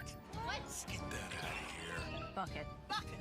What? Let's get that out of here. Bucket. Bucket.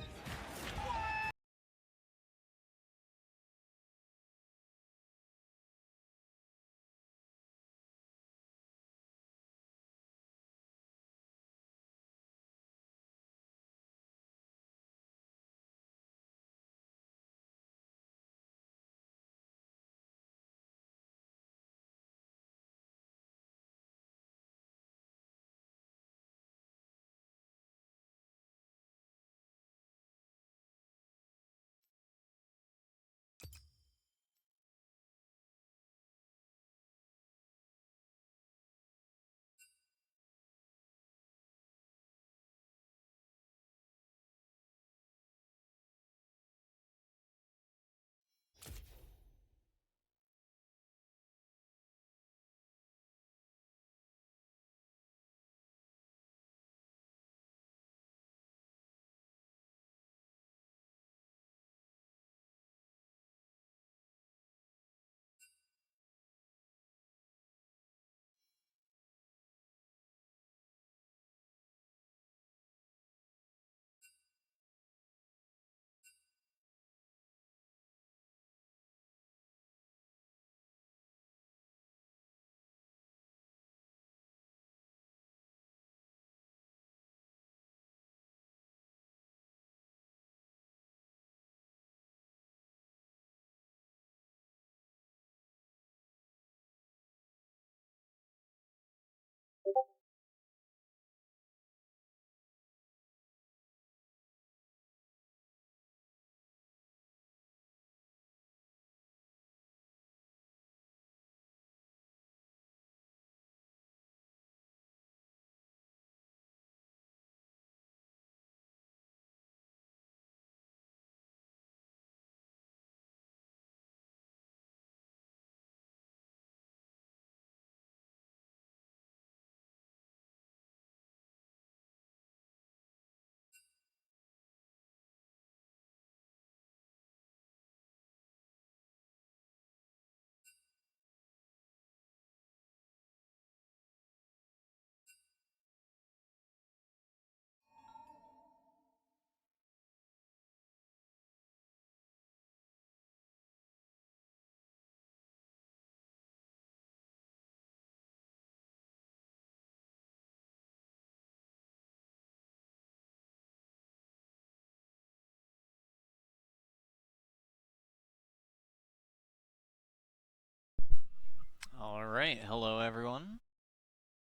Alright, hello everyone.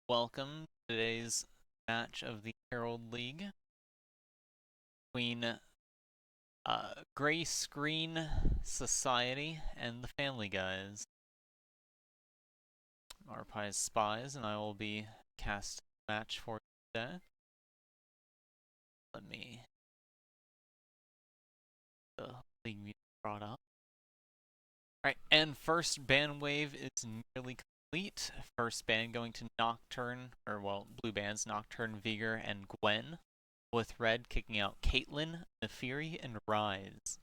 Welcome to today's match of the Herald League between Gray Screen Society and the Family Guys. Marpie's Spies, and I will be casting the match for you today. Let me get the league music brought up. Alright, and first ban wave is nearly complete. First ban going to Nocturne, or well, blue bands Nocturne, Vigor, and Gwen, with red kicking out Caitlyn, Nefiri, and Rise.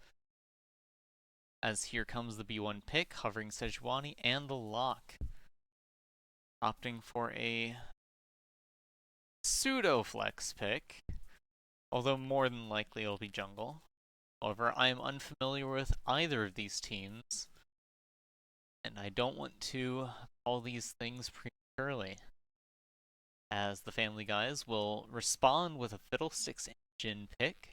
As here comes the B1 pick, hovering Sejuani and the lock. Opting for a pseudo flex pick, although more than likely it'll be jungle. However, I am unfamiliar with either of these teams, and I don't want to call these things prematurely, as the Family Guys will respond with a Fiddlesticks Engine pick.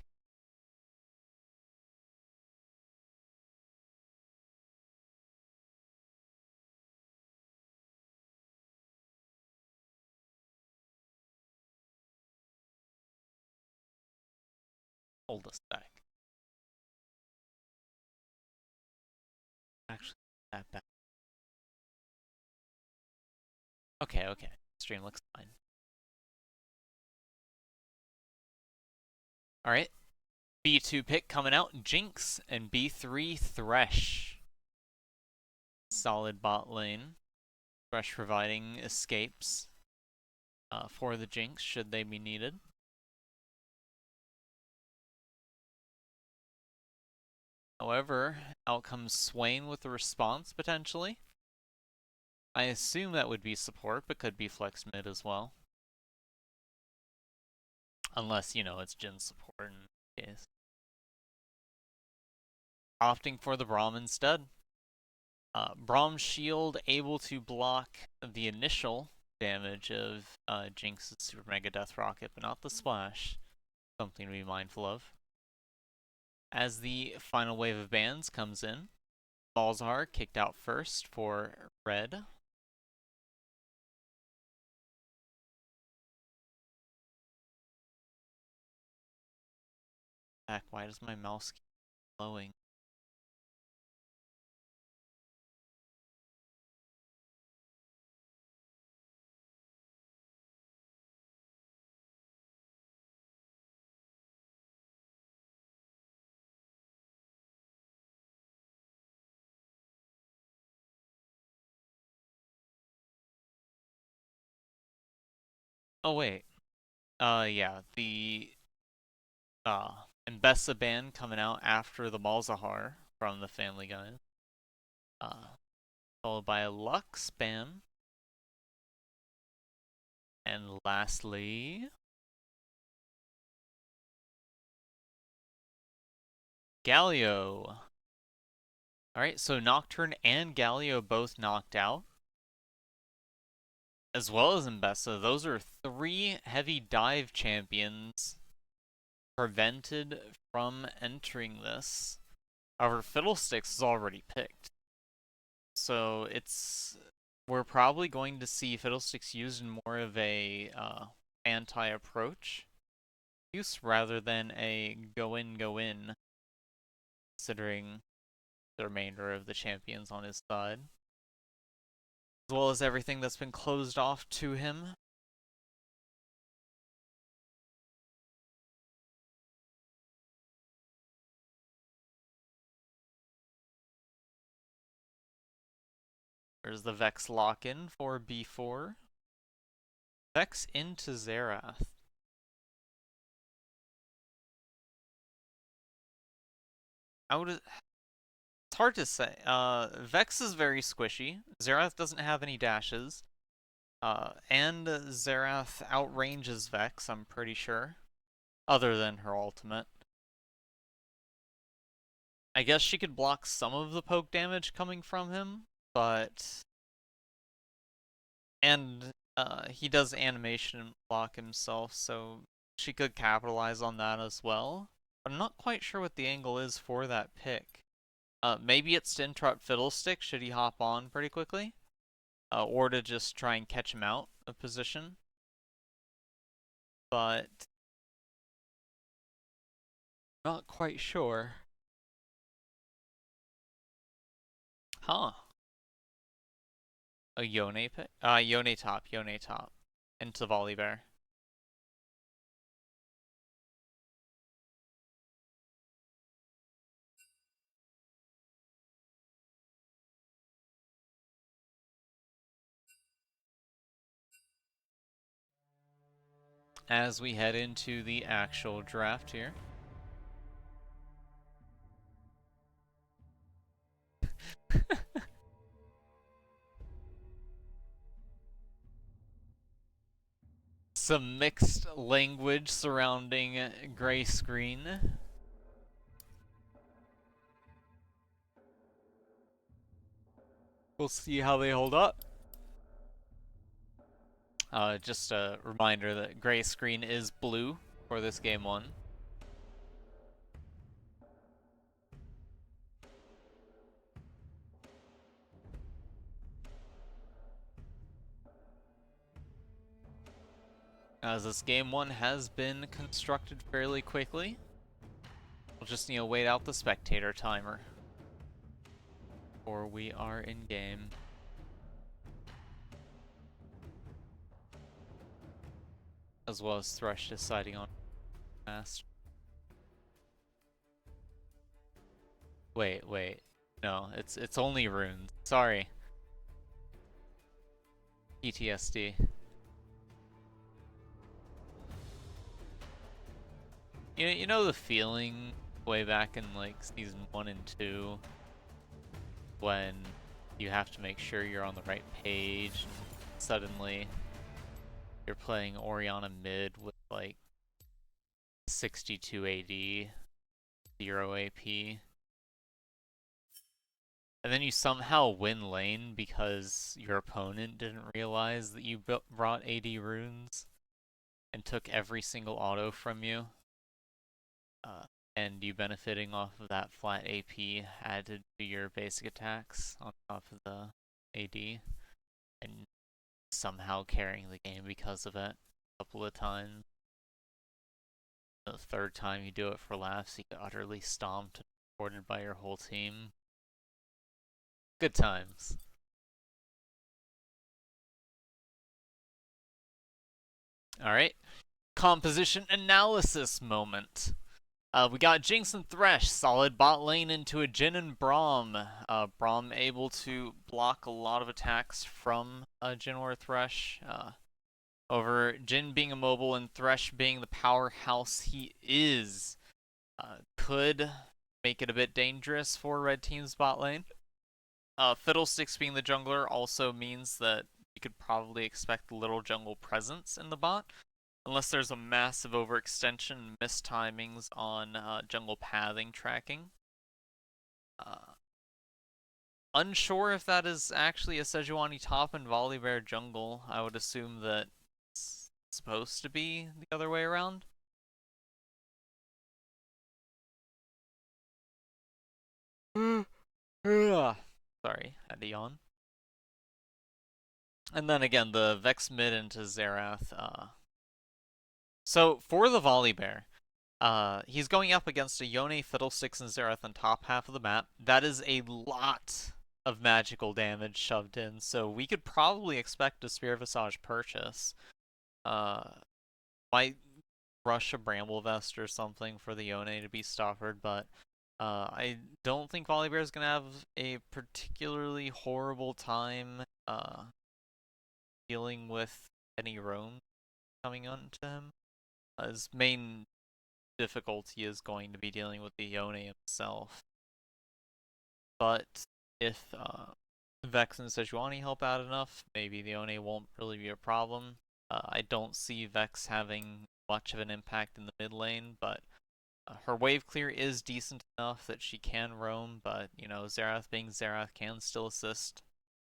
Hold a sec. Actually, that bad. Okay. Stream looks fine. Alright. B2 pick coming out, Jinx, and B3 Thresh. Solid bot lane. Thresh providing escapes for the Jinx should they be needed. However, out comes Swain with the response potentially. I assume that would be support, but could be flex mid as well. Unless, you know, it's Jin support in this case. Opting for the Braum instead. Braum's shield able to block the initial damage of Jinx's Super Mega Death Rocket, but not the splash. Something to be mindful of. As the final wave of bans comes in, Balzar kicked out first for red. Heck, why does my mouse keep glowing? Oh wait. Yeah, the Mbessa ban coming out after the Malzahar from the Family Guy. Followed by a Lux ban. And lastly, Galio. Alright, so Nocturne and Galio both knocked out. As well as Mbessa. Those are 3 heavy dive champions prevented from entering this. However, Fiddlesticks is already picked. So we're probably going to see Fiddlesticks used in more of a anti-approach use rather than a go in, considering the remainder of the champions on his side. As well as everything that's been closed off to him. There's the Vex lock-in for B4. Vex into Xerath. It's hard to say. Vex is very squishy. Xerath doesn't have any dashes. And Xerath outranges Vex, I'm pretty sure. Other than her ultimate. I guess she could block some of the poke damage coming from him, but... And he does animation block himself, so she could capitalize on that as well. But I'm not quite sure what the angle is for that pick. Maybe it's to interrupt Fiddlestick should he hop on pretty quickly. Or to just try and catch him out of position. But not quite sure. Huh. A Yone pick? Yone top. Into Volibear. As we head into the actual draft here. Some mixed language surrounding gray screen. We'll see how they hold up. Just a reminder that gray screen is blue for this game 1. As this game 1 has been constructed fairly quickly, we'll just need to wait out the spectator timer. Or we are in game. As well as Thresh deciding on fast. Wait. No, it's only runes. Sorry. PTSD. You know the feeling way back in like season 1 and 2 when you have to make sure you're on the right page and suddenly you're playing Orianna mid with like 62 AD, 0 AP. And then you somehow win lane because your opponent didn't realize that you brought AD runes and took every single auto from you. And you benefiting off of that flat AP added to your basic attacks on top of the AD. And somehow carrying the game because of it a couple of times. The third time you do it for laughs, you get utterly stomped and supported by your whole team. Good times. Alright, composition analysis moment. We got Jinx and Thresh, solid bot lane into a Jhin and Braum. Braum able to block a lot of attacks from Jhin or Thresh. Over Jhin being immobile and Thresh being the powerhouse he is, could make it a bit dangerous for Red Team's bot lane. Fiddlesticks being the jungler also means that you could probably expect little jungle presence in the bot, unless there's a massive overextension and mistimings on jungle pathing tracking. Unsure if that is actually a Sejuani top and Volibear jungle. I would assume that it's supposed to be the other way around. Sorry, had to yawn. And then again, the Vex mid into Xerath. So for the Volibear, he's going up against a Yone, Fiddlesticks, and Xerath on top half of the map. That is a lot of magical damage shoved in, so we could probably expect a Spear Visage purchase. Might rush a Bramble Vest or something for the Yone to be stoppered, but I don't think Volibear is going to have a particularly horrible time dealing with any roam coming onto him. His main difficulty is going to be dealing with the Yone himself. But if Vex and Sejuani help out enough, maybe the Yone won't really be a problem. I don't see Vex having much of an impact in the mid lane, but her wave clear is decent enough that she can roam, but, you know, Xerath being Xerath can still assist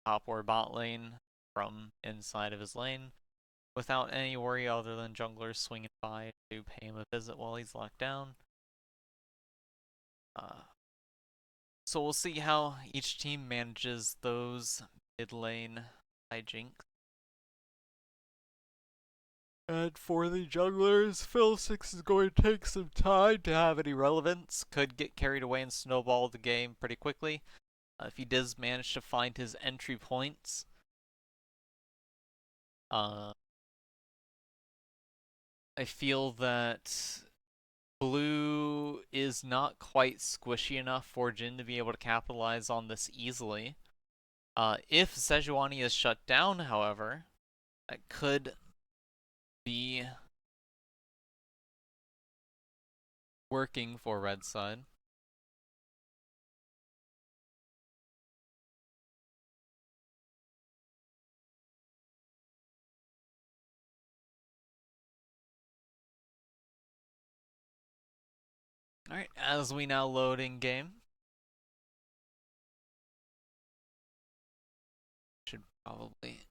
top or bot lane from inside of his lane without any worry other than junglers swinging by to pay him a visit while he's locked down. So we'll see how each team manages those mid lane hijinks. And for the junglers, Fiddlesticks is going to take some time to have any relevance. Could get carried away and snowball the game pretty quickly. If he does manage to find his entry points. I feel that blue is not quite squishy enough for Jhin to be able to capitalize on this easily. If Sejuani is shut down, however, that could be working for red side. Alright, as we now load in game. Should probably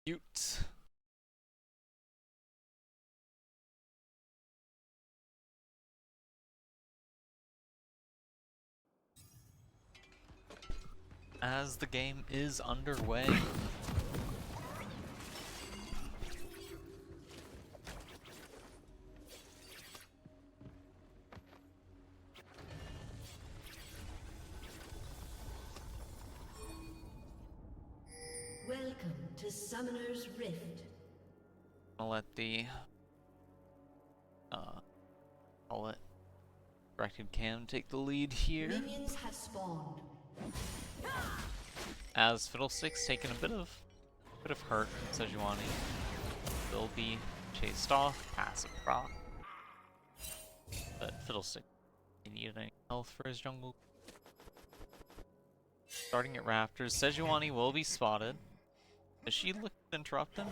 mute. As the game is underway. Welcome to Summoner's Rift. I'll let the call it directed cam take the lead here. Minions have spawned. As Fiddlesticks taking a bit of hurt from Sejuani. Will be chased off, passive proc. But Fiddlesticks he needed any health for his jungle. Starting at Raptors, Sejuani will be spotted. Does she look to interrupt him?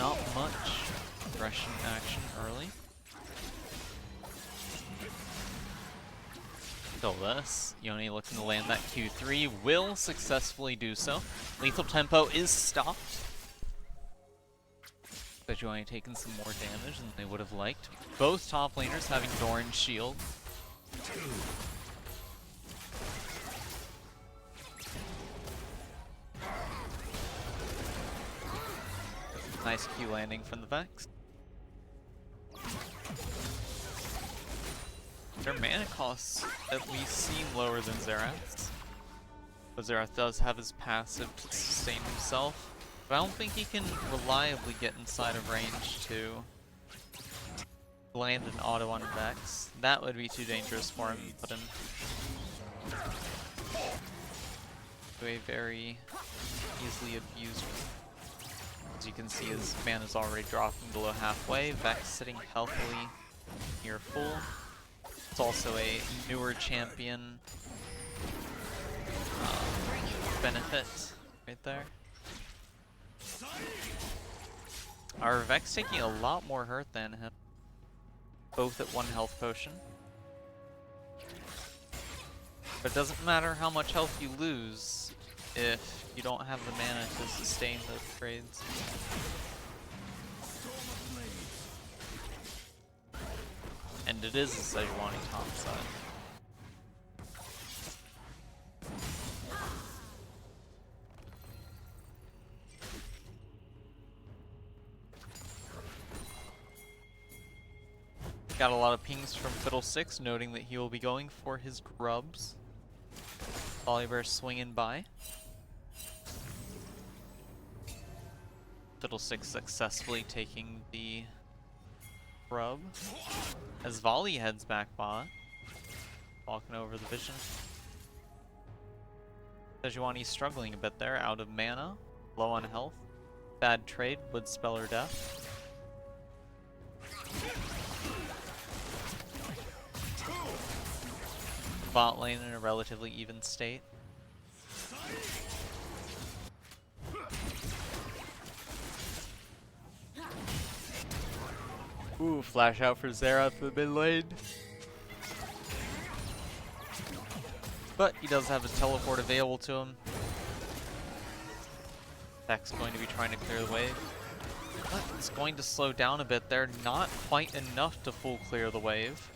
not much aggression action early. Kill this. Yone looking to land that Q3, will successfully do so. Lethal tempo is stopped. But Yone taking some more damage than they would have liked. Both top laners having Doran's shield. Nice Q landing from the Vex. Their mana costs at least seem lower than Xerath's. But Xerath does have his passive to sustain himself. But I don't think he can reliably get inside of range to land an auto on Vex. That would be too dangerous for him to put him to a very easily abused. As you can see, his mana is already dropping below halfway. Vex sitting healthily near full. It's also a newer champion benefit right there. Our Vex taking a lot more hurt than him, both at 1 health potion. But it doesn't matter how much health you lose if you don't have the mana to sustain those trades. And it is a Sejuani top side. Got a lot of pings from Fiddlesticks, noting that he will be going for his grubs. Volibear swinging by. Fiddlesticks successfully taking the grub. As Volley heads back bot. Walking over the vision. Sejuani's struggling a bit there, out of mana, low on health. Bad trade would spell her death. Bot lane in a relatively even state. Ooh, flash out for Xerath for the mid lane. But he does have his teleport available to him. Vex going to be trying to clear the wave. But it's going to slow down a bit there. Not quite enough to full clear the wave.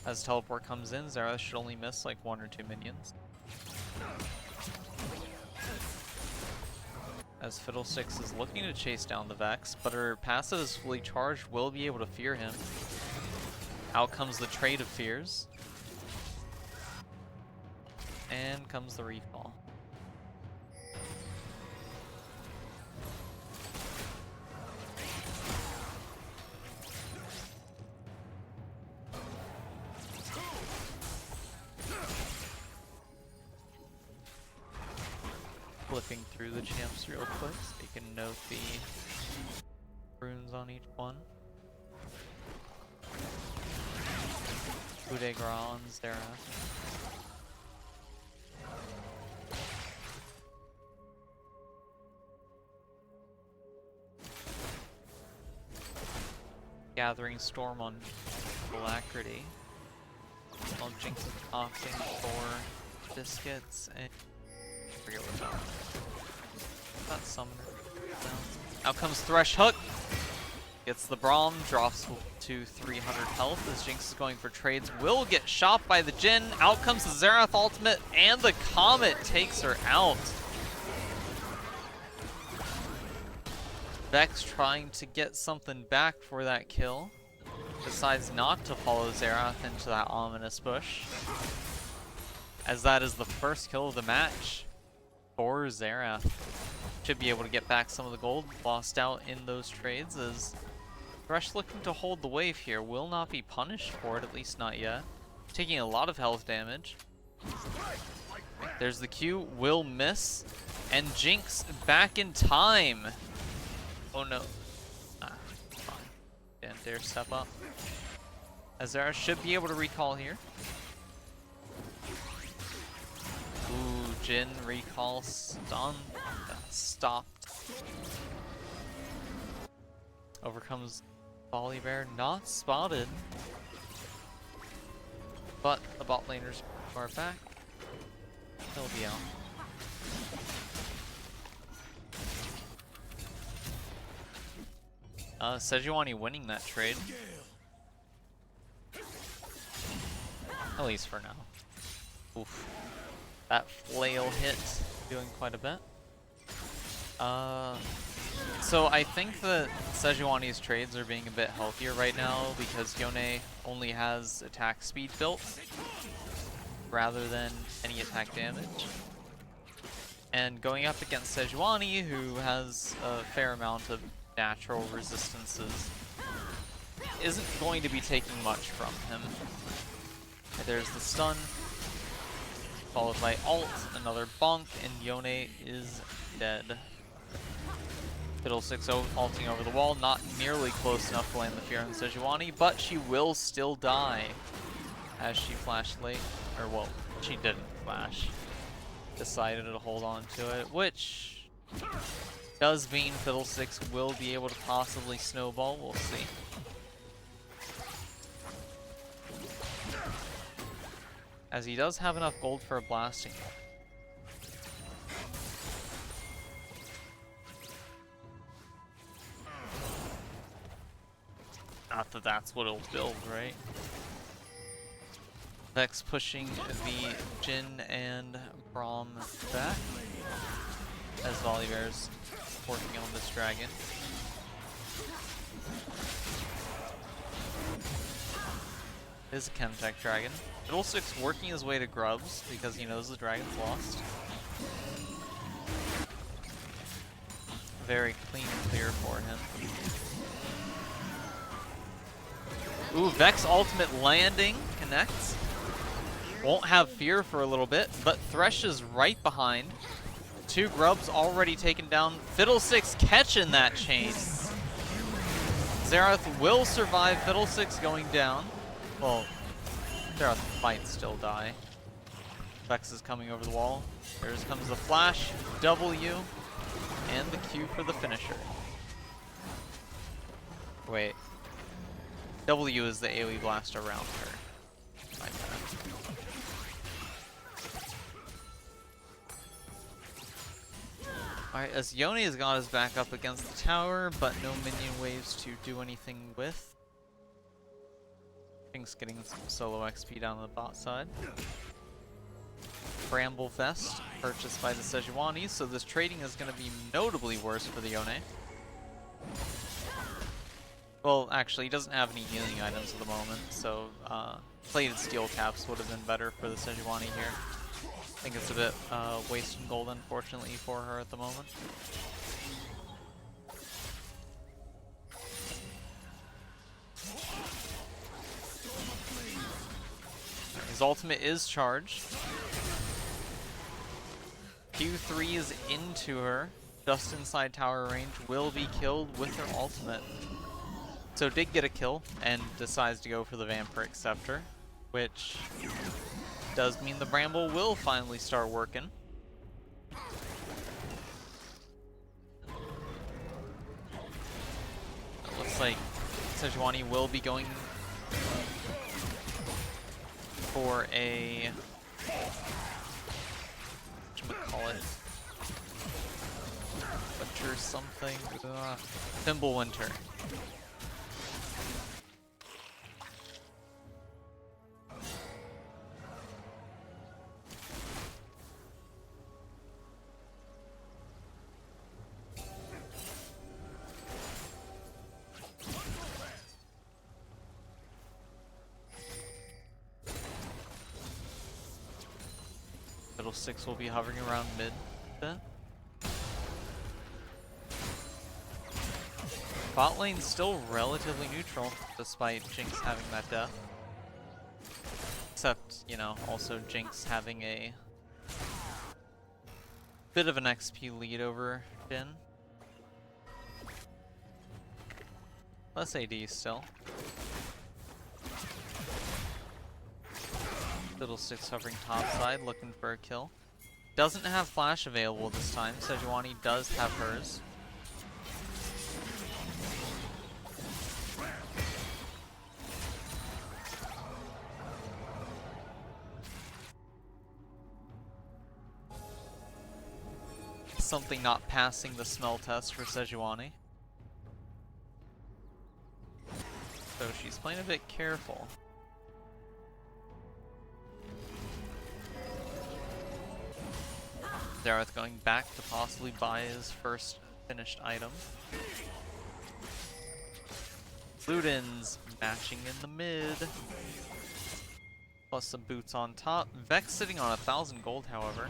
As teleport comes in, Xerath should only miss like 1 or 2 minions. As Fiddlesticks is looking to chase down the Vex, but her passive is fully charged, will be able to fear him. Out comes the trade of fears. And comes the refall. Flipping through the champs real quick so you can note the runes on each one. Coup de grace on Xerath. Gathering Storm on Alacrity. While Jinx is opting for Biscuits and I forget what that summoner sounds. Out comes Thresh Hook. Gets the Braum, drops to 300 health as Jinx is going for trades. Will get shot by the Jhin. Out comes the Xerath ultimate, and the Comet takes her out. Vex trying to get something back for that kill. Decides not to follow Xerath into that ominous bush, as that is the first kill of the match for Xerath. Should be able to get back some of the gold lost out in those trades, as Thresh looking to hold the wave here. Will not be punished for it, at least not yet. Taking a lot of health damage. There's the Q, will miss, and Jinx back in time. Oh no. Ah, fine. Didn't dare step up. Azera should be able to recall here. Ooh, Jhin recall stunned. Stopped. Overcomes Volibear, not spotted. But the bot laners are back. He'll be out. Sejuani winning that trade. At least for now. Oof. That flail hit doing quite a bit. So I think that Sejuani's trades are being a bit healthier right now because Yone only has attack speed built rather than any attack damage. And going up against Sejuani, who has a fair amount of natural resistances, isn't going to be taking much from him. There's the stun, followed by ult, another bonk, and Yone is dead. Fiddlesticks ulting over the wall, not nearly close enough to land the fear on Sejuani, but she will still die as she flashed late. Or, well, she didn't flash. Decided to hold on to it, which does mean Fiddlesticks will be able to possibly snowball. We'll see. As he does have enough gold for a blasting. Not that that's what it'll build, right? Vex pushing the Jhin and Braum back as Volibear's working on this dragon. It is a Chemtech dragon. Fiddlesticks working his way to Grubs because he knows the dragon's lost. Very clean and clear for him. Ooh, Vex ultimate landing connects. Won't have fear for a little bit, but Thresh is right behind. 2 Grubs already taken down. Fiddlesticks catching that chain. Xerath will survive Fiddlesticks going down. Well, Xerath might still die. Vex is coming over the wall. There comes the flash, W, and the Q for the finisher. Wait. W is the AoE blast around her. My bad. Alright, as Yone has got his back up against the tower, but no minion waves to do anything with. Jinx getting some solo XP down on the bot side. Bramble Vest purchased by the Sejuani, so this trading is going to be notably worse for the Yone. Well, actually, he doesn't have any healing items at the moment, so plated steel caps would have been better for the Sejuani here. I think it's a bit wasting gold, unfortunately, for her at the moment. His ultimate is charged. Q3 is into her, just inside tower range, will be killed with her ultimate. So did get a kill, and decides to go for the Vampiric Scepter, which does mean the Bramble will finally start working. It looks like Sejuani will be going for a... whatchamacallit? Winter something? Thimblewinter. Fiddlesticks will be hovering around mid a bit. Bot lane's still relatively neutral, despite Jinx having that death. Except, you know, also Jinx having a bit of an XP lead over Jhin. Less AD still. Fiddlesticks hovering topside, looking for a kill. Doesn't have flash available this time. Sejuani does have hers. something not passing the smell test for Sejuani. So she's playing a bit careful. Xerath going back to possibly buy his first finished item. Luden's matching in the mid. Plus some boots on top. Vex sitting on 1,000 gold, however.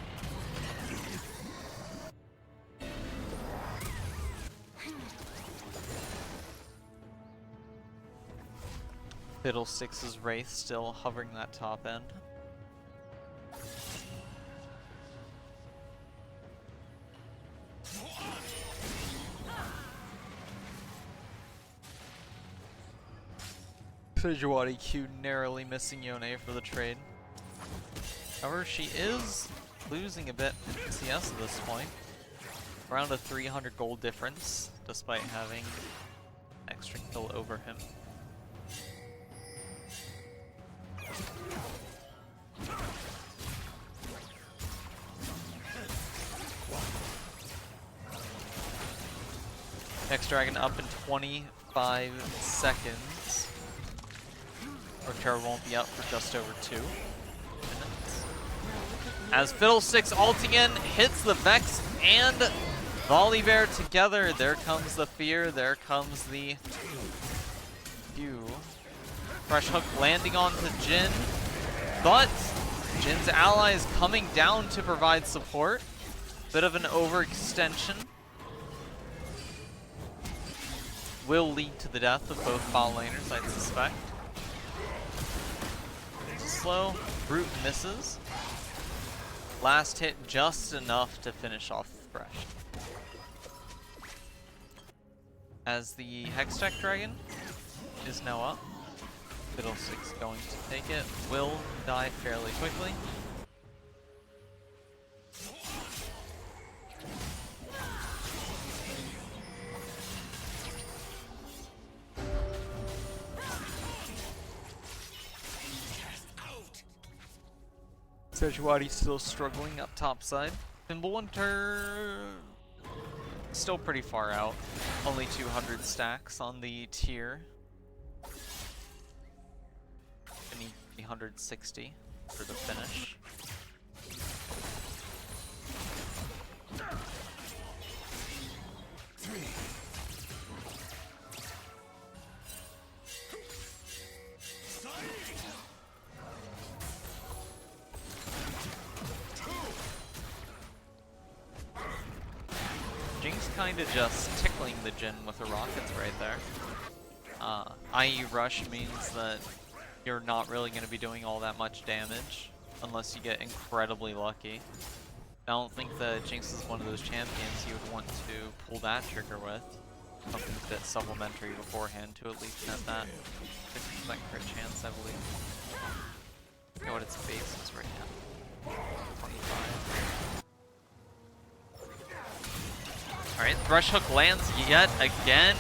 Fiddlesticks' Wraith still hovering that top end. Sejuani Q narrowly missing Yone for the trade. However, she is losing a bit in CS at this point. Around a 300 gold difference, despite having extra kill over him. Next dragon up in 25 seconds. Terror won't be up for just over 2 minutes. As Fiddlesticks ulting in, hits the Vex and Volibear together. There comes the fear, there comes the Q. Fresh hook landing onto Jhin, but Jin's ally is coming down to provide support. Bit of an overextension. Will lead to the death of both bot laners, I'd suspect. Slow, Brute misses. Last hit just enough to finish off Thresh. As the Hextech Dragon is now up. Fiddlesticks going to take it. Will die fairly quickly. Sejuani still struggling up top side. Fimbulwinter still pretty far out. Only 200 stacks on the tier. I need 360 for the finish. Jinx kinda just tickling the Jhin with the rockets right there. IE Rush means that you're not really going to be doing all that much damage unless you get incredibly lucky. I don't think that Jinx is one of those champions you would want to pull that trigger with. Something a bit supplementary beforehand to at least get that 50% crit chance, I believe. I forget what its base is right now. 25. Alright, Thresh Hook lands yet again.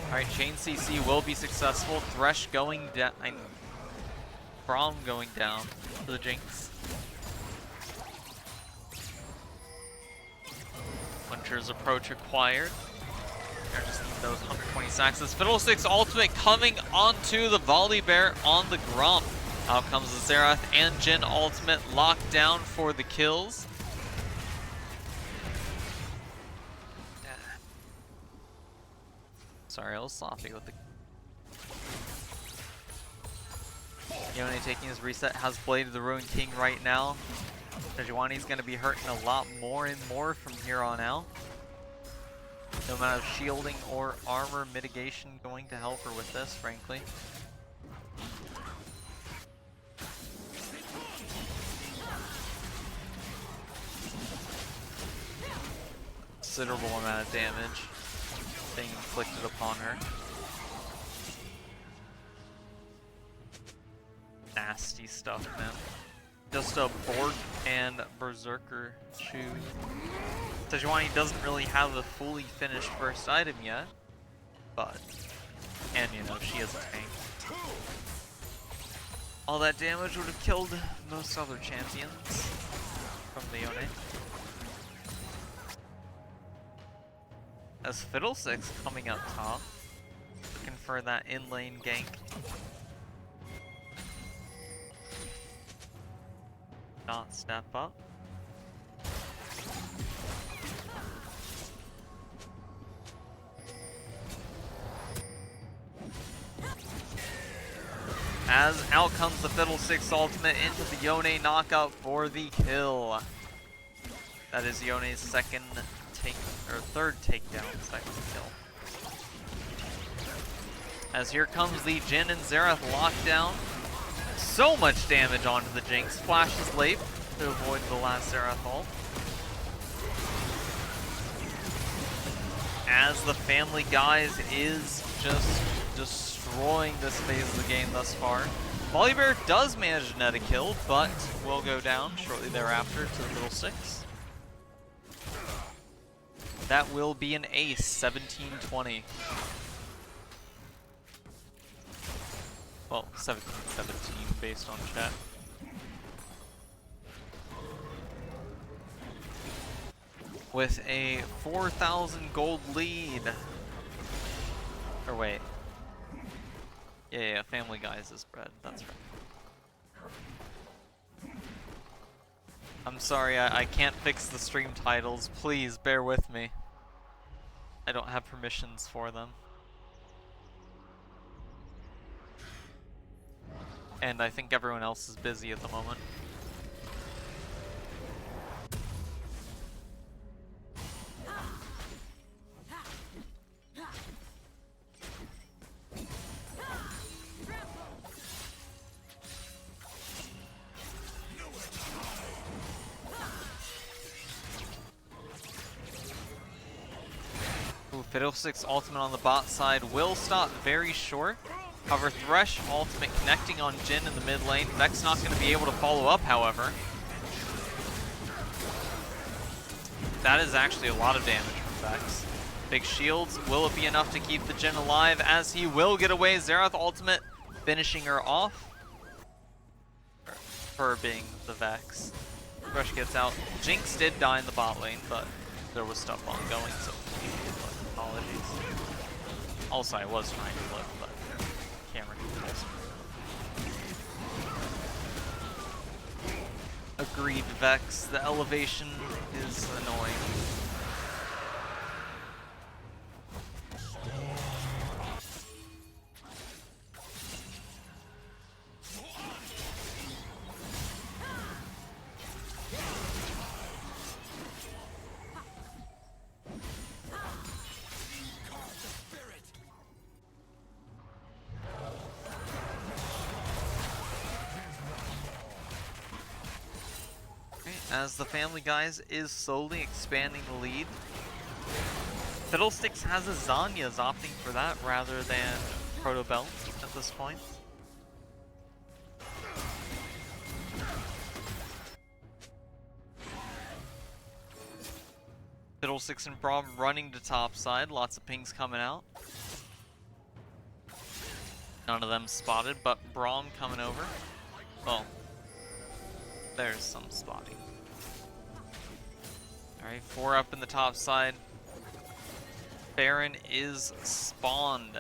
Alright, Chain CC will be successful. Thresh going down. Braum going down for the Jinx. Winter's approach acquired. They're just need those 120 stacks. This Fiddlesticks ultimate coming onto the Volibear on the Gromp. Out comes the Xerath and Jhin ultimate locked down for the kills. Sorry, I was sloppy with the... Yone taking his reset, has Blade of the Ruined King right now. Sejuani's going to be hurting a lot more and more from here on out. No amount of shielding or armor mitigation going to help her with this, frankly. Considerable amount of damage being inflicted upon her. Nasty stuff, man. Just a Bork and Berserker shoe. Sejuani doesn't really have a fully finished first item yet, but, and you know, she is a tank. All that damage would have killed most other champions from the Yone. As Fiddlesticks coming up top, looking for that in-lane gank. Not step up. As out comes the Fiddlesticks ultimate into the Yone knockout for the kill. That is Yone's second take, or third takedown, second kill. As here comes the Jhin and Xerath lockdown. So much damage onto the Jinx. Flashes late to avoid the last Xerath ult. As the Family Guys is just destroying this phase of the game thus far. Volibear does manage to net a kill, but will go down shortly thereafter to the Fiddlesticks. That will be an ace, 17-20. Well, 17-17 based on chat. With a 4,000 gold lead. Or wait. Yeah, Family Guys is red, that's right. I'm sorry, I can't fix the stream titles. Please, bear with me. I don't have permissions for them. And I think everyone else is busy at the moment. Fiddlesticks ultimate on the bot side will stop very short. However, Thresh ultimate connecting on Jhin in the mid lane. Vex not going to be able to follow up, however. That is actually a lot of damage from Vex. Big shields. Will it be enough to keep the Jhin alive? As he will get away. Xerath ultimate finishing her off. Her being the Vex. Thresh gets out. Jinx did die in the bot lane, but there was stuff ongoing, so apologies. Also, I was trying to look, but camera controls. Agreed, Vex. The elevation is annoying. As the Family Guys is slowly expanding the lead. Fiddlesticks has a Zanya's opting for that rather than Proto Belt at this point. Fiddlesticks and Braum running to top side, lots of pings coming out. None of them spotted, but Braum coming over. Well, there's some spotting. Alright, 4 up in the top side. Baron is spawned.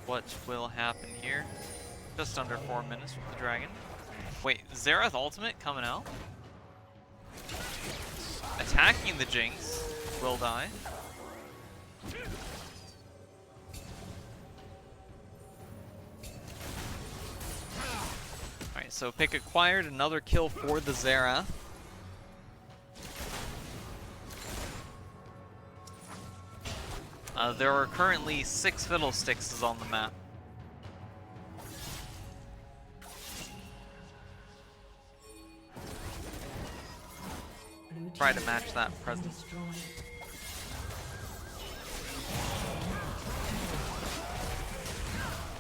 What will happen here? Just under 4 minutes with the dragon. Wait, Xerath ultimate coming out? Attacking the Jinx. Will die. Alright, so pick acquired, another kill for the Xerath. There are currently 6 Fiddlesticks on the map. Try to match that presence.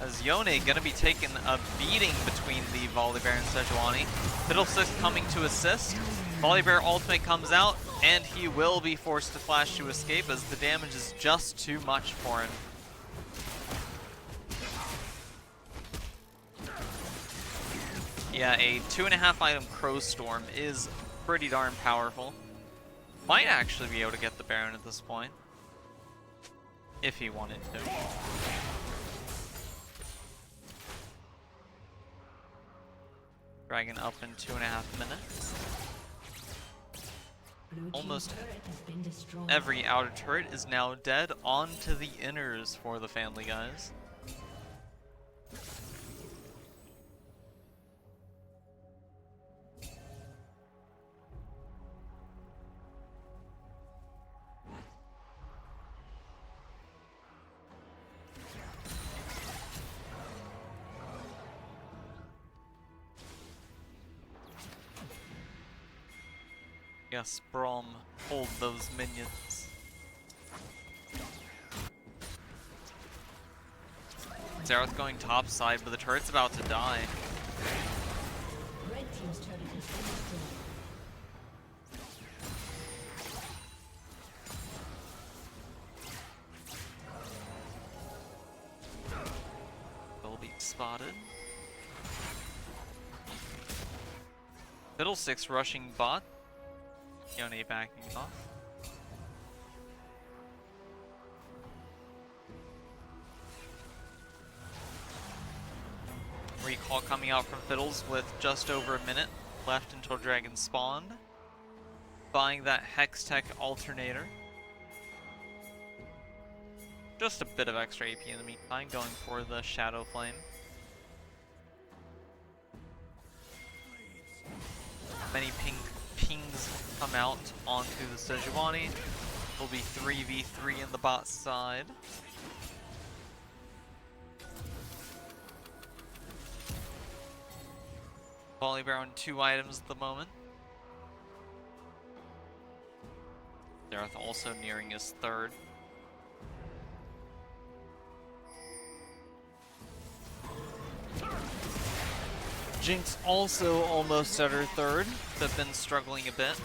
As Yone gonna be taking a beating between the Volibear and Sejuani. Fiddlesticks coming to assist. Volibear ultimate comes out, and he will be forced to flash to escape as the damage is just too much for him. Yeah, a 2.5 item Crow Storm is pretty darn powerful. Might actually be able to get the Baron at this point. If he wanted to. Dragon up in 2.5 minutes. Almost every outer turret is now dead. On to the inners for the family, guys. Yes, Braum, hold those minions. Xerath going top side, but the turret's about to die. Red team's turret has been destroyed. Will be spotted. Fiddlesticks rushing bot. Yone backing off. Recall coming out from Fiddles with just over a minute left until Dragon spawned. Buying that Hextech alternator. Just a bit of extra AP in the meantime, going for the Shadow Flame. Many pings come out onto the Sejuani. Will be 3v3 in the bot side. Volibear on 2 items at the moment. Xerath also nearing his 3rd. Jinx also almost at her 3rd. They've been struggling a bit.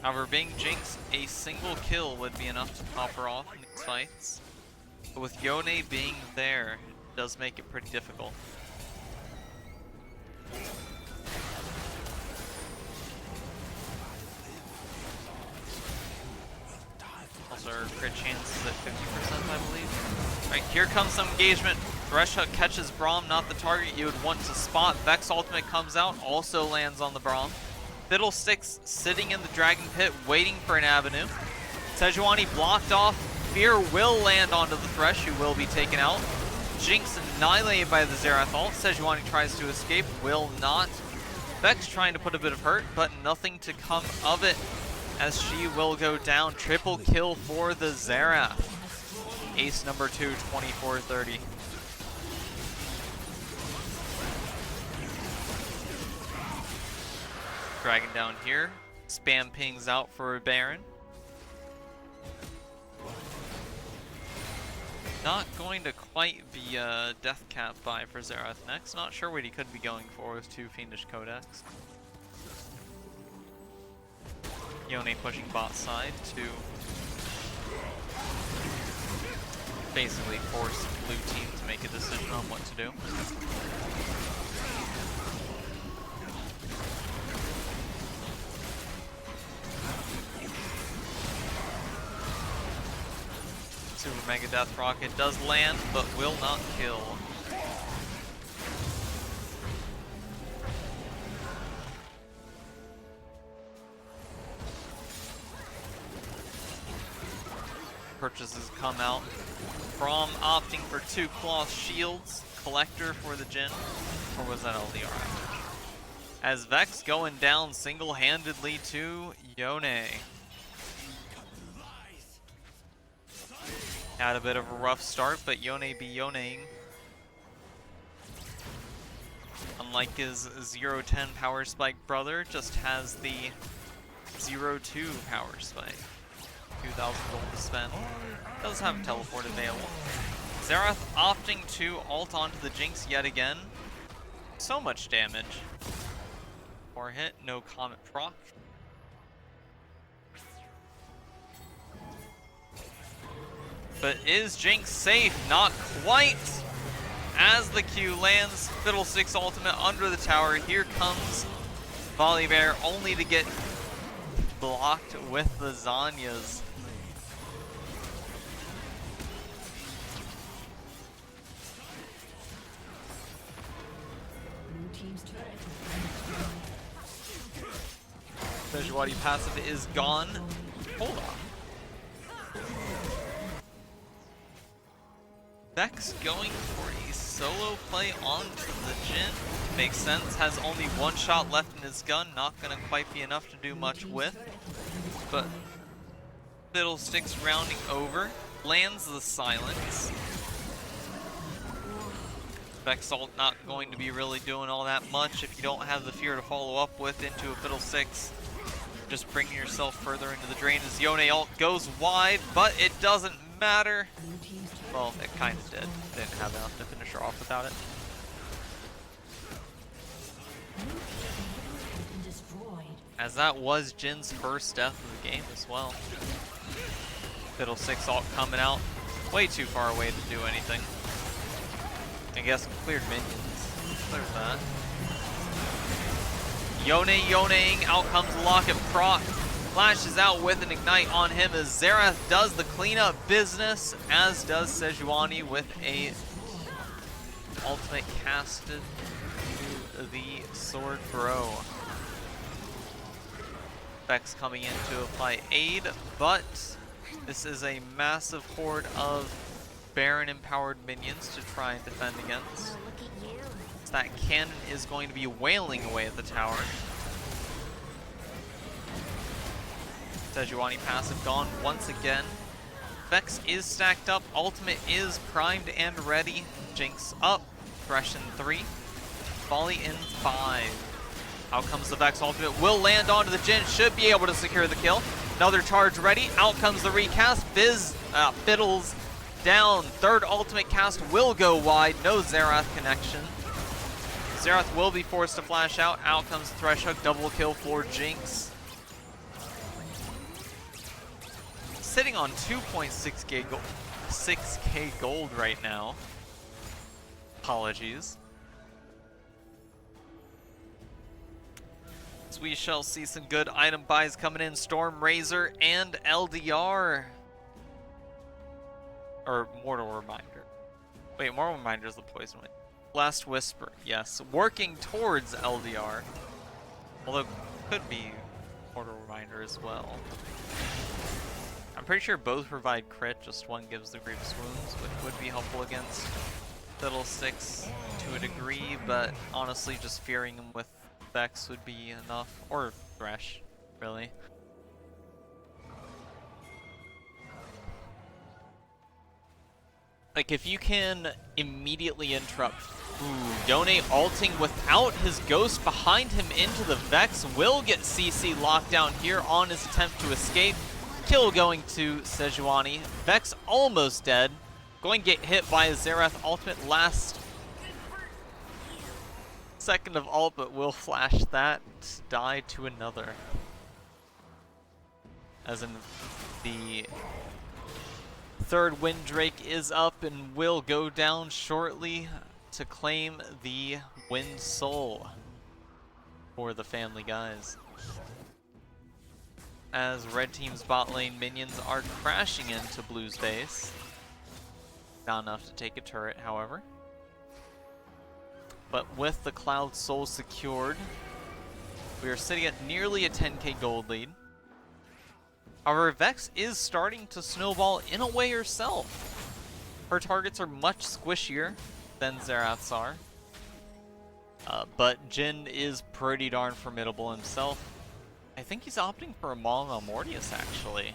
However, being Jinx, a single kill would be enough to top her off in these fights. But with Yone being there, it does make it pretty difficult. Also, her crit chance is at 50%, I believe. Alright, here comes some engagement. Thresh Hook catches Braum, not the target you would want to spot. Vex ultimate comes out, also lands on the Braum. Fiddlesticks sitting in the Dragon Pit, waiting for an avenue. Sejuani blocked off. Fear will land onto the Thresh, who will be taken out. Jinx annihilated by the Xerath ult. Sejuani tries to escape, will not. Vex trying to put a bit of hurt, but nothing to come of it, as she will go down. Triple kill for the Xerath. Ace number 2, 24-30. Dragon down here. Spam pings out for a Baron. Not going to quite be a death cap buy for Xerath next. Not sure what he could be going for with 2 Fiendish Codex. Yone pushing bot side to basically force blue team to make a decision on what to do. Super Mega Death Rocket does land, but will not kill. Purchases come out. Braum opting for 2 cloth shields. Collector for the Jhin. Or was that LDR? As Vex going down single-handedly to Yone. Had a bit of a rough start, but Yone be Yoneing. Unlike his 0-10 power spike brother, just has the 0-2 power spike. 2,000 gold to spend. Does have teleport available. Xerath opting to ult onto the Jinx yet again. So much damage. 4 hit, no Comet proc. But is Jinx safe? Not quite. as the Q lands. Fiddlesticks ultimate under the tower. Here comes Volibear, only to get blocked with the Zanyas. Blue team's turret has been destroyed. Sejuani passive is gone. Hold on. Vex going for a solo play onto the Jhin. Makes sense, has only one shot left in his gun, not gonna quite be enough to do much with. But Fiddlesticks rounding over, lands the silence. Vex ult not going to be really doing all that much if you don't have the fear to follow up with into a Fiddlesticks. Just bringing yourself further into the drain as Yone ult goes wide, but it doesn't matter. Well, it kind of did. Didn't have enough to finish her off without it. As that was Jin's first death of the game as well. Fiddlesticks ult coming out way too far away to do anything. I guess cleared minions. Clears that. Yoneing, out comes Locket Proc. Flashes out with an ignite on him as Xerath does the cleanup business, as does Sejuani with a ultimate casted to the sword throw. Vex coming in to apply aid, but this is a massive horde of Baron empowered minions to try and defend against. So that cannon is going to be wailing away at the tower. Sejuani passive gone once again. Vex is stacked up, ultimate is primed and ready. Jinx up, Thresh in 3, Volley in 5. Out comes the Vex ultimate, will land onto the Jhin, should be able to secure the kill. Another charge ready, out comes the recast, Fiddles down. Third ultimate cast will go wide, no Xerath connection. Xerath will be forced to flash out, out comes the Thresh hook, double kill for Jinx. Sitting on 6k gold right now. Apologies. So we shall see some good item buys coming in. Storm Razor and LDR. Or Mortal Reminder. Wait, Mortal Reminder is the poison one. Last Whisper, yes. Working towards LDR. Although could be Mortal Reminder as well. I'm pretty sure both provide crit, just one gives the Grievous Wounds, which would be helpful against Fiddlesticks to a degree, but honestly just fearing him with Vex would be enough. Or Thresh, really. Like, if you can immediately interrupt... Ooh, Yone ulting without his ghost behind him into the Vex will get CC locked down here on his attempt to escape. Kill going to Sejuani. Vex almost dead. Going to get hit by a Xerath ultimate last second of ult, but will flash that. Die to another. As in the third Windrake is up and will go down shortly to claim the Wind Soul for the family guys. As red team's bot lane minions are crashing into blue's base. Not enough to take a turret, however. But with the Cloud Soul secured, we are sitting at nearly a 10k gold lead. However, Vex is starting to snowball in a way herself. Her targets are much squishier than Xerath's are. But Jhin is pretty darn formidable himself. I think he's opting for a Maul Mortius, actually.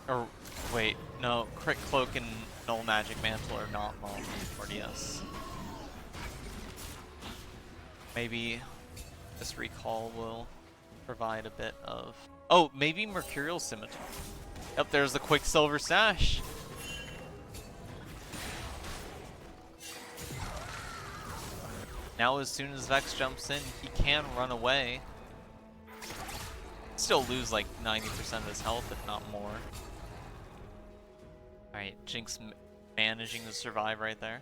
Or, wait, no, Crit Cloak and Null Magic Mantle are not Maul Mortius. Maybe this recall will provide a bit of... Oh, maybe Mercurial Scimitar. Yep, there's the Quicksilver Sash. Now as soon as Vex jumps in, he can run away. Still lose like 90% of his health, if not more. Alright, Jinx managing to survive right there.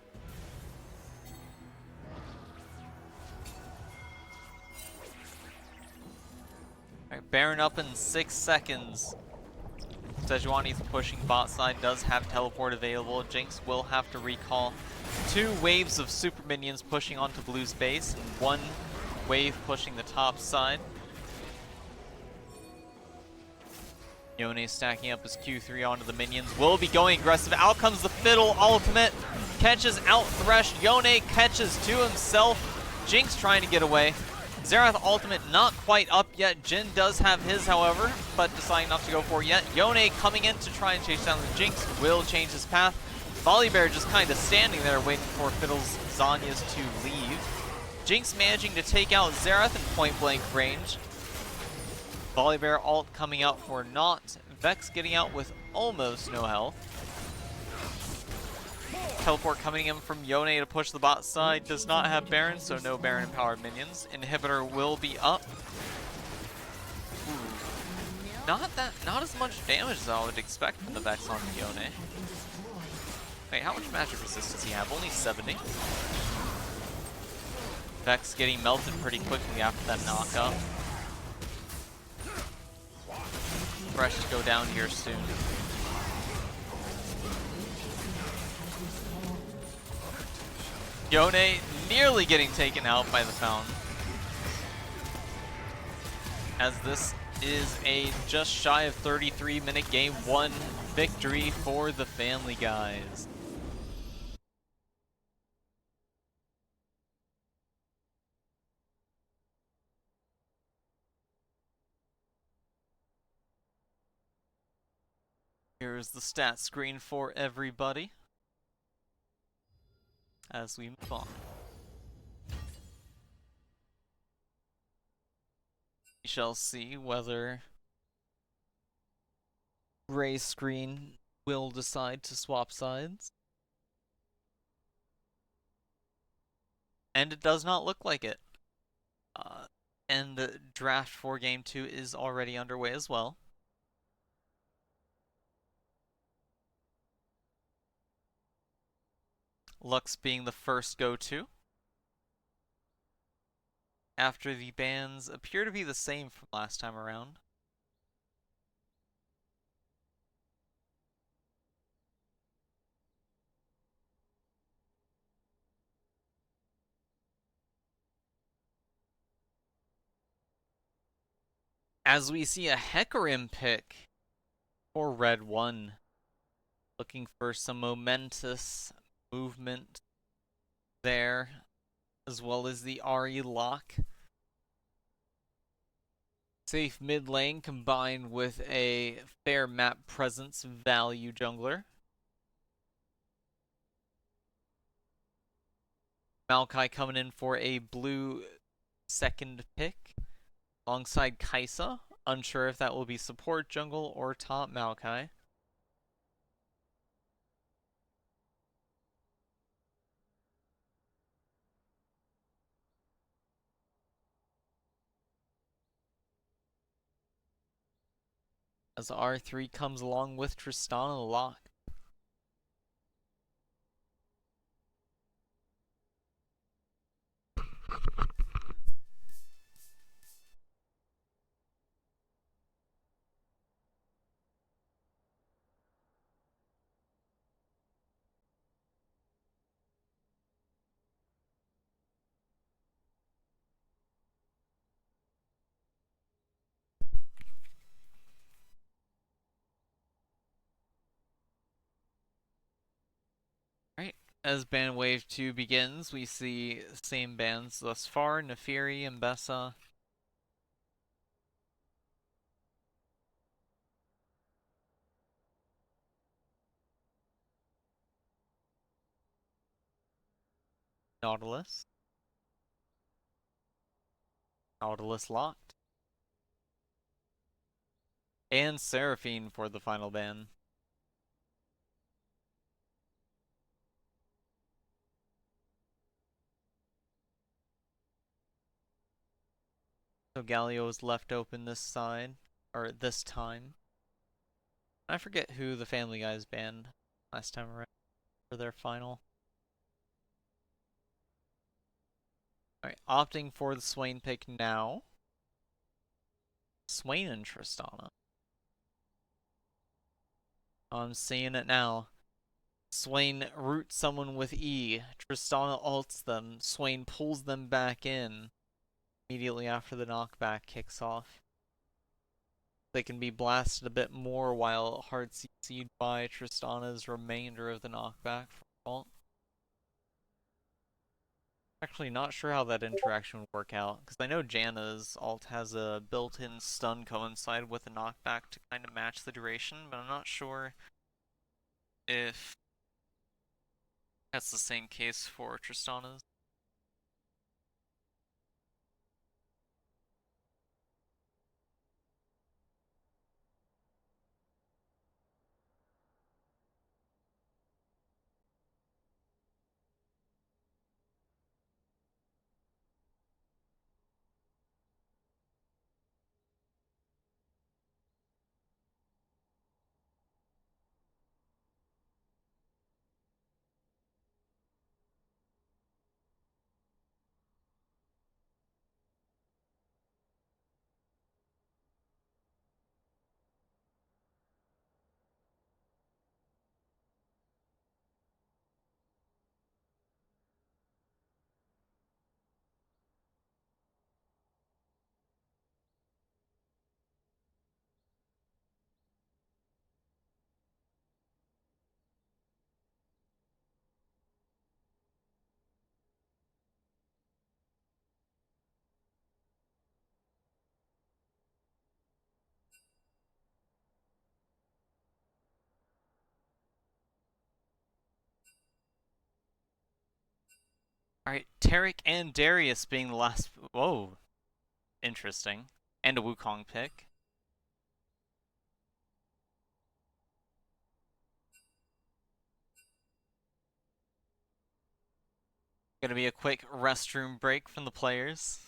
Alright, Baron up in 6 seconds. Sejuani's pushing bot side, does have teleport available. Jinx will have to recall 2 waves of super minions pushing onto Blue's base, and 1 wave pushing the top side. Yone stacking up his Q3 onto the minions, will be going aggressive. Out comes the Fiddle ultimate, catches out Thresh. Yone catches to himself. Jinx trying to get away. Xerath ultimate not quite up yet. Jhin does have his, however, but deciding not to go for it yet. Yone coming in to try and chase down the Jinx, will change his path. Volibear just kind of standing there waiting for Fiddle's Zhonya's to leave. Jinx managing to take out Xerath in point blank range. Volibear ult coming out for naught. Vex getting out with almost no health. Teleport coming in from Yone to push the bot side. Does not have Baron, so no Baron empowered minions. Inhibitor will be up. Ooh. Not as much damage as I would expect from the Vex on Yone. Wait, how much magic resist does he have? Only 70. Vex getting melted pretty quickly after that knockup. Thresh to go down here soon. Yone nearly getting taken out by the Fountain. As this is a just shy of 33-minute game 1 victory for the Family Guys. Here's the stat screen for everybody as we move on. We shall see whether Gray's screen will decide to swap sides. And it does not look like it. And the draft for Game 2 is already underway as well. Lux being the first go-to. After the bans appear to be the same from last time around. As we see a Hecarim pick for Red 1. Looking for some momentous movement there, as well as the Ahri lock. Safe mid lane combined with a fair map presence value jungler. Maokai coming in for a blue second pick alongside Kai'Sa. Unsure if that will be support jungle or top Maokai. As R3 comes along with Tristana lock. As ban wave 2 begins, we see same bans thus far, Nefiri and Bessa. Nautilus. Nautilus locked. And Seraphine for the final ban. So Galio is left open this side, or this time. I forget who the Family Guys banned. last time around for their final. Alright, opting for the Swain pick now. Swain and Tristana. Oh, I'm seeing it now. Swain roots someone with E. Tristana ults them. Swain pulls them back in immediately after the knockback kicks off. They can be blasted a bit more while hard CC'd by Tristana's remainder of the knockback from ult. Actually, not sure how that interaction would work out, because I know Janna's ult has a built-in stun coincide with the knockback to kind of match the duration, but I'm not sure if that's the same case for Tristana's. Alright, Tarek and Darius being the last... Whoa. Interesting. And a Wukong pick. Gonna be a quick restroom break from the players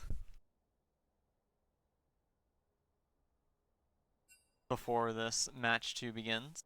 before this match 2 begins.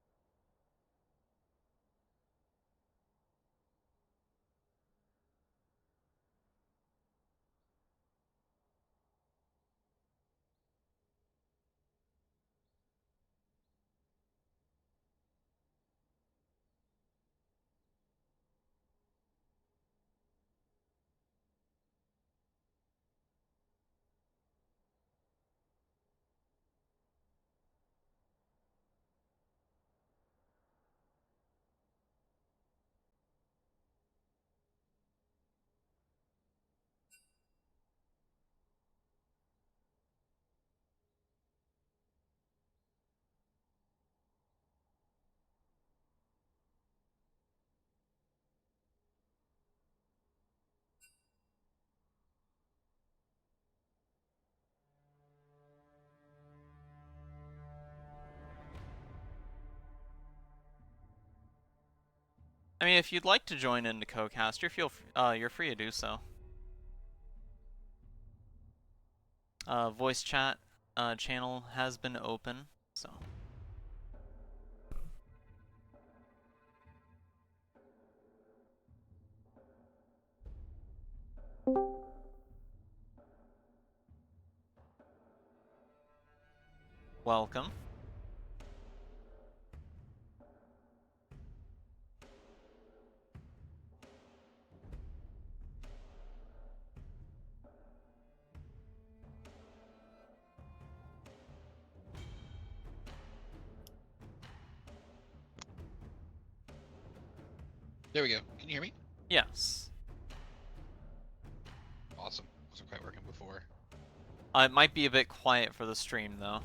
I mean, if you'd like to join into co-caster, you're free to do so. Voice chat channel has been open, so. Welcome. There we go. Can you hear me? Yes. Awesome. Wasn't quite working before. It might be a bit quiet for the stream, though.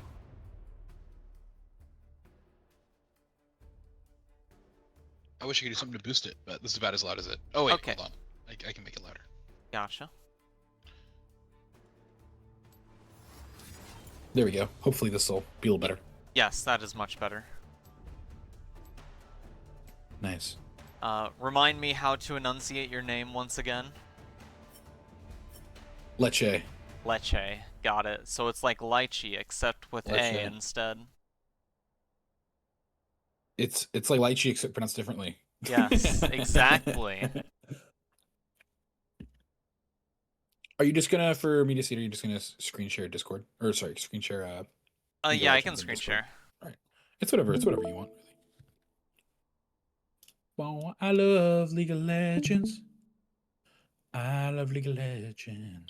I wish I could do something to boost it, but this is about as loud as it. Oh wait, Okay. hold on. I can make it louder. Gotcha. There we go. Hopefully this will be a little better. Yes, that is much better. Nice. Remind me how to enunciate your name once again. Leche. Leche. Got it. So it's like lychee, except with Leche. A instead. It's like lychee except pronounced differently. Yes, exactly. Are you just gonna, for me to see it, are you just gonna screen share Discord? Or sorry, screen share League of Yeah, I can Legends in screen Discord? share. Alright. It's whatever you want, really. Well, I love League of Legends. I love League of Legends.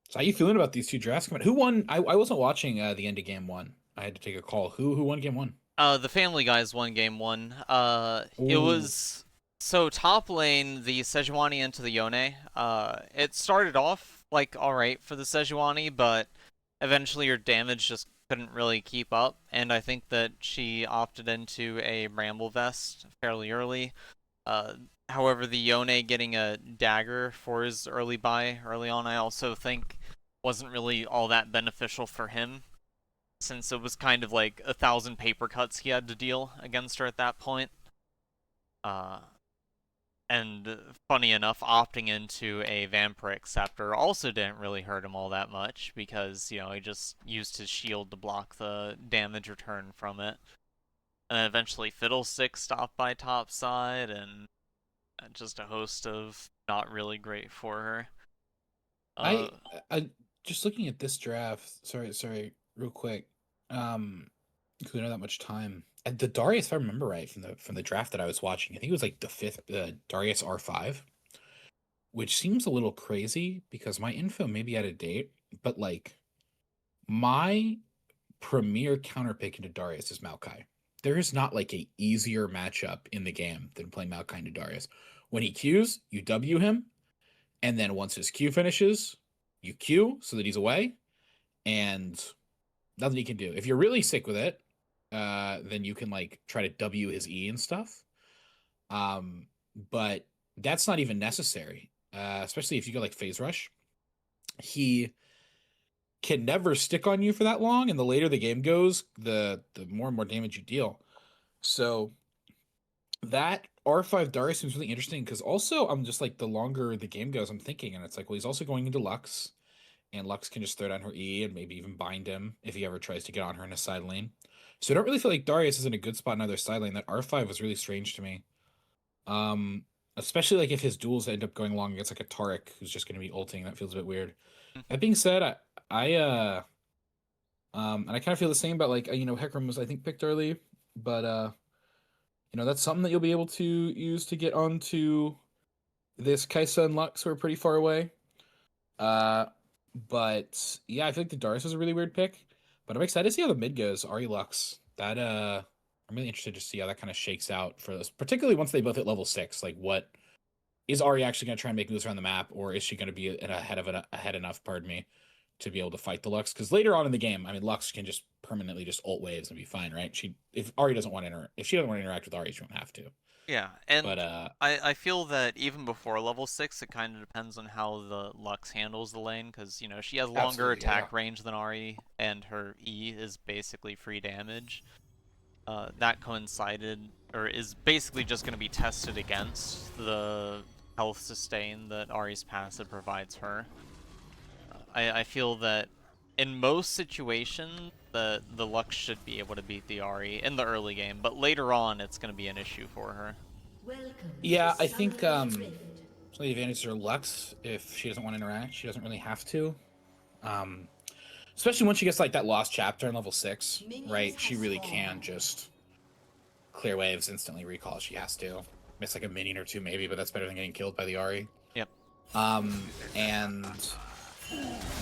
So how you feeling about these two drafts coming? Who won? I wasn't watching the end of game one. I had to take a call. Who won game one? The Family Guys won game one. It Ooh. was so top lane, the Sejuani into the Yone. It started off like alright for the Sejuani, but eventually her damage just couldn't really keep up, and I think that she opted into a Bramble Vest fairly early. Uh, However, the Yone getting a dagger for his early buy early on, I also think wasn't really all that beneficial for him, since it was kind of like 1,000 paper cuts he had to deal against her at that point. Uh, and funny enough, opting into a Vampiric Scepter also didn't really hurt him all that much because, you know, he just used his shield to block the damage return from it. And then eventually Fiddlestick stopped by top side, and just a host of not really great for her. I just looking at this draft. Sorry, real quick. Because we don't have that much time. The Darius, if I remember right, from the draft that I was watching, I think it was like the fifth Darius R5, which seems a little crazy because my info may be out of date, but like my premier counter pick into Darius is Maokai. There is not like a easier matchup in the game than playing Maokai into Darius. When he Qs, you W him, and then once his Q finishes, you Q so that he's away, and nothing you can do. If you're really sick with it, then you can like try to W his E and stuff. But that's not even necessary. Especially if you go like phase rush. He can never stick on you for that long, and the later the game goes, the more and more damage you deal. So that R5 Darius seems really interesting because also I'm just like the longer the game goes, I'm thinking, and it's like, well, he's also going into Lux, and Lux can just throw down her E and maybe even bind him if he ever tries to get on her in a side lane. So I don't really feel like Darius is in a good spot in either side lane. That R5 was really strange to me. Um, Especially like if his duels end up going long against like a Taric who's just going to be ulting. That feels a bit weird. That being said, and I kind of feel the same about like Hecarim was I think picked early, but that's something that you'll be able to use to get onto this Kaisa and Lux who are pretty far away. But yeah, I feel like the Darius was a really weird pick. But I'm excited to see how the mid goes. Ari Lux. That I'm really interested to see how that kind of shakes out for this, particularly once they both hit level 6. Like, what is Ari actually going to try and make moves around the map, or is she going to be ahead enough, pardon me, to be able to fight the Lux? Because later on in the game, I mean, Lux can just permanently just ult waves and be fine, right? If she doesn't want to interact with Ari, she won't have to. Yeah, and But I feel that even before level 6, it kind of depends on how the Lux handles the lane, because, you know, she has longer absolutely, attack yeah. range than Ahri, and her E is basically free damage. That coincided, or is basically just going to be tested against the health sustain that Ahri's passive provides her. I feel that in most situations, the Lux should be able to beat the Ahri in the early game, but later on, it's going to be an issue for her. Welcome yeah, to I think Summer's Rift. some of the advantages are Lux. If she doesn't want to interact, she doesn't really have to. Um, Especially once she gets like that lost chapter in level 6, right? She really can just clear waves, instantly recall if she has to. Miss like a minion or two maybe, but that's better than getting killed by the Ahri. Yep. And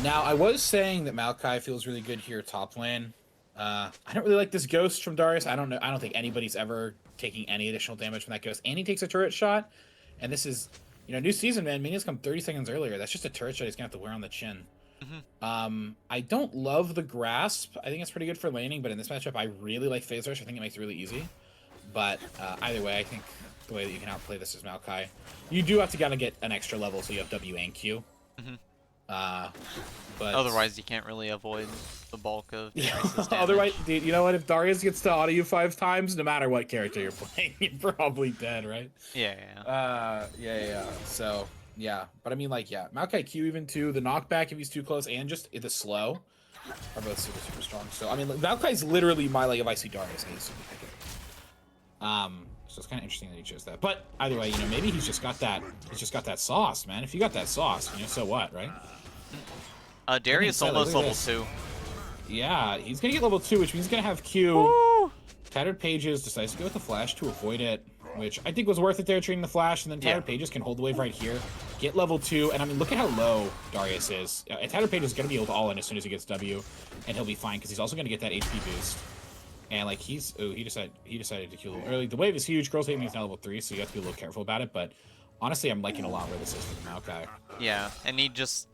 now I was saying that Maokai feels really good here top lane. I don't really like this ghost from Darius. I don't think anybody's ever taking any additional damage from that ghost. And he takes a turret shot. And this is, new season, man. Minions come 30 seconds earlier. That's just a turret shot he's gonna have to wear on the chin. I don't love the grasp. I think it's pretty good for laning, but in this matchup, I really like phase rush. I think it makes it really easy. But either way, I think the way that you can outplay this is Maokai. You do have to kind of get an extra level, so you have W and Q. But Otherwise, you can't really avoid the bulk of Darius's damage. Otherwise, dude, you know what? If Darius gets to auto you 5 times, no matter what character you're playing, you're probably dead, right? Yeah. Yeah. So, yeah. But I mean, like, yeah. Maokai Q even too. The knockback if he's too close and just the slow. are both super, super strong. So, I mean, Valkyrie's literally my, like, if I see Darius, I instantly pick it. So it's kind of interesting that he chose that. But either way, you know, maybe he's just got that sauce, man. If you got that sauce, you know, so what, right? Darius almost level 2. Yeah, he's gonna get level 2, which means he's gonna have Q. Woo! Tattered Pages decides to go with the Flash to avoid it, which I think was worth it there, trading the Flash, and then Tattered Pages can hold the wave right here, get level 2, and I mean, look at how low Darius is. Tattered Pages is gonna be able to all in as soon as he gets W, and he'll be fine, because he's also gonna get that HP boost. And like he decided to kill early. The wave is huge. Girls Hate Me is now level 3, so you have to be a little careful about it, but honestly, I'm liking a lot where this is for Maokai. Yeah, and he just,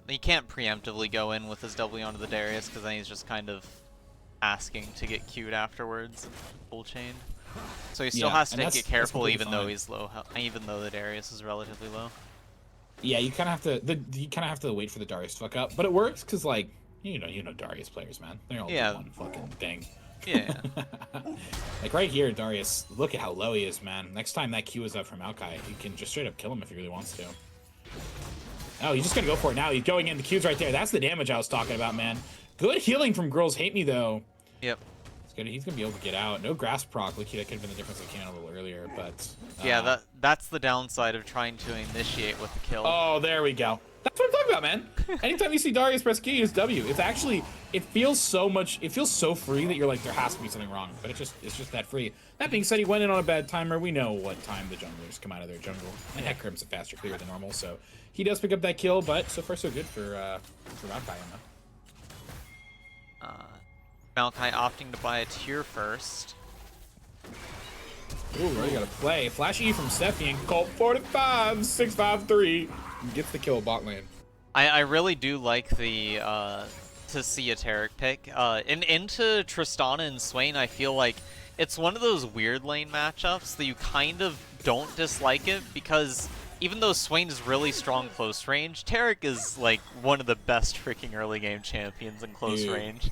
he can't preemptively go in with his W onto the Darius, because then he's just kind of asking to get queued afterwards, full chain. So he still has to get careful, even though he's low, even though the Darius is relatively low. Yeah, you kind of have to wait for the Darius to fuck up, but it works because like you know Darius players, man. They're all one fucking thing. Yeah. Like right here, Darius, look at how low he is, man. Next time that Q is up from Maokai, he can just straight up kill him if he really wants to. Oh, he's just gonna go for it now. He's going in. The Q's right there. That's the damage I was talking about, man. Good healing from Girls Hate Me, though. Yep. He's gonna be able to get out. No grasp proc. Look, that could have been the difference of can a little earlier, but yeah, that's the downside of trying to initiate with the kill. Oh, there we go. That's what I'm talking about, man. Anytime you see Darius press Q, use W. It's actually, it feels so free that you're like, there has to be something wrong, but it's just that free. That being said, he went in on a bad timer. We know what time the junglers come out of their jungle, and Hecarim's a faster clear than normal, so he does pick up that kill. But so far, so good for Maokai. Maokai opting to buy a tier first. Ooh, really gotta play. Flash E from Steffi and Colt 45, 653. Gets the kill bot lane. I really do like the to see a Taric pick. Into Tristana and Swain, I feel like it's one of those weird lane matchups that you kind of don't dislike it, because even though Swain is really strong close range, Taric is like one of the best freaking early game champions in close range.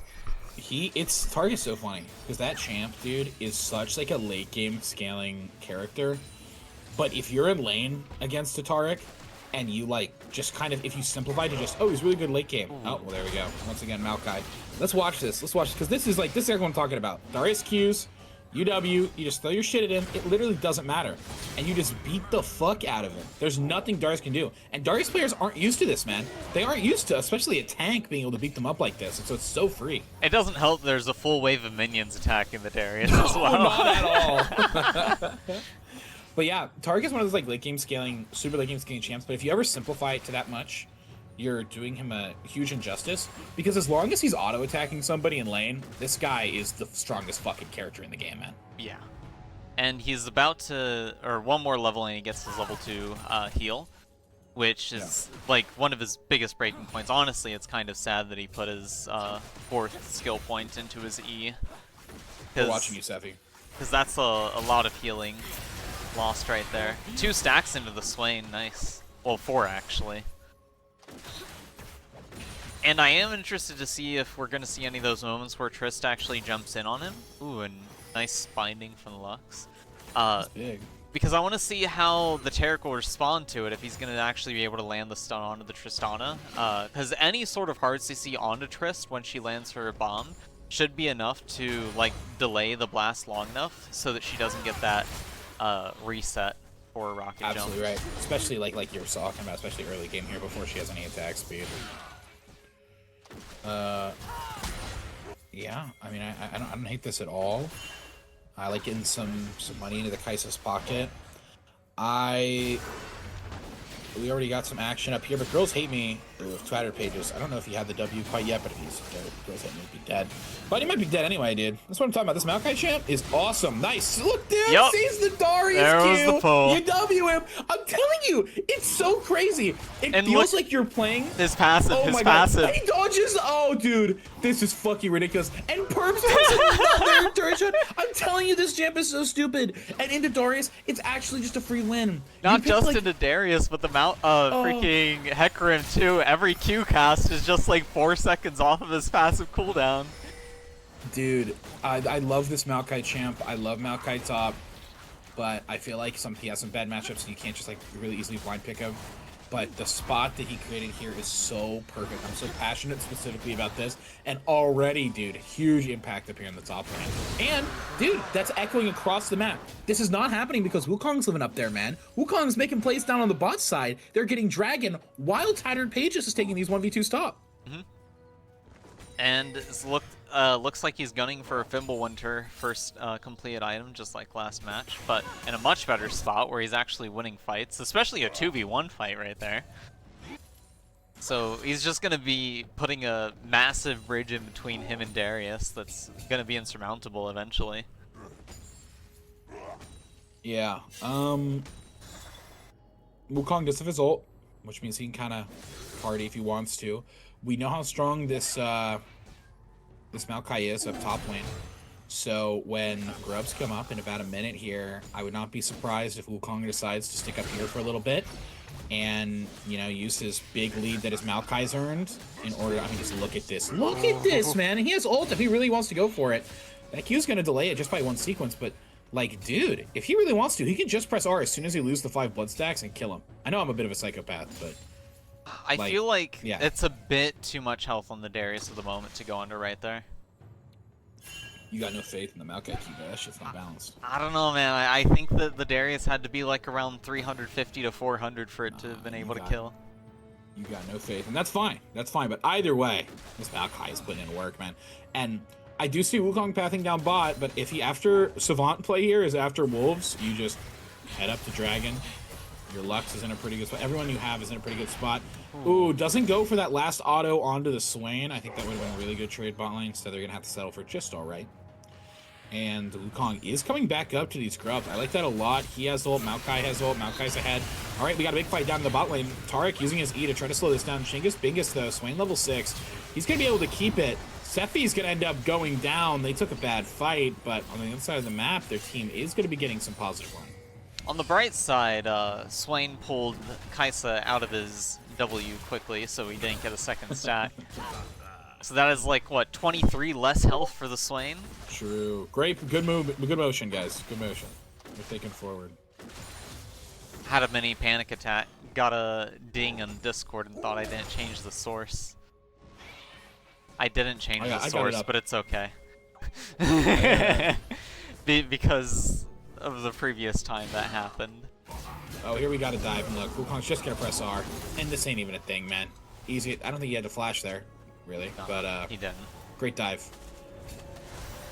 Target's so funny because that champ, dude, is such like a late game scaling character. But if you're in lane against a Taric, and you like just kind of, if you simplify to just, oh, he's really good late game. Oh, well, there we go. Once again, Maokai. Let's watch this because this is everyone I'm talking about. Darius Qs, UW, you just throw your shit in. It literally doesn't matter, and you just beat the fuck out of him. There's nothing Darius can do, and Darius players aren't used to this, man. They aren't used to, especially a tank, being able to beat them up like this, and so it's so free. It doesn't help there's a full wave of minions attacking the Darius as well. Not at all. But yeah, Tarek is one of those like late game scaling, super late game scaling champs, but if you ever simplify it to that much, you're doing him a huge injustice, because as long as he's auto attacking somebody in lane, this guy is the strongest fucking character in the game, man. Yeah. And he's about to, or one more level and he gets his level 2 heal, which is like one of his biggest breaking points. Honestly, it's kind of sad that he put his 4th skill point into his E. We're watching you, Seffi. Because that's a lot of healing lost right there. 2 stacks into the Swain, nice. Well, 4 actually. And I am interested to see if we're going to see any of those moments where Trist actually jumps in on him. Ooh, and nice binding from the Lux. That's big. Because I want to see how the Taric will respond to it, if he's going to actually be able to land the stun onto the Tristana. Because any sort of hard CC onto Trist when she lands her bomb should be enough to like delay the blast long enough so that she doesn't get that reset for rocket jump. Absolutely right. Especially like you were talking about, especially early game here before she has any attack speed. Yeah, I mean, I don't hate this at all. I like getting some money into the Kai'Sa's pocket. We already got some action up here, but Girls Hate Me with Twitter pages. I don't know if he had the W quite yet, but if he's dead, Girls Hate Me would be dead. But he might be dead anyway, dude. That's what I'm talking about. This Maokai champ is awesome. Nice. Look, dude, sees the Darius Q. You W him. I'm telling you, it's so crazy. It feels like you're playing his passive. Oh my god. He dodges. Oh, dude, this is fucking ridiculous. And Perps takes another turret shot. I'm telling you, this champ is so stupid. And into Darius, it's actually just a free win. Not just into Darius, but the freaking Hecarim too. Every Q cast is just like 4 seconds off of his passive cooldown. Dude, I love this Maokai champ. I love Maokai top, but I feel like he has some bad matchups and you can't just like really easily blind pick him. but the spot that he created here is so perfect. I'm so passionate specifically about this, and already, dude, huge impact up here in the top lane. And, dude, that's echoing across the map. This is not happening because Wukong's living up there, man. Wukong's making plays down on the bot side. They're getting Dragon while Tattered Pages is taking these 1v2 stop. And it's looks like he's gunning for a Fimbulwinter first completed item, just like last match, but in a much better spot where he's actually winning fights, especially a 2v1 fight right there. So he's just going to be putting a massive bridge in between him and Darius that's going to be insurmountable eventually. Yeah, Wukong does have his ult, which means he can kind of party if he wants to. We know how strong this this Maokai is up top lane. So when Grubs come up in about a minute here, I would not be surprised if Wukong decides to stick up here for a little bit and, you know, use his big lead that his Maokai's earned in order to, I mean, just look at this. Look at this, man. He has ult if he really wants to go for it. That Q's going to delay it just by one sequence, but, like, dude, if he really wants to, he can just press R as soon as he loses the 5 blood stacks and kill him. I know I'm a bit of a psychopath, but... I feel like yeah. it's a bit too much health on the Darius at the moment to go under right there. You got no faith in the Maokai Q, that shit's not balanced. I don't know, man. I think that the Darius had to be like around 350 to 400 for it to have been able to kill. You got no faith, and that's fine. That's fine, but either way, this Maokai is putting in work, man. And I do see Wukong pathing down bot, but if he, after Savant play here is after Wolves, you just head up to Dragon. Your Lux is in a pretty good spot. Everyone you have is in a pretty good spot. Ooh, doesn't go for that last auto onto the Swain. I think that would have been a really good trade bot lane. Instead, they're going to have to settle for just all right. And Wukong is coming back up to these Grubs. I like that a lot. He has ult. Maokai has ult. Maokai's ahead. All right, we got a big fight down in the bot lane. Taric using his E to try to slow this down. Shingus Bingus, though. Swain level 6. He's going to be able to keep it. Sephi's going to end up going down. They took a bad fight, but on the other side of the map, their team is going to be getting some positive run. On the bright side, Swain pulled Kaisa out of his W quickly, so he didn't get a second stack. So that is like, what, 23 less health for the Swain? True. Great. Good move. Good motion, guys. Good motion. We're thinking forward. Had a mini panic attack. Got a ding on Discord and thought I didn't change the source. I didn't change the source, but it's okay. Because of the previous time that happened. Oh, here we got to dive, and look, Wukong's just gonna press R, and this ain't even a thing, man. Easy. I don't think he had to flash there, really, No, but he didn't. Great dive.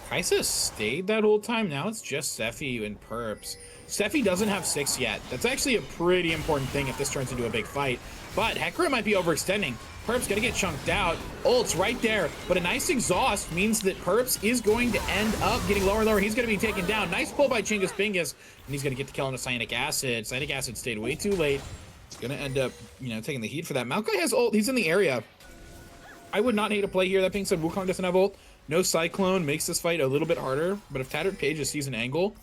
Kaisa stayed that whole time. Now it's just Sephi and Perps. Sephi doesn't have 6 yet. That's actually a pretty important thing if this turns into a big fight. But Hecarim might be overextending. Perps gonna get chunked out. Ult's right there, but a nice exhaust means that Perps is going to end up getting lower and lower. He's gonna be taken down. Nice pull by Chingus Bingus, and he's gonna get the kill on the Cyanic Acid. Cyanic Acid stayed way too late. He's gonna end up, you know, taking the heat for that. Maokai has ult. He's in the area. I would not hate a play here. That being said, Wukong doesn't have ult. No Cyclone makes this fight a little bit harder, but if Tattered Pages sees an angle,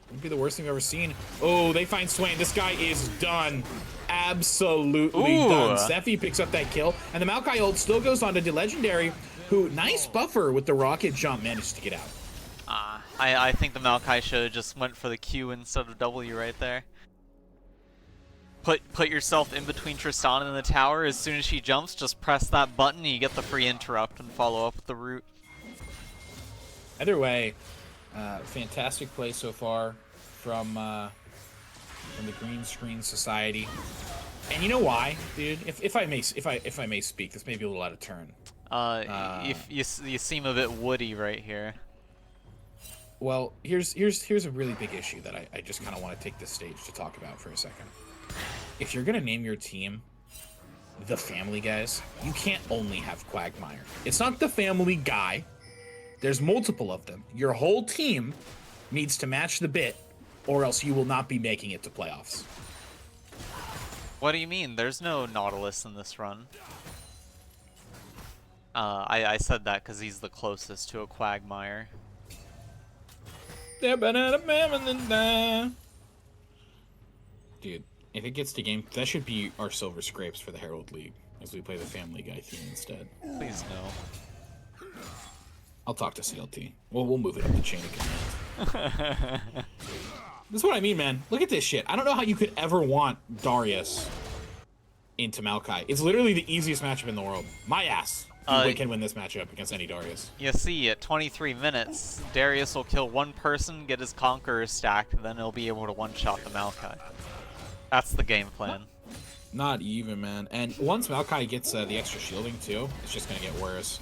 wouldn't be the worst thing I've ever seen. Oh, they find Swain. This guy is done. Absolutely done. Sephi picks up that kill, and the Maokai ult still goes on to the Legendary, who, nice buffer with the rocket jump, manages to get out. I think the Maokai should have just went for the Q instead of W right there. Put yourself in between Tristan and the tower. As soon as she jumps, just press that button and you get the free interrupt and follow up with the root. Either way, fantastic play so far from the Green Screen Society. And you know why, dude? If I may speak, this may be a little out of turn. You seem a bit woody right here. Well, here's a really big issue that I just kind of want to take this stage to talk about for a second. If you're gonna name your team the Family Guys, you can't only have Quagmire. It's not the Family Guy. There's multiple of them. Your whole team needs to match the bit, or else you will not be making it to playoffs. What do you mean? There's no Nautilus in this run. I said that because he's the closest to a Quagmire. Dude, if it gets to game, that should be our Silver Scrapes for the Herald League, as we play the Family Guy theme instead. Please no. I'll talk to CLT. We'll move it up the chain of command. This is what I mean, man. Look at this shit. I don't know how you could ever want Darius into Maokai. It's literally the easiest matchup in the world. My ass. You can win this matchup against any Darius. You see, at 23 minutes, Darius will kill one person, get his Conqueror stacked, and then he'll be able to one-shot the Maokai. That's the game plan. Not even, man. And once Maokai gets the extra shielding, too, it's just going to get worse.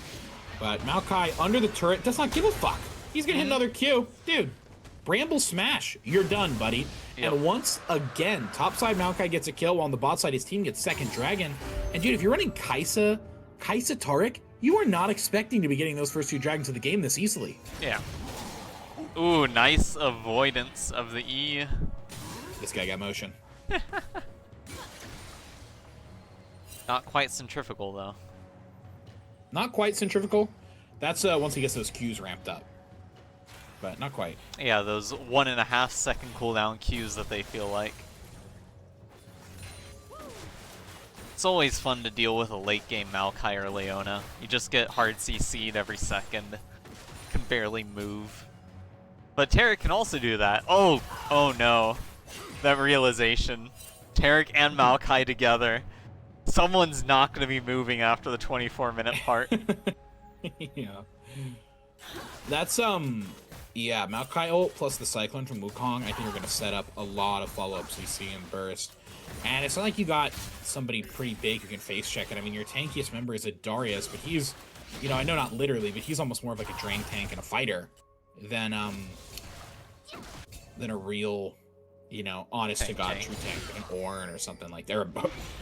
But Maokai, under the turret, does not give a fuck. He's going to hit another Q. Dude, Bramble Smash. You're done, buddy. Yep. And once again, topside Maokai gets a kill, while on the bot side, his team gets second Dragon. And, dude, if you're running Kai'Sa Taric, you are not expecting to be getting those first 2 dragons of the game this easily. Yeah. Ooh, nice avoidance of the E. This guy got motion. Not quite centrifugal, though. Not quite centrifugal. That's once he gets those Qs ramped up. But not quite. Yeah, those 1.5 second cooldown Qs that they feel like. It's always fun to deal with a late game Maokai or Leona. You just get hard CC'd every second. Can barely move. But Taric can also do that. Oh no. That realization. Taric and Maokai together. Someone's not going to be moving after the 24-minute part. Yeah. That's, yeah, Maokai ult plus the Cyclone from Wukong, I think are going to set up a lot of follow-ups we see in Burst. And it's not like you got somebody pretty big who can face check it. I mean, your tankiest member is a Darius, but he's, you know, I know not literally, but he's almost more of like a drain tank and a fighter than a real, you know, honest-to-God true tank, like an Ornn or something like that, or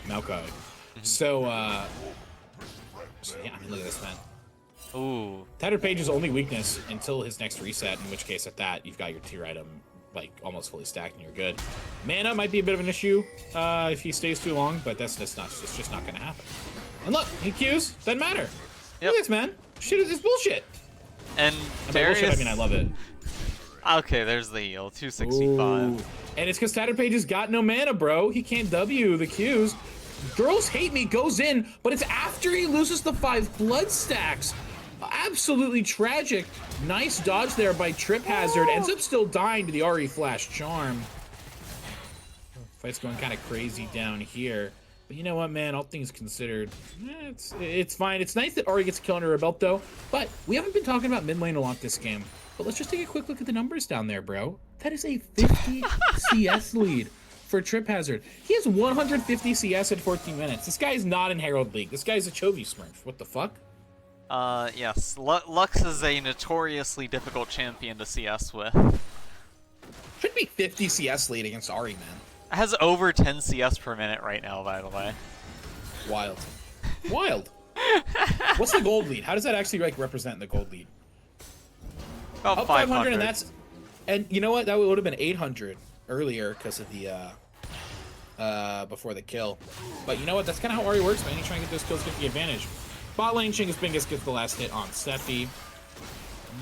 Maokai. So, yeah, I mean, look at this, man. Ooh. Tattered Page's only weakness until his next reset, in which case at that, you've got your tier item, like, almost fully stacked and you're good. Mana might be a bit of an issue if he stays too long, but it's just not going to happen. And look, he Qs, doesn't matter. Yep. Look at this, man. Shit is bullshit. And Darius... Darius... bullshit, I mean, I love it. Okay, there's the heal, 265. Ooh. And it's because Tattered Page has got no mana, bro. He can't W the Qs. Girls Hate Me goes in, but it's after he loses the 5 blood stacks. Absolutely tragic. Nice dodge there by Trip Hazard. Ends up still dying to the RE Flash Charm. Fight's going kind of crazy down here. But you know what, man? All things considered, it's fine. It's nice that Ari gets a kill under her belt, though. But we haven't been talking about mid lane a lot this game. But let's just take a quick look at the numbers down there, bro. That is a 50 CS lead for Trip Hazard. He has 150 CS at 14 minutes. This guy is not in Herald League. This guy's a Chovy Smurf. What the fuck? Yes. Lux is a notoriously difficult champion to CS with. Should be 50 CS lead against Ari, man. Has over 10 CS per minute right now, by the way. Wild. Wild. What's the gold lead? How does that actually like represent the gold lead? About Up 500. And you know what? That would have been 800 earlier because of the before the kill. But you know what? That's kind of how Ari works, man. You try and get those kills, get the advantage. Bot lane, Chingus Bingus gets the last hit on Sephi.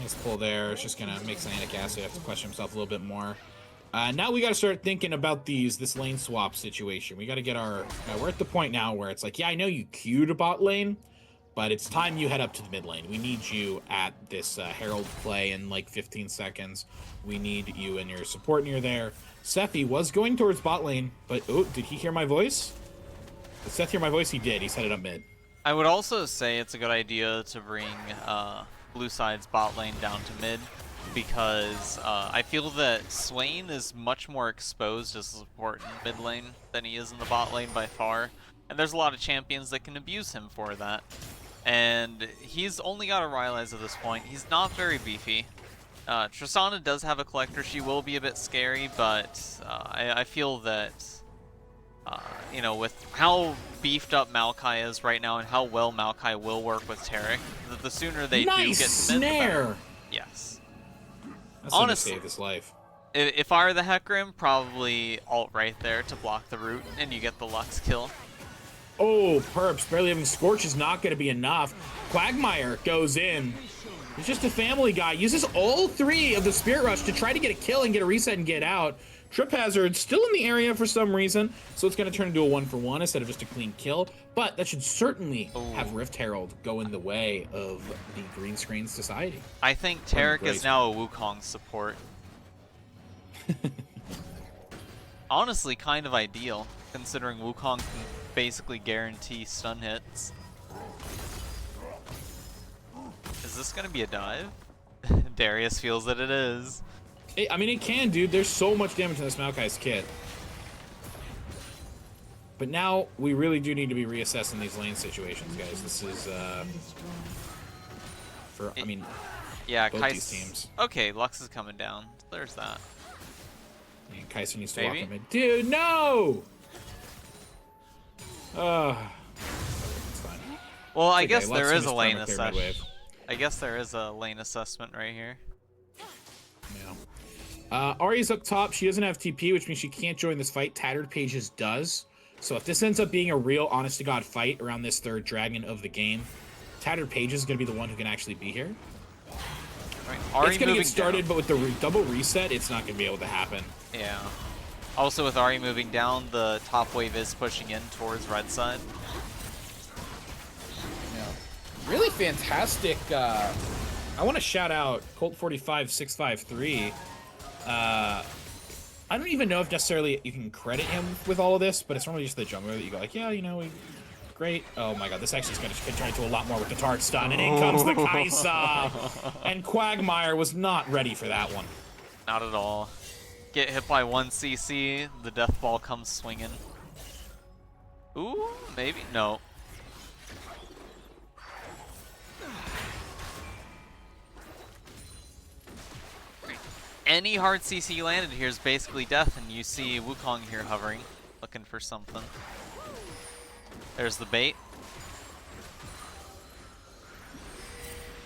Nice pull there. It's just gonna make Cyanic Acid have to question himself a little bit more. Now we got to start thinking about this lane swap situation. We got to get our... we're at the point now where it's like, yeah, I know you queued a bot lane, but it's time you head up to the mid lane. We need you at this Herald play in like 15 seconds. We need you and your support near there. Sephi was going towards bot lane, but... oh, did he hear my voice? Did Seth hear my voice? He did. He's headed up mid. I would also say it's a good idea to bring blue side's bot lane down to mid, because I feel that Swain is much more exposed as a support in mid lane than he is in the bot lane by far, and there's a lot of champions that can abuse him for that. And he's only got a Rylai's at this point. He's not very beefy. Tristana does have a collector. She will be a bit scary, but I feel that you know, with how beefed up Maokai is right now and how well Maokai will work with Taric, the sooner they do get to mid, the better. Yes. That's honestly save his life. If I were the Hecarim, probably ult right there to block the root, and you get the Lux kill. Oh, Perps, barely having Scorch is not going to be enough. Quagmire goes in. He's just a family guy. Uses all 3 of the Spirit Rush to try to get a kill and get a reset and get out. Trip Hazard still in the area for some reason, so it's going to turn into a 1-for-1 instead of just a clean kill. But that should certainly have Rift Herald go in the way of the green screen society. I think Taric is now a Wukong support. Honestly, kind of ideal, considering Wukong can basically guarantee stun hits. Is this gonna be a dive? Darius feels that it is. I mean, it can, dude. There's so much damage in this Maokai's kit. But now we really do need to be reassessing these lane situations, guys. This is I mean, yeah, both Kais. these teams. Okay, Lux is coming down. There's that. And Kaiser needs to Maybe? walk him in. Dude, no! It's fine. Well, I It's guess okay. there Lux is a can lane just perma clear mid assessment. wave. I guess there is a lane assessment right here. Yeah. Ahri's up top. She doesn't have TP, which means she can't join this fight. Tattered Pages does. So if this ends up being a real honest-to-God fight around this third dragon of the game, Tattered Pages is going to be the one who can actually be here. Right. Ahri It's going to moving get started, down. but with the double reset, it's not going to be able to happen. Yeah. Also, with Ahri moving down, the top wave is pushing in towards red side. Yeah. Really fantastic. I want to shout out Colt45653. I don't even know if necessarily you can credit him with all of this, but it's normally just the jungler that you go like, yeah, you know, great. Oh my god, this actually is going to turn into a lot more with the Tart stun, and in comes the Kaisa! And Quagmire was not ready for that one. Not at all. Get hit by 1 CC, the death ball comes swinging. Ooh, maybe? No. Any hard CC landed here is basically death, and you see Wukong here hovering, looking for something. There's the bait.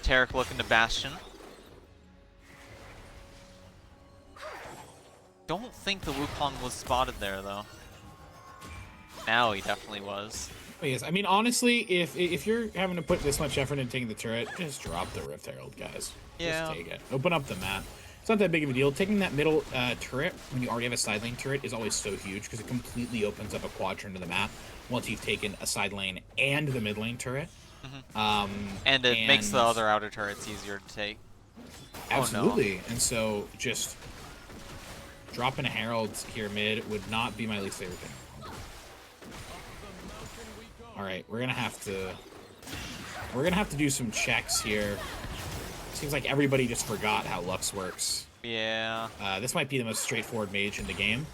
Taric looking to Bastion. Don't think the Wukong was spotted there, though. Now he definitely was. Yes, I mean, honestly, if you're having to put this much effort into taking the turret, just drop the Rift Herald, guys. Yeah. Just take it. Open up the map. It's not that big of a deal. Taking that middle turret when you already have a side lane turret is always so huge because it completely opens up a quadrant of the map once you've taken a side lane and the mid lane turret. And it makes the other outer turrets easier to take. Absolutely. And so just dropping a Herald here mid would not be my least favorite thing. All right, we're gonna have to do some checks here. Seems like everybody just forgot how Lux works. Yeah. This might be the most straightforward mage in the game.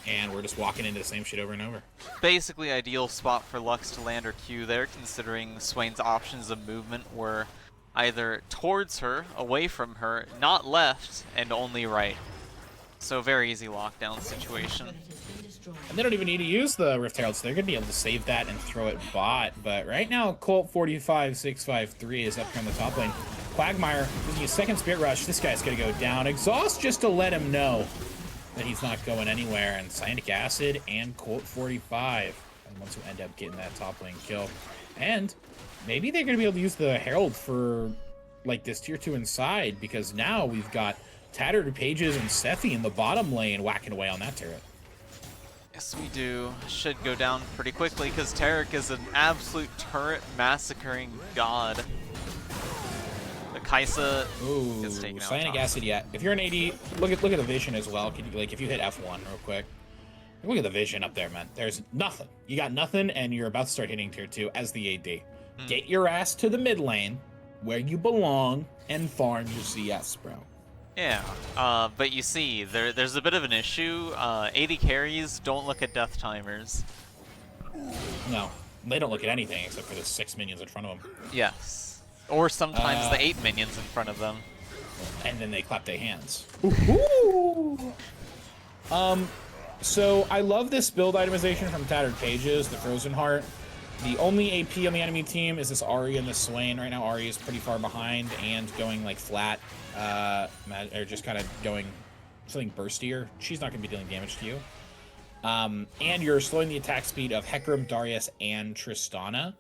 And we're just walking into the same shit over and over. Basically ideal spot for Lux to land her Q there, considering Swain's options of movement were either towards her, away from her, not left, and only right. So very easy lockdown situation. And they don't even need to use the Rift Herald, so they're going to be able to save that and throw it bot. But right now, Colt45653 is up here on the top lane. Quagmire using a second Spirit Rush. This guy's going to go down. Exhaust just to let him know that he's not going anywhere. And Cyanic Acid and Colt45 and ones who end up getting that top lane kill. And maybe they're going to be able to use the Herald for like this tier 2 inside, because now we've got Tattered Pages and Sephi in the bottom lane whacking away on that turret. Yes, we do. Should go down pretty quickly because Taric is an absolute turret massacring god. The Kaisa gets taken out. Cyanic Acid, yeah. If you're an AD, look at the vision as well. Can you, like, if you hit F1 real quick, look at the vision up there, man. There's nothing. You got nothing, and you're about to start hitting tier 2 as the AD. Get your ass to the mid lane where you belong and farm your CS, bro. Yeah, but you see, there's a bit of an issue. AD carries don't look at death timers. No, they don't look at anything except for the 6 minions in front of them. Yes. Or sometimes the 8 minions in front of them. And then they clap their hands. So I love this build itemization from Tattered Pages, the Frozen Heart. The only AP on the enemy team is this Ahri and the Swain. Right now, Ahri is pretty far behind and going like flat, or just kind of going something burstier. She's not going to be dealing damage to you. And you're slowing the attack speed of Hecarim, Darius, and Tristana.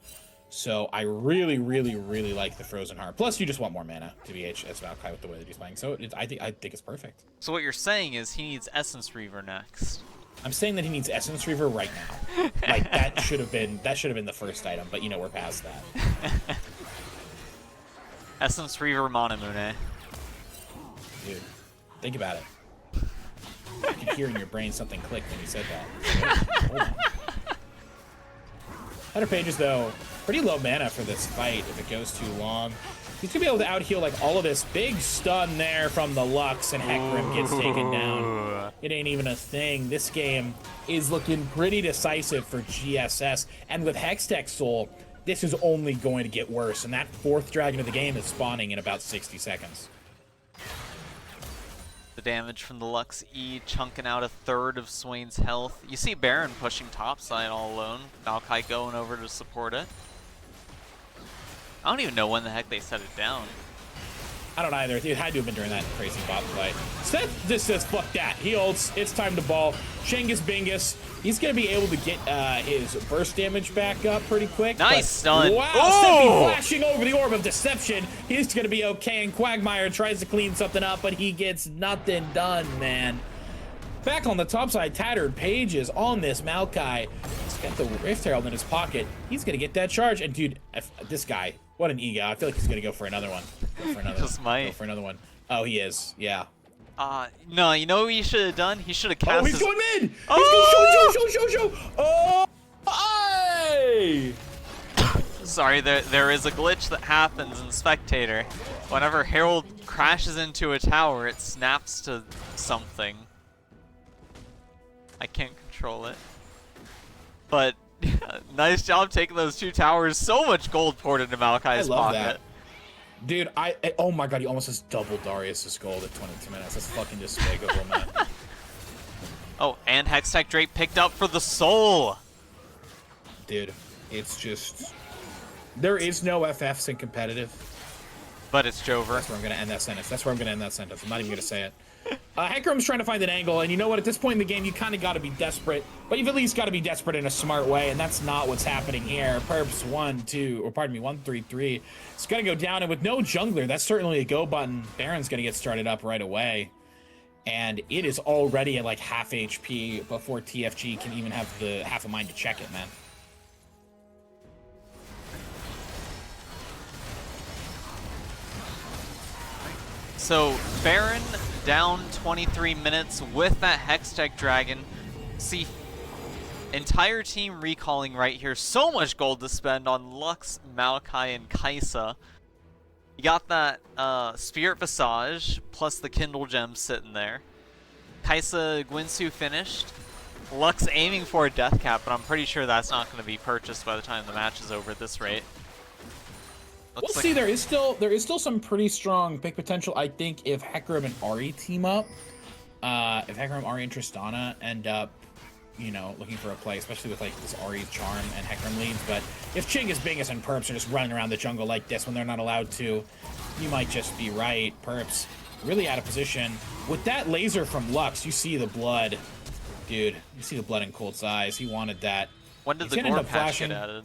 So I really, really, really like the Frozen Heart. Plus, you just want more mana to be as Valkyrie with the way that he's playing. So I think it's perfect. So what you're saying is he needs Essence Reaver next. I'm saying that he needs Essence Reaver right now. Like that should have been the first item, but you know we're past that. Essence Reaver Monamune. Dude, think about it. I could hear in your brain something click when you said that. So, hold on. Hunter Pages, though, pretty low mana for this fight if it goes too long. He's going to be able to out-heal like all of this. Big stun there from the Lux, and Hecarim gets taken down. It ain't even a thing. This game is looking pretty decisive for GSS. And with Hextech Soul, this is only going to get worse. And that 4th dragon of the game is spawning in about 60 seconds. The damage from the Lux E chunking out 1/3 of Swain's health. You see Baron pushing topside all alone. Maokai going over to support it. I don't even know when the heck they set it down. I don't either. It had to have been during that crazy bot fight. Seth just says, fuck that. He ults. It's time to ball. Shingus Bingus. He's going to be able to get his burst damage back up pretty quick. Nice stun. Wow, Oh! Steppy flashing over the Orb of Deception. He's going to be okay, and Quagmire tries to clean something up, but he gets nothing done, man. Back on the top side, Tattered Pages on this Maokai. He's got the Rift Herald in his pocket. He's going to get that charge. And, dude, this guy, what an ego. I feel like he's going to go for another one. Go for another Just one. might. Go for another one. Oh, he is. Yeah. No, you know what he should have done? He should have cast Oh, he's his... going mid! He's Oh! going show! Oh! Aye! Sorry, there is a glitch that happens in Spectator. Whenever Herald crashes into a tower, it snaps to something. I can't control it. But nice job taking those 2 towers. So much gold poured into Maokai's I love pocket. that. Dude, oh my god, he almost has double Darius's gold at 22 minutes. That's fucking despicable, man. Oh, and Hextech Drake picked up for the soul. Dude, it's just... There is no FFs in competitive. But it's Jover. That's where I'm going to end that sentence. That's where I'm going to end that sentence. I'm not even going to say it. Hecarim's trying to find an angle, and you know what? At this point in the game, you kind of got to be desperate, but you've at least got to be desperate in a smart way, and that's not what's happening here. Perps 1-3-3. It's going to go down, and with no jungler, that's certainly a go button. Baron's going to get started up right away, and it is already at like half HP before TFG can even have the half a mind to check it, man. So, Baron down 23 minutes with that Hextech Dragon. See, entire team recalling right here. So much gold to spend on Lux, Maokai, and Kaisa. You got that Spirit Visage, plus the Kindle Gem sitting there. Kaisa Gwinsu finished. Lux aiming for a death cap, but I'm pretty sure that's not going to be purchased by the time the match is over at this rate. We'll see. There is still some pretty strong pick potential. I think if Hecarim and Ahri team up, if Hecarim, Ahri, and Tristana end up, you know, looking for a play, especially with like this Ahri charm and Hecarim leads. But if Chingus, Bingus, and Perps are just running around the jungle like this when they're not allowed to, you might just be right. Perps really out of position with that laser from Lux. You see the blood, dude. You see the blood in Colt's eyes. He wanted that. When did the gore patch get added?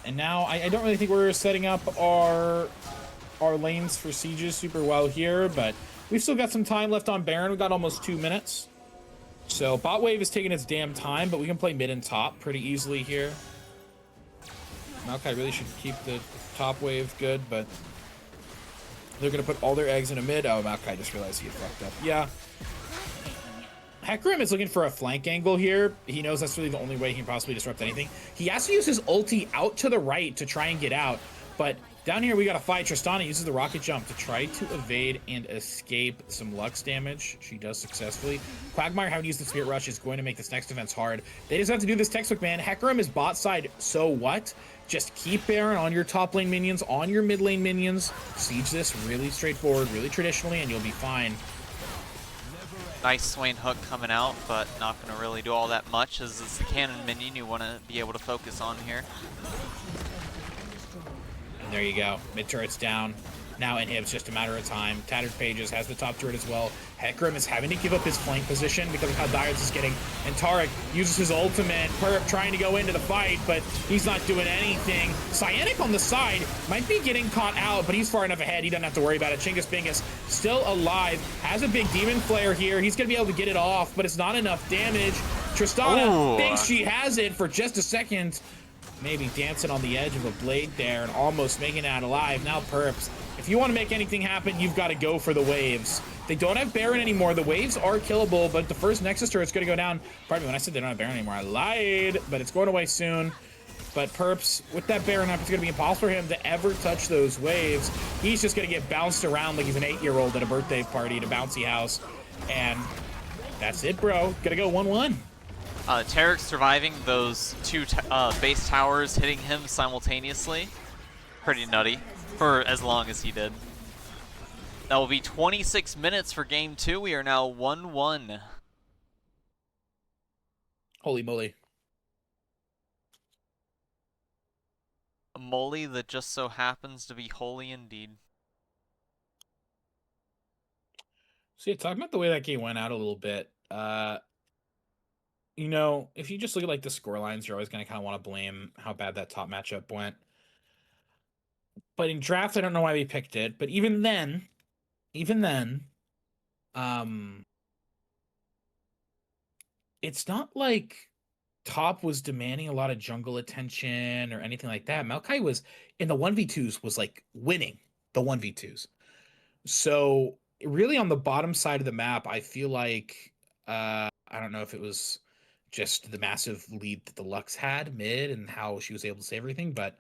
And now I don't really think we're setting up our lanes for sieges super well here, but we've still got some time left on Baron. We've got almost 2 minutes. So bot wave is taking its damn time, but we can play mid and top pretty easily here. Maokai really should keep the top wave good, but they're going to put all their eggs in a mid. Oh, Maokai just realized he had fucked up. Yeah. Hecarim is looking for a flank angle here. He knows that's really the only way he can possibly disrupt anything. He has to use his ulti out to the right to try and get out. But down here, we got to fight. Tristana uses the rocket jump to try to evade and escape some Lux damage. She does successfully. Quagmire having used the Spirit Rush is going to make this next defense hard. They just have to do this textbook, man. Hecarim is bot side, so what? Just keep Baron on your top lane minions, on your mid lane minions. Siege this really straightforward, really traditionally, and you'll be fine. Nice Swain hook coming out, but not going to really do all that much, as it's the cannon minion you want to be able to focus on here. And there you go. Mid turret's down. Now inhib's just a matter of time. Tattered Pages has the top turret as well. Hecarim is having to give up his flank position because of how dire this is getting. And Taric uses his ultimate. Perp trying to go into the fight, but he's not doing anything. Cyanic on the side might be getting caught out, but he's far enough ahead. He doesn't have to worry about it. Chingus Bingus still alive. Has a big demon flare here. He's going to be able to get it off, but it's not enough damage. Tristana thinks she has it for just a second. Maybe dancing on the edge of a blade there and almost making it out alive. Now Perps, if you want to make anything happen, you've got to go for the waves. They don't have Baron anymore. The waves are killable, but the first Nexus turret's going to go down. Pardon me, when I said they don't have Baron anymore, I lied, but it's going away soon. But Perps, with that Baron up, it's going to be impossible for him to ever touch those waves. He's just going to get bounced around like he's an 8-year-old at a birthday party at a bouncy house. And that's it, bro. Gonna go 1-1. Tarek surviving those two base towers hitting him simultaneously. Pretty nutty for as long as he did. That will be 26 minutes for game 2. We are now 1-1. Holy moly. A moly that just so happens to be holy indeed. So yeah, talking about the way that game went out a little bit, you know, if you just look at like the score lines, you're always going to kind of want to blame how bad that top matchup went. But in draft, I don't know why we picked it. But even then, it's not like top was demanding a lot of jungle attention or anything like that. Maokai was in the 1v2s was like winning the 1v2s. So really on the bottom side of the map, I feel like I don't know if it was just the massive lead that the Lux had mid and how she was able to save everything, but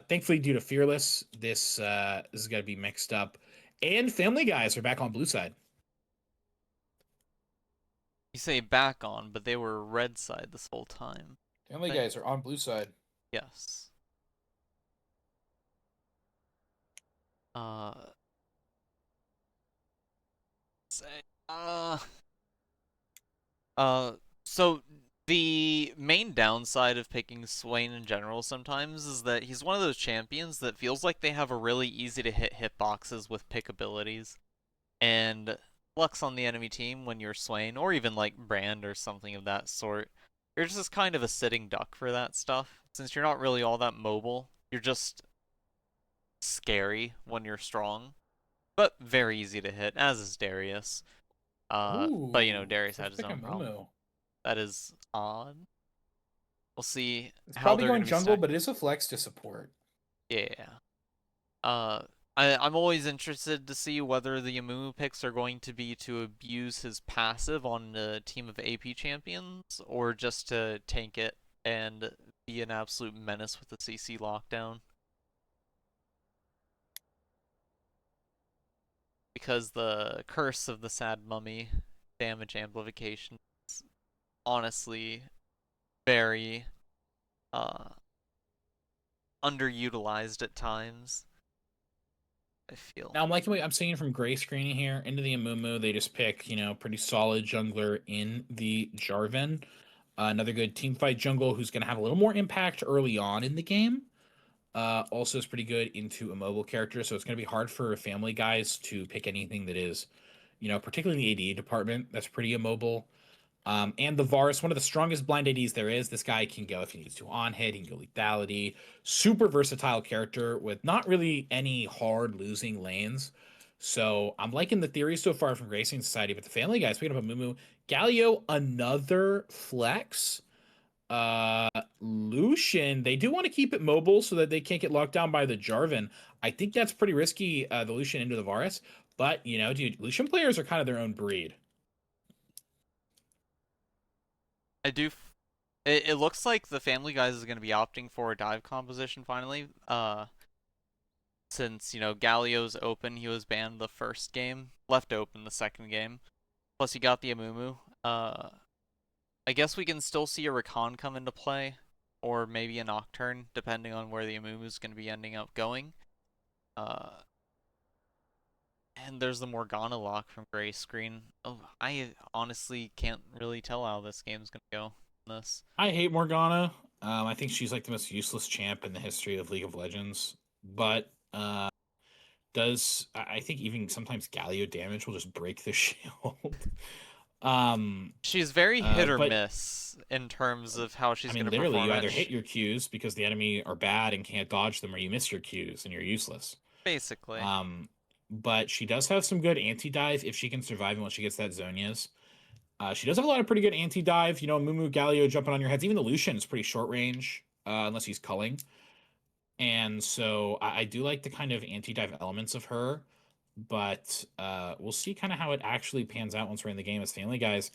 thankfully due to Fearless, this is gonna be mixed up. And Family Guys are back on blue side. You say back on, but they were red side this whole time. Family Guys are on blue side. Yes. So the main downside of picking Swain in general sometimes is that he's one of those champions that feels like they have a really easy to hit hitboxes with pick abilities. And Lux on the enemy team when you're Swain, or even like Brand or something of that sort, you're just kind of a sitting duck for that stuff. Since you're not really all that mobile, you're just scary when you're strong, but very easy to hit, as is Darius. But you know, Darius had his own problem. That is odd. We'll see. It's how probably they're going gonna be jungle, stacked. but it is a flex to support. Yeah. I'm always interested to see whether the Amumu picks are going to be to abuse his passive on a team of AP champions, or just to tank it and be an absolute menace with the CC lockdown. Because the curse of the Sad Mummy damage amplification is honestly very underutilized at times, I feel. Now I'm liking what I'm seeing from gray screening here into the Amumu. They just pick, you know, pretty solid jungler in the Jarvan. Another good team fight jungle who's going to have a little more impact early on in the game. Also is pretty good into a mobile character, so it's going to be hard for Family Guys to pick anything that is, you know, particularly in the AD department, that's pretty immobile. And the Varus, one of the strongest blind ADs there is. This guy can go if he needs to on hit, he can go lethality. Super versatile character with not really any hard losing lanes. So I'm liking the theory so far from Gracing Society, but the Family Guys, picking up a Mumu. Galio, another flex. Lucian, they do want to keep it mobile so that they can't get locked down by the Jarvan. I think that's pretty risky, the Lucian into the Varus. But, you know, dude, Lucian players are kind of their own breed. It looks like the Family Guys is going to be opting for a dive composition finally. Since, you know, Galio's open, he was banned the first game, left open the second game. Plus, he got the Amumu. I guess we can still see a Rakan come into play, or maybe a Nocturne, depending on where the Amumu is going to be ending up going. And there's the Morgana lock from Gray Screen. Oh, I honestly can't really tell how this game's going to go in this. I hate Morgana. I think she's like the most useless champ in the history of League of Legends. But I think even sometimes Galio damage will just break the shield. She's very hit or miss in terms of how she's going to perform. Literally, you either hit your Qs because the enemy are bad and can't dodge them, or you miss your Qs and you're useless. Basically. But she does have some good anti-dive if she can survive once she gets that Zonias. She does have a lot of pretty good anti-dive. You know, Mumu, Galio jumping on your heads. Even the Lucian is pretty short range, unless he's culling. And so I do like the kind of anti-dive elements of her. but we'll see kind of how it actually pans out once we're in the game as Family Guys.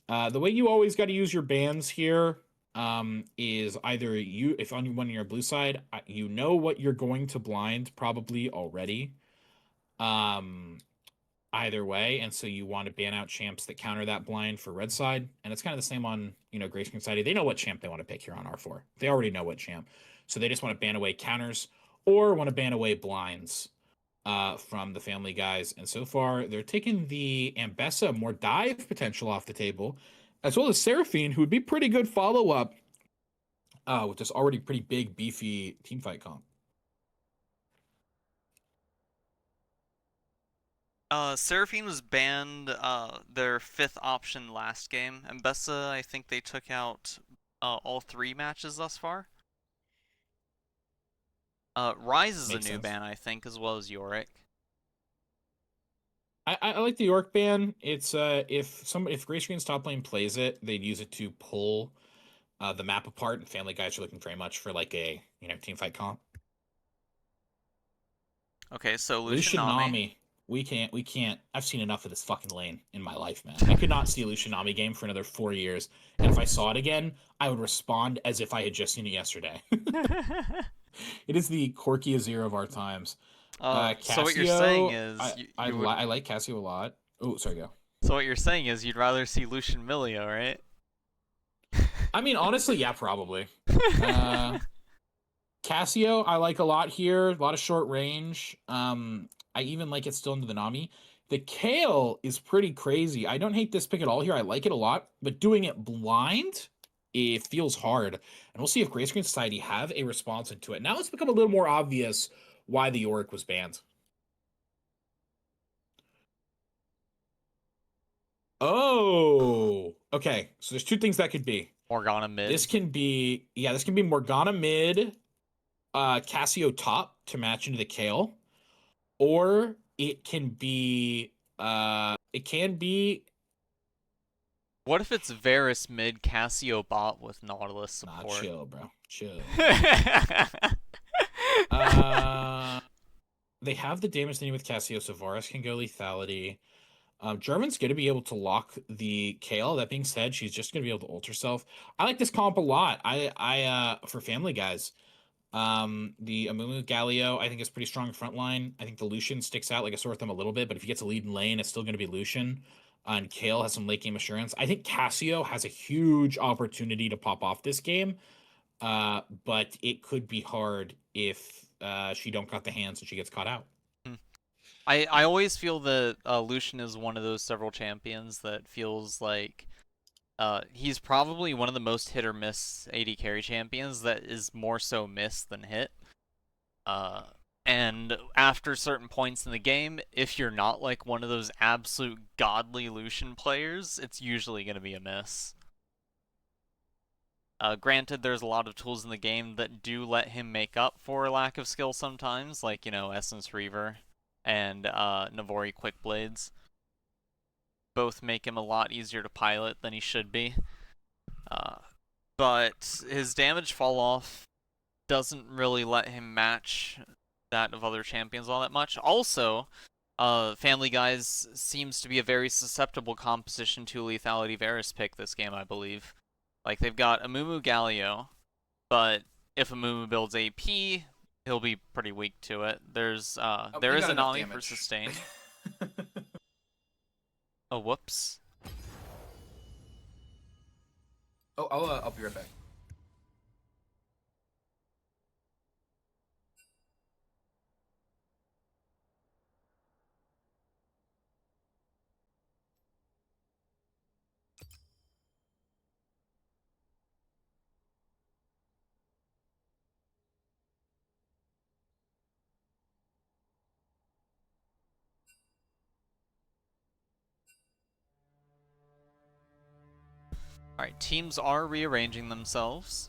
The way you always got to use your bans here is either if on one on your blue side, you know what you're going to blind probably already. Either way, and so you want to ban out champs that counter that blind for red side, and it's kind of the same on Grayscreen side. They know what champ they want to pick here on R4. They already know what champ, so they just want to ban away counters or want to ban away blinds from the Family Guys. And so far, they're taking the Ambessa more dive potential off the table, as well as Seraphine, who would be pretty good follow up with this already pretty big beefy team fight comp. Seraphine was banned their 5th option last game. And Bessa, I think they took out all 3 matches thus far. Rise is Makes a new sense. ban, I think, as well as Yorick. I like the York ban. It's if Gray Screen's top lane plays it, they'd use it to pull the map apart, and Family Guys are looking very much for like a team fight comp. Okay, so Lucian Nami. Nami. We can't. I've seen enough of this fucking lane in my life, man. I could not see a Lucian Nami game for another 4 years. And if I saw it again, I would respond as if I had just seen it yesterday. It is the Corky Azir of our times. Cassio, so what you're saying is I like Cassio a lot. Oh, sorry, go. So what you're saying is you'd rather see Lucian Milio, right? I mean, honestly, yeah, probably. Cassio, I like a lot here. A lot of short range. I even like it still into the Nami. The Kale is pretty crazy. I don't hate this pick at all here. I like it a lot, but doing it blind, it feels hard. And we'll see if Grayscreen Society have a response into it. Now it's become a little more obvious why the Yorick was banned. Oh, okay. So there's 2 things that could be. Morgana mid. This can be Morgana mid, Cassio top to match into the Kale, or it can be What if it's Varus mid, Cassio bot with Nautilus support? Nah, chill, bro. Chill. They have the damage they need with Cassio, so Varus can go lethality. German's going to be able to lock the Kale. That being said, she's just going to be able to ult herself. I like this comp a lot. For Family Guys. The Amumu Galio, I think, is pretty strong frontline. I think the Lucian sticks out like a sore thumb a little bit, but if he gets a lead in lane, it's still going to be Lucian. And Kale has some late game assurance. I think Cassio has a huge opportunity to pop off this game, but it could be hard if she don't got the hands and she gets caught out. I always feel that Lucian is one of those several champions that feels like he's probably one of the most hit or miss AD carry champions that is more so miss than hit. And after certain points in the game, if you're not like one of those absolute godly Lucian players, it's usually going to be a miss. Granted, there's a lot of tools in the game that do let him make up for lack of skill sometimes, like, Essence Reaver and Navori Quick Blades. Both make him a lot easier to pilot than he should be. But his damage fall off doesn't really let him match that of other champions all that much. Also, Family Guys seems to be a very susceptible composition to lethality Varus pick this game, I believe. Like, they've got Amumu Galio, but if Amumu builds AP, he'll be pretty weak to it. There is a Nami for sustain. Oh, whoops. Oh, I'll be right back. Alright, teams are rearranging themselves.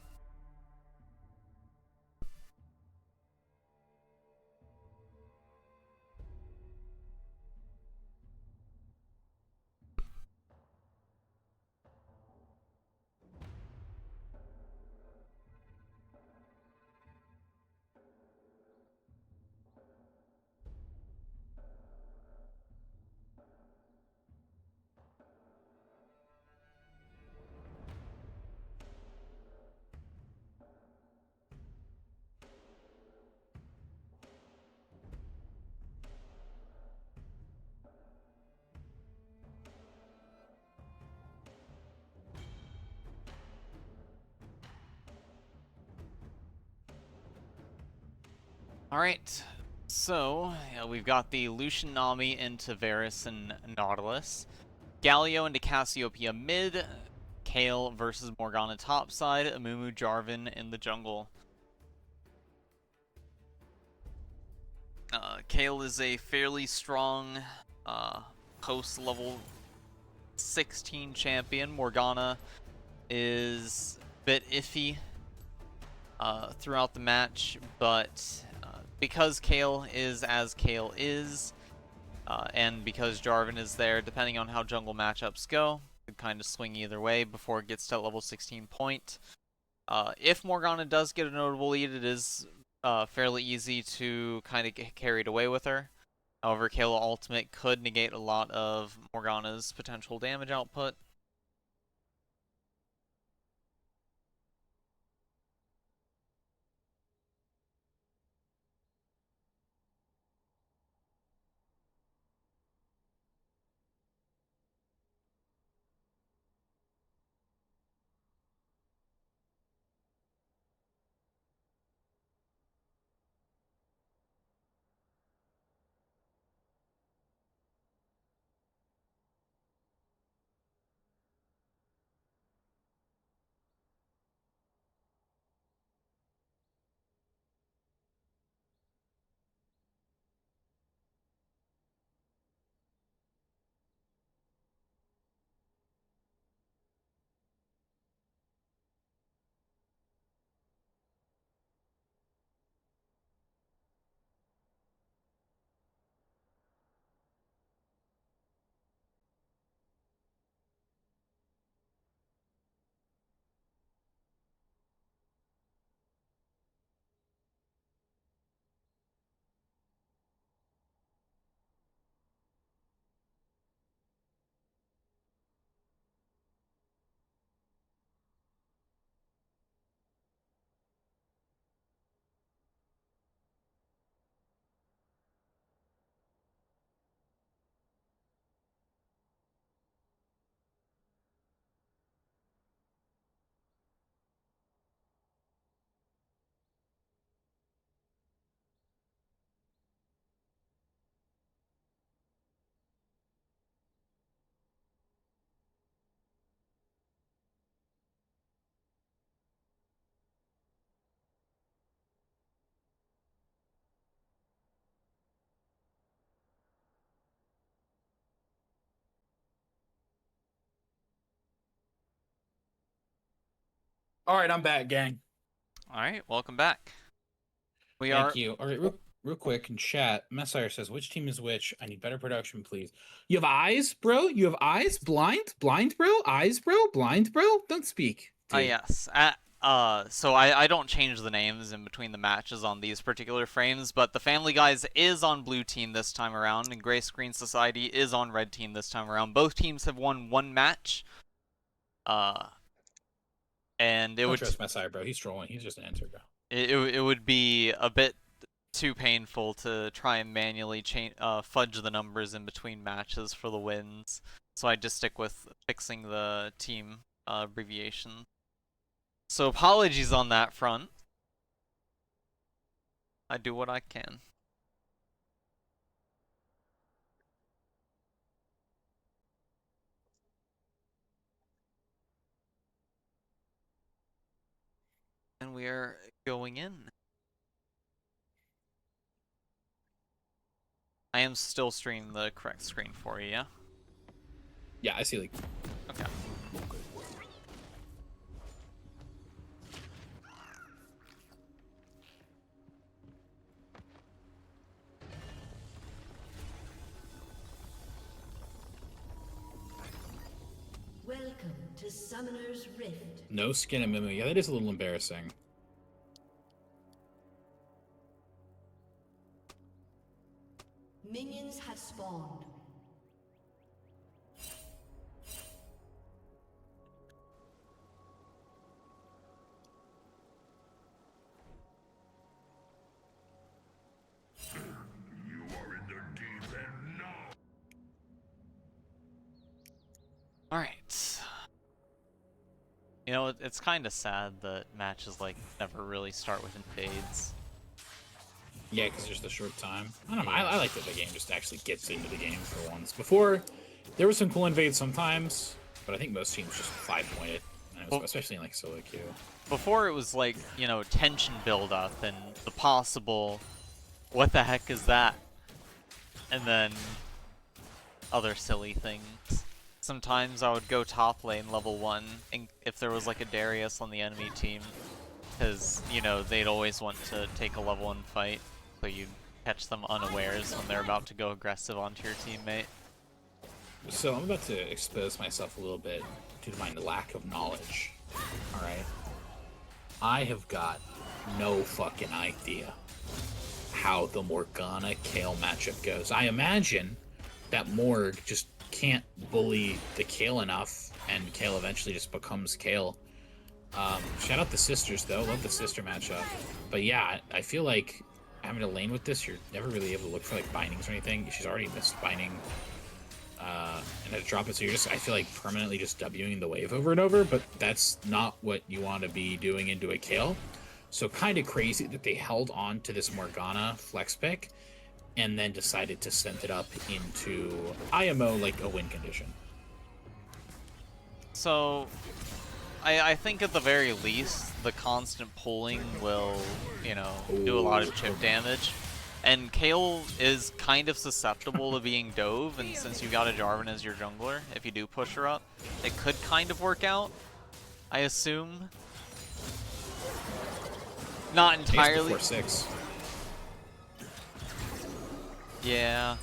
Alright, so yeah, we've got the Lucian Nami into Varus and Nautilus. Galio into Cassiopeia mid. Kale versus Morgana topside. Amumu Jarvan in the jungle. Kale is a fairly strong post level 16 champion. Morgana is a bit iffy throughout the match, but because Kale is as Kale is, and because Jarvan is there, depending on how jungle matchups go, could kind of swing either way before it gets to level 16 point. If Morgana does get a notable lead, it is fairly easy to kind of get carried away with her. However, Kale ultimate could negate a lot of Morgana's potential damage output. All right, I'm back, gang. Alright, welcome back. Thank you. All right, real quick in chat, Messiah says, which team is which? I need better production, please. You have eyes, bro? You have eyes? Blind? Blind, bro? Eyes, bro? Blind, bro? Don't speak, dude. Yes. So I don't change the names in between the matches on these particular frames, but the Family Guys is on blue team this time around, and Gray Screen Society is on red team this time around. Both teams have won one match. And it Don't would trust Messiah, bro. He's trolling. He's just an answer, bro. it would be a bit too painful to try and manually fudge the numbers in between matches for the wins. So I just stick with fixing the team abbreviation. So apologies on that front. I do what I can. And we are going in. I am still streaming the correct screen for you, yeah? Yeah, I see, like... Okay. Welcome to Summoner's Rift. No skin and Mimu. Yeah, that is a little embarrassing. Minions have spawned. Alright. You know, it's kind of sad that matches like never really start with invades. Yeah, because there's the short time. I don't know. I like that the game just actually gets into the game for once. Before, there was some cool invades sometimes, but I think most teams just 5-pointed, especially in like solo queue. Before it was like, you know, tension build-up and the possible, what the heck is that? And then other silly things. Sometimes I would go top lane level 1, and if there was like a Darius on the enemy team, because, you know, they'd always want to take a level 1 fight, so you'd catch them unawares when they're about to go aggressive onto your teammate. So I'm about to expose myself a little bit due to my lack of knowledge. Alright? I have got no fucking idea how the Morgana Kayle matchup goes. I imagine that Morg just can't bully the Kayle enough, and Kayle eventually just becomes Kayle. Shout out the sisters, though. Love the sister matchup. But yeah, I feel like having to lane with this, you're never really able to look for like bindings or anything. She's already missed binding. And had to drop it, so you're just, I feel like, permanently just Wing the wave over and over, but that's not what you want to be doing into a Kayle. So kind of crazy that they held on to this Morgana flex pick and then decided to send it up into IMO like a win condition. So, I think at the very least, the constant pulling will, you know, do a lot of chip damage. And Kayle is kind of susceptible to being dove, and since you got a Jarvan as your jungler, if you do push her up, it could kind of work out, I assume. Not entirely. 4-6. Yeah.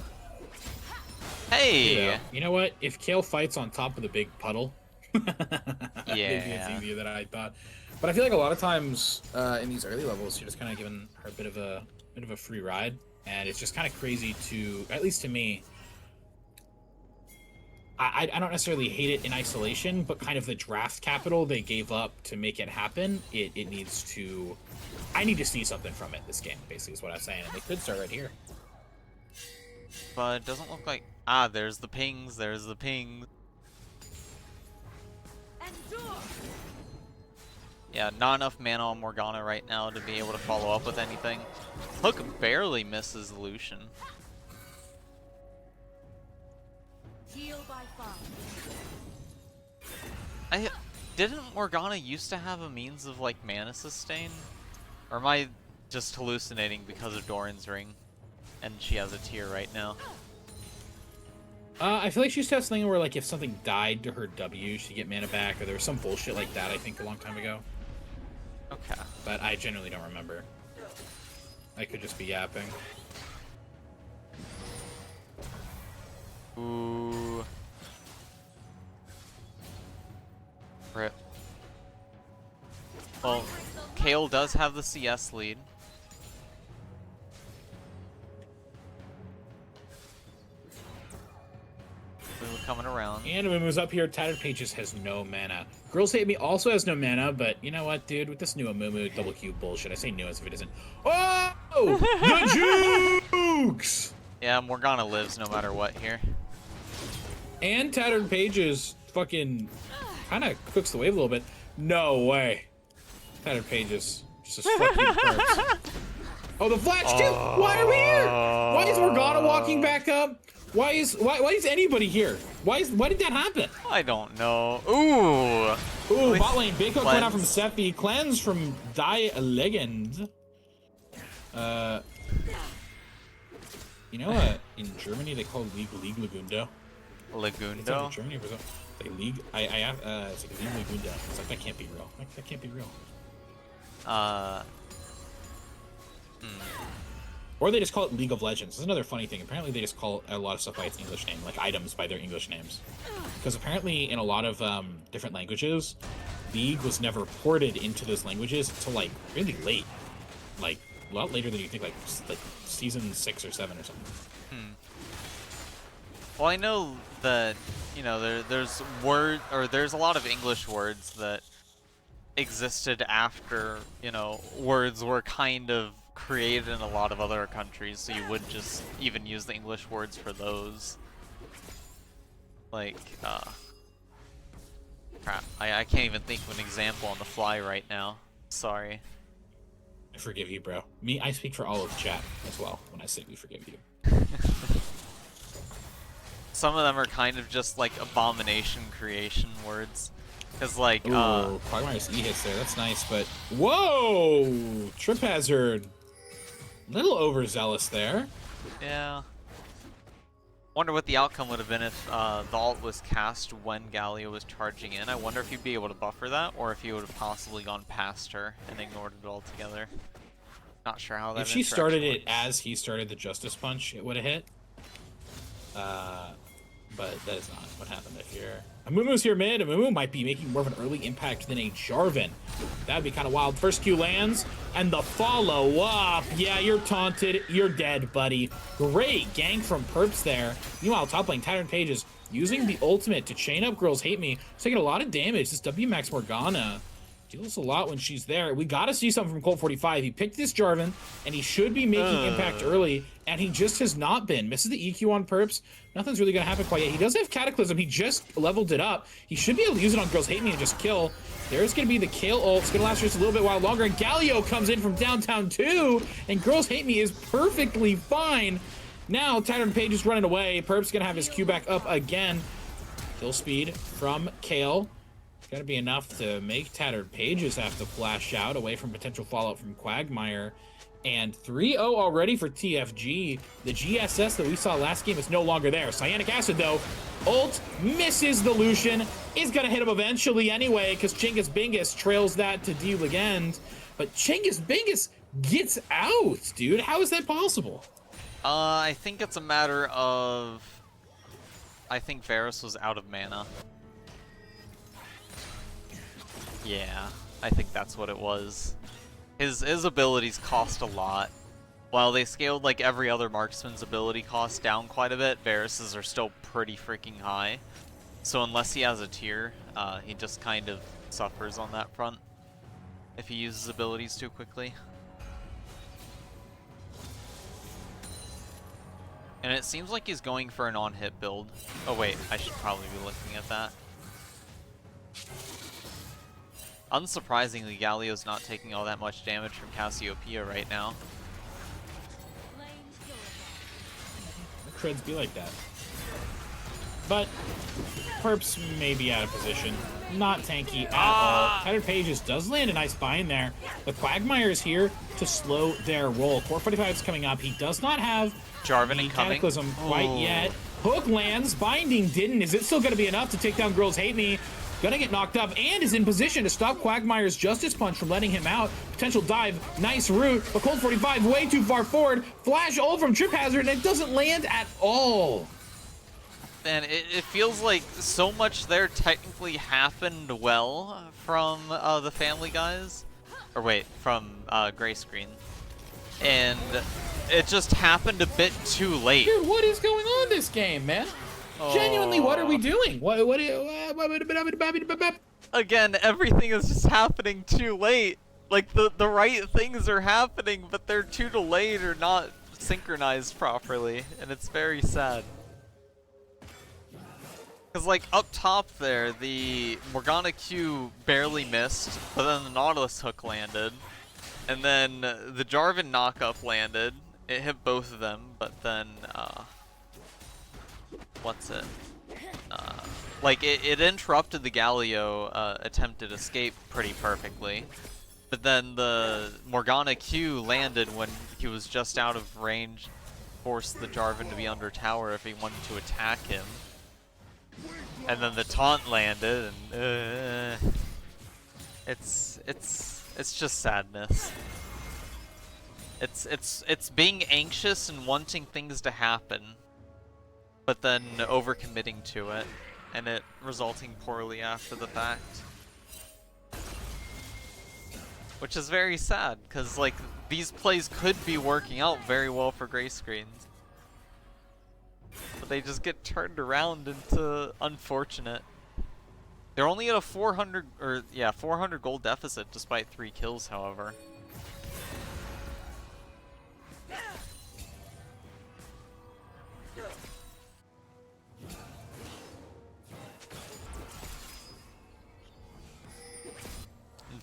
Hey! Yeah. You know what? If Kayle fights on top of the big puddle, maybe it's Yeah. easier than I thought. But I feel like a lot of times in these early levels, you're just kind of giving her a bit of a free ride, and it's just kind of crazy to, at least to me. I don't necessarily hate it in isolation, but kind of the draft capital they gave up to make it happen, it needs to. I need to see something from it this game, basically, is what I'm saying, and they could start right here. But it doesn't look like... Ah, there's the pings, there's the pings. Yeah, not enough mana on Morgana right now to be able to follow up with anything. Hook barely misses Lucian. Didn't Morgana used to have a means of like mana sustain? Or am I just hallucinating because of Doran's ring? And she has a tier right now. I feel like she used to have something where, like, if something died to her W, she'd get mana back, or there was some bullshit like that, I think, a long time ago. Okay. But I generally don't remember. I could just be yapping. Ooh. Rip. Well, Kayle does have the CS lead. We're coming around. And when it was up here, Tattered Pages has no mana. Girls Hate Me also has no mana, but you know what, dude? With this new Amumu double Q bullshit, I say new as if it isn't. Oh! The jukes! Yeah, Morgana lives no matter what here. And Tattered Pages fucking kind of cooks the wave a little bit. No way. Tattered Pages. Just fucking perks. Oh, the flash too! Why are we here? Why is Morgana walking back up? Why is anybody here? Why did that happen? I don't know. Ooh! Ooh, bot lane. Big hook went out from Cleanse. Seppi. Cleanse from Die Legend. You know, in Germany they call League Lagundo. It's like in Lagundo? Germany, it's like League. It's like League Lagundo. It's like that can't be real. That can't be real. Or they just call it League of Legends. This is another funny thing. Apparently, they just call a lot of stuff by its English name, like items by their English names. Because apparently, in a lot of different languages, League was never ported into those languages until like really late, like a lot later than you think, like season 6 or 7 or something. Well, I know that, you know, there's a lot of English words that existed after, you know, words were kind of created in a lot of other countries, so you would just even use the English words for those. Like, crap, I can't even think of an example on the fly right now. Sorry. I forgive you, bro. I speak for all of chat as well when I say we forgive you. Some of them are kind of just like abomination creation words. Because, like, Ooh, Quagmire's E hits there. That's nice, but... Whoa! Trip Hazard. Little overzealous there. yeah. Wonder what the outcome would have been if the ult was cast when Galio was charging in. I wonder if he'd be able to buffer that, or if he would have possibly gone past her and ignored it altogether. Not sure how that. If she started works. it as he started the Justice Punch, it would have hit. But that is not what happened if you're... Amumu's here mid. Amumu might be making more of an early impact than a Jarvan. That'd be kind of wild. First Q lands, and the follow-up. Yeah, you're taunted. You're dead, buddy. Great gank from Perps there. Meanwhile, top lane, Tyron Page is using the ultimate to chain up Girls Hate Me. It's taking a lot of damage. This WMAX Morgana deals a lot when she's there. We got to see something from Colt 45. He picked this Jarvan, and he should be making impact early, and he just has not been. Misses the EQ on Perps. Nothing's really going to happen quite yet. He does have Cataclysm. He just leveled it up. He should be able to use it on Girls Hate Me and just kill. There's going to be the Kale ult. It's going to last just a little bit while longer, and Galio comes in from downtown too, and Girls Hate Me is perfectly fine. Now, Tyron Page is running away. Perp's going to have his Q back up again. Kill speed from Kale. Got to be enough to make Tattered Pages have to flash out away from potential fallout from Quagmire. And 3-0 already for TFG. The GSS that we saw last game is no longer there. Cyanic Acid, though, ult misses the Lucian. Is going to hit him eventually anyway, because Chingus Bingus trails that to D Legend. But Chingus Bingus gets out, dude. How is that possible? I think it's a matter of... I think Varus was out of mana. Yeah, I think that's what it was. His abilities cost a lot. While they scaled like every other marksman's ability cost down quite a bit, Varus's are still pretty freaking high. So unless he has a tier, he just kind of suffers on that front if he uses abilities too quickly. And it seems like he's going for an on-hit build. Oh wait, I should probably be looking at that. Unsurprisingly, Galio's not taking all that much damage from Cassiopeia right now. The creds be like that. But Perps may be out of position. Not tanky at all. Tattered Pages does land a nice bind there. But Quagmire is here to slow their roll. Core 45 is coming up. He does not have Jarvan the incoming. Cataclysm quite yet. Hook lands. Binding didn't. Is it still going to be enough to take down Girls Hate Me? Gonna get knocked up and is in position to stop Quagmire's Justice Punch from letting him out. Potential dive, nice route, but Colt 45 way too far forward. Flash ult from Trip Hazard, and it doesn't land at all. And it feels like so much there technically happened well from the Family Guys. Or wait, from Gray Screen. And it just happened a bit too late. Dude, what is going on this game, man? Genuinely, what are we doing? Again, everything is just happening too late. Like, the right things are happening, but they're too delayed or not synchronized properly, and it's very sad. Because, like, up top there, the Morgana Q barely missed, but then the Nautilus hook landed, and then the Jarvan knockup landed. It hit both of them, but then, what's it? Like, it interrupted the Galio attempted escape pretty perfectly. But then the Morgana Q landed when he was just out of range, forced the Jarvan to be under tower if he wanted to attack him. And then the taunt landed, and it's just sadness. It's being anxious and wanting things to happen, but then overcommitting to it, and it resulting poorly after the fact. Which is very sad, because like these plays could be working out very well for Gray Screens, but they just get turned around into unfortunate. They're only at a 400 gold deficit despite 3 kills, however.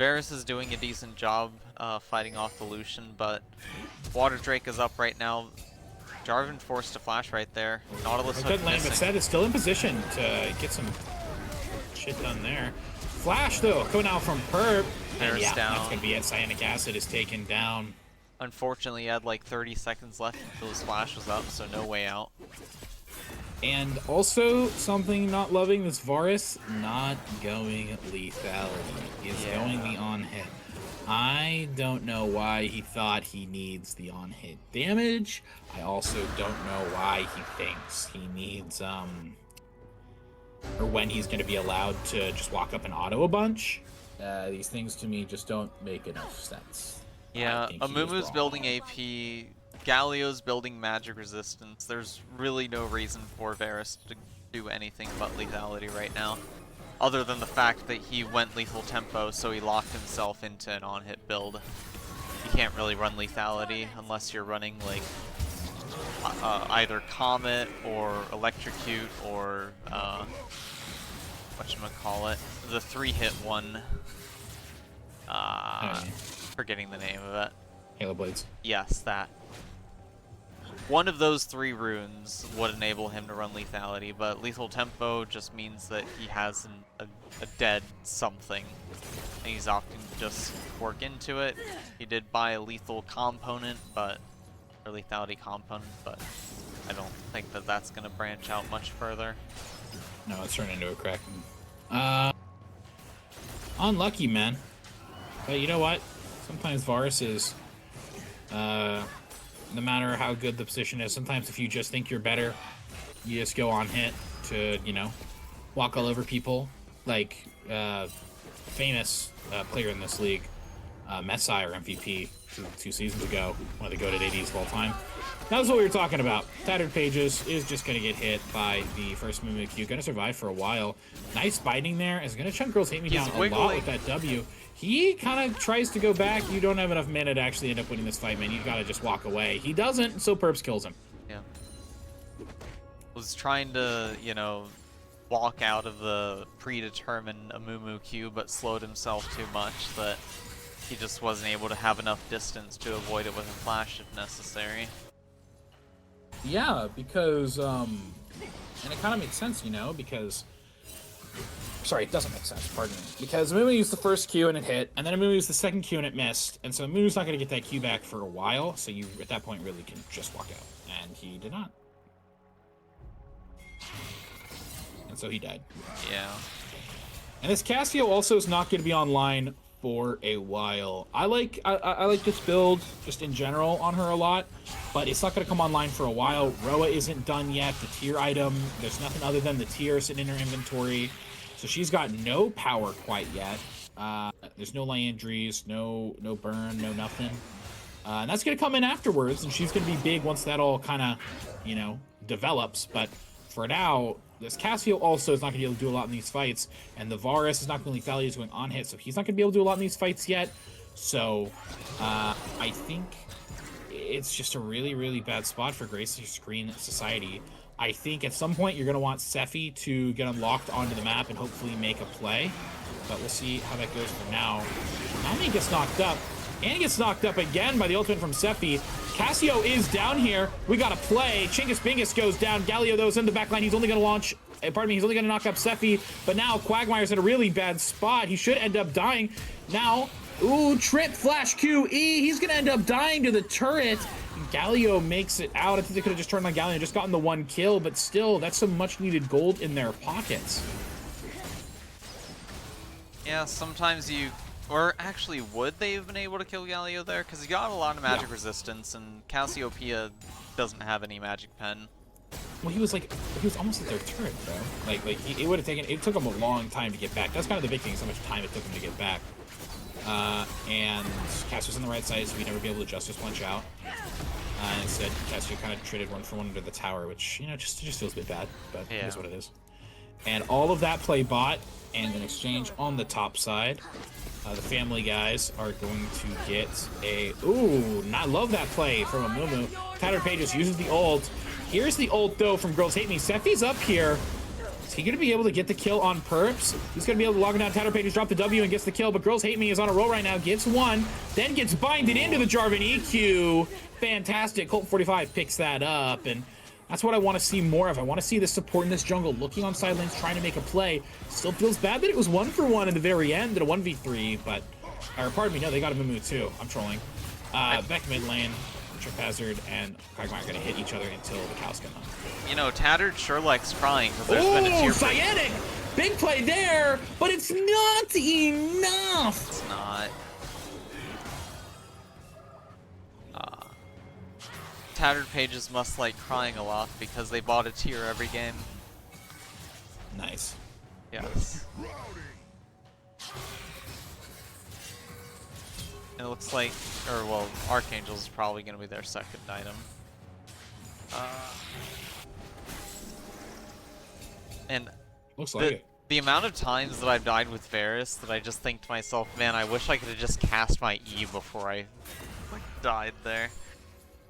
Varus is doing a decent job fighting off the Lucian, but Water Drake is up right now. Jarvan forced to flash right there. Nautilus hook But missing. Set is still in position to get some shit done there. Flash though, coming out from Perp. And Varus yeah, down. that's gonna be it. Cyanic Acid is taken down. Unfortunately, he had like 30 seconds left until his flash was up, so no way out. And also, something not loving this Varus, not going lethality. He's going the on-hit. I don't know why he thought he needs the on-hit damage. I also don't know why he thinks he needs, or when he's going to be allowed to just walk up and auto a bunch. These things to me just don't make enough sense. Yeah, I think he was Amumu's wrong. building AP, Galio's building magic resistance. There's really no reason for Varus to do anything but lethality right now. Other than the fact that he went lethal tempo, so he locked himself into an on-hit build. You can't really run lethality unless you're running like either Comet or Electrocute or whatchamacallit, the 3-hit one. Forgetting the name of it. Halo Blades. Yes, that. One of those 3 runes would enable him to run lethality, but lethal tempo just means that he has a dead something. And he's opting to just work into it. He did buy a lethal component, or lethality component, but I don't think that that's going to branch out much further. No, it's turned into a Kraken. Unlucky, man. But you know what? Sometimes Varus is, no matter how good the position is, sometimes if you just think you're better, you just go on hit to, you know, walk all over people. Like, famous player in this league, Messiah MVP, 2 seasons ago, one of the GOATed ADs of all time. That's what we were talking about. Tattered Pages is just going to get hit by the first Mumu Q. Going to survive for a while. Nice biting there. Is going to chunk Girls Hate Me down a lot with that W. He kind of tries to go back. You don't have enough mana to actually end up winning this fight, man. You got to just walk away. He doesn't, so Perps kills him. Yeah. Was trying to, you know, walk out of the predetermined Amumu Q, but slowed himself too much that he just wasn't able to have enough distance to avoid it with a flash if necessary. Yeah, because, and it kind of makes sense, you know, because... Sorry, it doesn't make sense, pardon me. Because Amumu used the first Q and it hit, and then Amumu used the second Q and it missed, and so Amumu's not going to get that Q back for a while, so you, at that point, really can just walk out. And he did not. And so he died. Yeah. And this Cassio also is not going to be online for a while. I like this build just in general on her a lot, but it's not going to come online for a while. Roa isn't done yet. The tier item, there's nothing other than the tier sitting in her inventory. So she's got no power quite yet. There's no Liandries, no burn, no nothing. And that's going to come in afterwards, and she's going to be big once that all kind of, you know, develops. But for now, this Cassio also is not going to be able to do a lot in these fights, and the Varus is not going to lethality is going on hit, so he's not going to be able to do a lot in these fights yet. So I think it's just a really, really bad spot for Gracie Screen Society. I think at some point you're going to want Sephi to get unlocked onto the map and hopefully make a play, but we'll see how that goes for now. Nami gets knocked up, and he gets knocked up again by the ultimate from Sephi. Cassio is down here. We got a play. Chingus Bingus goes down. Galio, though, is in the back line. He's only going to launch... Pardon me, he's only going to knock up Sephi, but now Quagmire's in a really bad spot. He should end up dying. Now, ooh, trip flash QE. He's going to end up dying to the turret. Galio makes it out. I think they could have just turned on Galio and just gotten the 1 kill, but still, that's some much-needed gold in their pockets. Yeah, sometimes you... Or actually, would they have been able to kill Galio there? Because he got a lot of magic resistance, and Cassiopeia doesn't have any magic pen. Well, he was almost at their turret, bro. It would have taken, it took him a long time to get back. That's kind of the big thing, so much time it took him to get back. And Cassio's on the right side, so he'd never be able to Justice Punch out. Instead, Cassio kind of traded 1 for 1 under the tower, which, you know, just feels a bit bad, but it is what it is. And all of that play bot, and an exchange on the top side. The family guys are going to get a... Ooh, I love that play from Amumu. Tattered Pages uses the ult. Here's the ult, though, from Girls Hate Me. Sephi's up here. Is he going to be able to get the kill on Perps? He's going to be able to log down Tattered Pages, drop the W, and gets the kill. But Girls Hate Me is on a roll right now. Gets one, then gets binded into the Jarvan EQ. Fantastic. Colt 45 picks that up, and that's what I want to see more of. I want to see the support in this jungle looking on side lanes, trying to make a play. Still feels bad that it was 1-for-1 in the very end at a 1v3, but... Or, pardon me, no, they got a Mumu too. I'm trolling. Back mid lane, Trip Hazard and Quagmire are going to hit each other until the cows come up. You know, Tattered sure likes crying because there's been a tier Cyanic! Big play there, but it's not enough! It's not. Tattered Pages must like crying a lot because they bought a tier every game. Nice. Yes. And it looks like, or well, Archangel's is probably going to be their second item. And looks like it. The amount of times that I've died with Varus that I just think to myself, man, I wish I could have just cast my E before I like died there.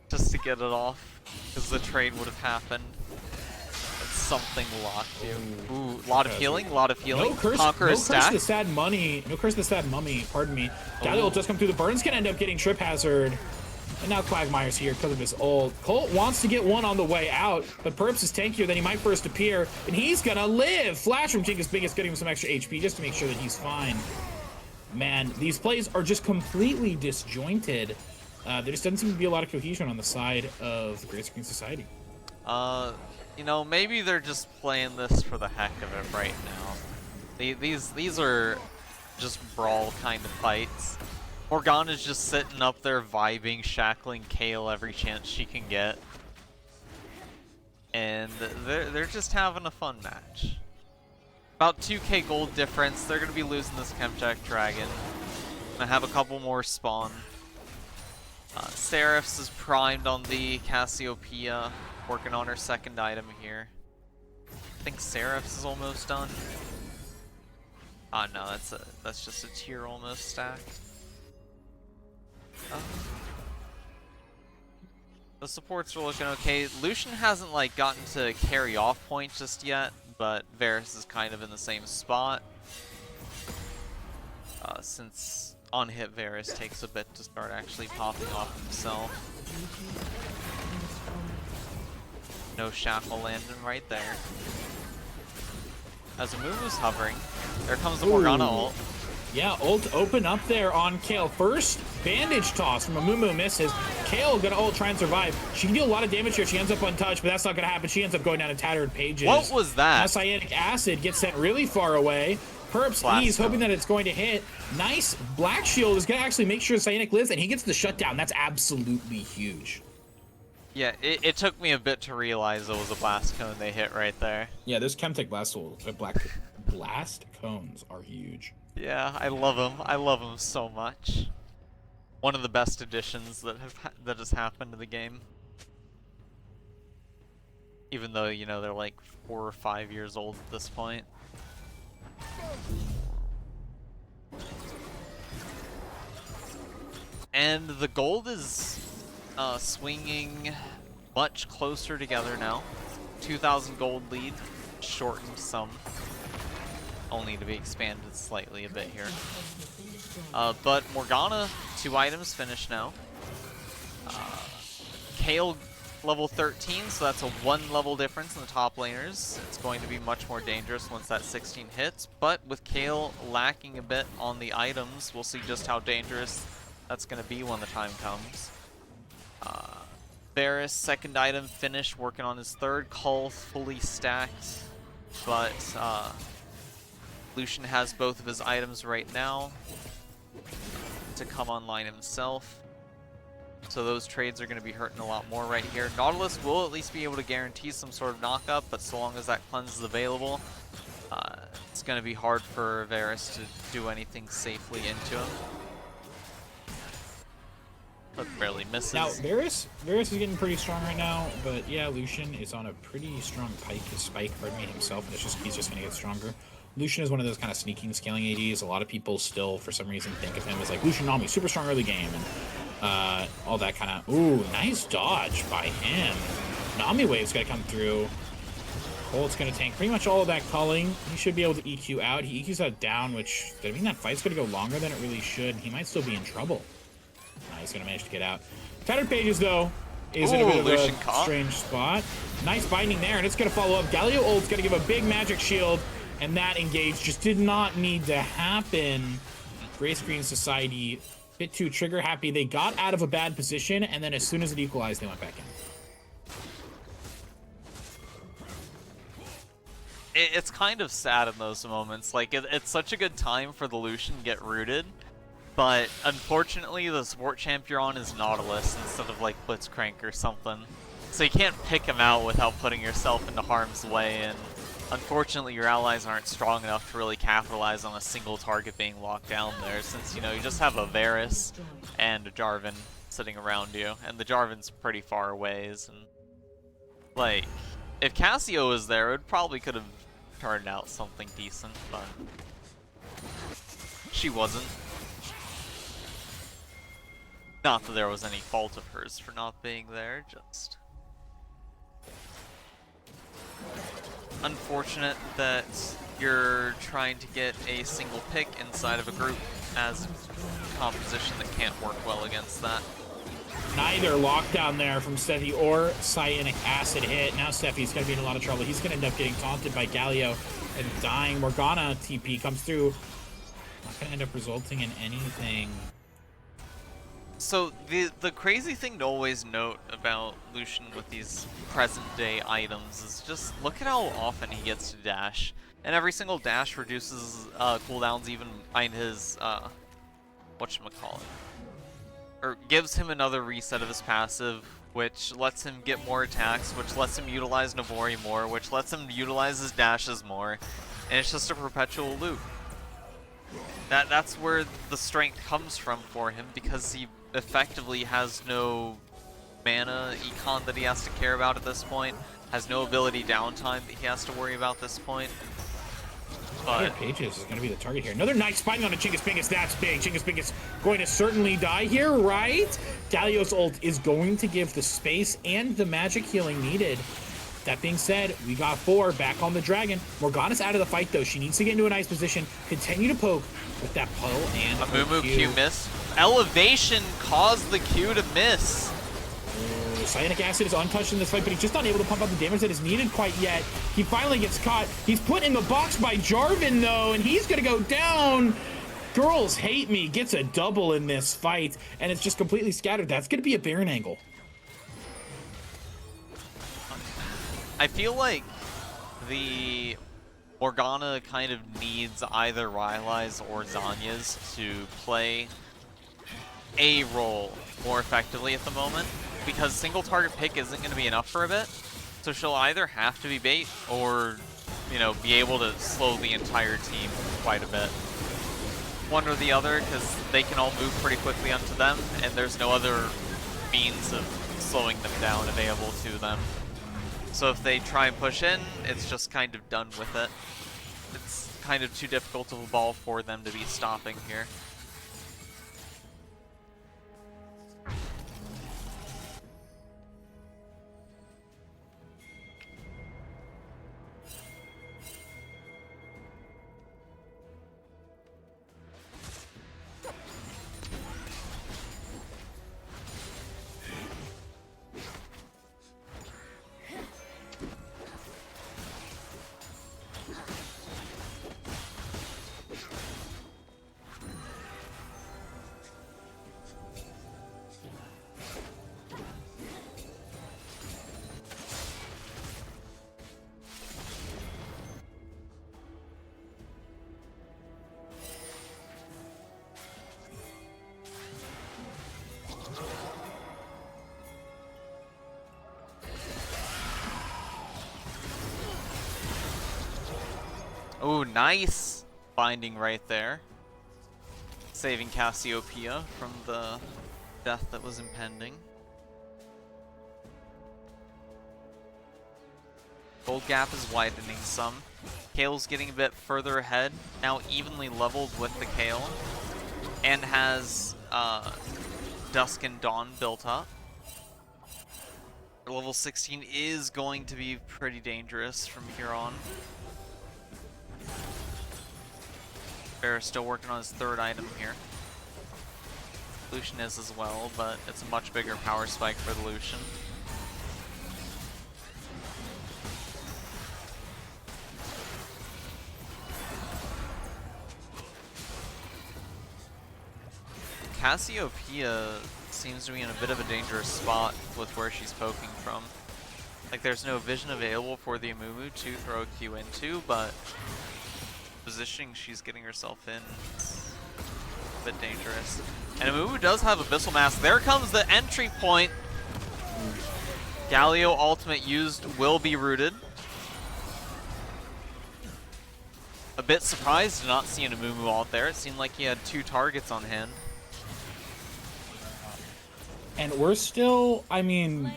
Just to get it off, because the trade would have happened. But something locked you. Ooh, lot of healing, lot of healing. No curse, Conqueror's no curse stack. to the sad money. No curse to the sad mummy, pardon me. Dahlia will just come through. The Burns can end up getting Trip Hazard. And now Quagmire's here because of his ult. Colt wants to get one on the way out, but Perps is tankier than he might first appear, and he's gonna live! Flash from Jingus Biggest getting him some extra HP just to make sure that he's fine. Man, these plays are just completely disjointed. There just doesn't seem to be a lot of cohesion on the side of the Great Screen Society. You know, maybe they're just playing this for the heck of it right now. These are just brawl kind of fights. Morgana's just sitting up there vibing, shackling Kayle every chance she can get. And they're just having a fun match. About 2k gold difference, they're going to be losing this Chemjack Dragon. Gonna have a couple more spawn. Seraphs is primed on the Cassiopeia, working on her second item here. I think Seraphs is almost done. No, that's just a tier almost stacked. The supports are looking okay. Lucian hasn't like gotten to carry off point just yet, but Varus is kind of in the same spot. Since on hit Varus takes a bit to start actually popping off himself. No shackle landing right there. As Amumu's hovering, there comes the Morgana ult. Yeah, ult open up there on Kayle. First bandage toss from Amumu misses. Kayle gonna ult, try and survive. She can deal a lot of damage here. She ends up untouched, but that's not gonna happen. She ends up going down to Tattered Pages. What was that? Now Cyanic Acid gets sent really far away. Perps, he's hoping that it's going to hit. Nice. Black Shield is gonna actually make sure Cyanic lives, and he gets the shutdown. That's absolutely huge. Yeah, it took me a bit to realize it was a blast cone they hit right there. Yeah, those Chemtech blast cones are huge. Yeah, I love them. I love them so much. One of the best additions that has happened to the game. Even though, you know, they're like 4 or 5 years old at this point. And the gold is swinging much closer together now. 2,000 gold lead, shortened some. Only to be expanded slightly a bit here. But Morgana, 2 items finished now. Kayle level 13, so that's a 1 level difference in the top laners. It's going to be much more dangerous once that 16 hits, but with Kayle lacking a bit on the items, we'll see just how dangerous that's going to be when the time comes. Varus, second item finished, working on his third. Cull fully stacked, but Lucian has both of his items right now to come online himself. So those trades are going to be hurting a lot more right here. Nautilus will at least be able to guarantee some sort of knock-up, but so long as that cleanse is available, it's going to be hard for Varus to do anything safely into him. But barely misses. Now, Varus is getting pretty strong right now, but yeah, Lucian is on a pretty strong spike, pardon me, himself, and he's just going to get stronger. Lucian is one of those kind of sneaking, scaling ADs. A lot of people still, for some reason, think of him as like Lucian Nami, super strong early game, and all that kind of. Ooh, nice dodge by him. Nami wave's got to come through. Bolt's going to tank pretty much all of that culling. He should be able to EQ out. He EQs out down, which does mean that fight's going to go longer than it really should. He might still be in trouble. He's going to manage to get out. Tattered Pages, though, is in a bit of a strange spot. Nice binding there, and it's going to follow up. Galio ult's going to give a big magic shield, and that engage just did not need to happen. Gray Screen Society, bit too trigger happy. They got out of a bad position, and then as soon as it equalized, they went back in. It's kind of sad in those moments. Like, it's such a good time for the Lucian to get rooted, but unfortunately the support champ you're on is Nautilus instead of like Blitzcrank or something. So you can't pick him out without putting yourself into harm's way, and unfortunately your allies aren't strong enough to really capitalize on a single target being locked down there, since, you know, you just have a Varus and a Jarvan sitting around you, and the Jarvan's pretty far away, and like, if Cassio was there, it probably could have turned out something decent, but she wasn't. Not that there was any fault of hers for not being there, just unfortunate that you're trying to get a single pick inside of a group as a composition that can't work well against that. Neither lockdown there from Steffi or Cyanic Acid hit. Now Steffi's going to be in a lot of trouble. He's going to end up getting taunted by Galio and dying. Morgana TP comes through. Not going to end up resulting in anything. So the crazy thing to always note about Lucian with these present day items is just look at how often he gets to dash. And every single dash reduces cooldowns even behind his, whatchamacallit. Or gives him another reset of his passive, which lets him get more attacks, which lets him utilize Navori more, which lets him utilize his dashes more, and it's just a perpetual loop. That's where the strength comes from for him, because he effectively has no mana econ that he has to care about at this point, has no ability downtime that he has to worry about at this point. But Pages is going to be the target here. Another nice spine on a Chingus Bingus. That's big. Chingus Bingus going to certainly die here, right? Galio's ult is going to give the space and the magic healing needed. That being said, we got 4 back on the dragon. Morgana's out of the fight, though. She needs to get into a nice position. Continue to poke with that puddle and a Mumu Q miss. Elevation caused the Q to miss. Cyanic Acid is untouched in this fight, but he's just not able to pump out the damage that is needed quite yet. He finally gets caught. He's put in the box by Jarvan, though, and he's going to go down. Girls Hate Me gets a double in this fight, and it's just completely scattered. That's going to be a Baron angle. I feel like the Morgana kind of needs either Rylai's or Zanya's to play a role more effectively at the moment, because single target pick isn't going to be enough for a bit. So she'll either have to be bait or, you know, be able to slow the entire team quite a bit. One or the other, because they can all move pretty quickly onto them, and there's no other means of slowing them down available to them. So if they try and push in, it's just kind of done with it. It's kind of too difficult of a ball for them to be stopping here. Oh, nice binding right there. Saving Cassiopeia from the death that was impending. Gold gap is widening some. Kale's getting a bit further ahead, now evenly leveled with the Kale, and has Dusk and Dawn built up. level 16 is going to be pretty dangerous from here on. Bear's still working on his third item here. Lucian is as well, but it's a much bigger power spike for the Lucian. Cassiopeia seems to be in a bit of a dangerous spot with where she's poking from. Like, there's no vision available for the Amumu to throw a Q into, but the positioning she's getting herself in is a bit dangerous. And Amumu does have Abyssal Mask. There comes the entry point. Galio ultimate used will be rooted. A bit surprised to not see an Amumu out there. It seemed like he had 2 targets on hand. And we're still, I mean,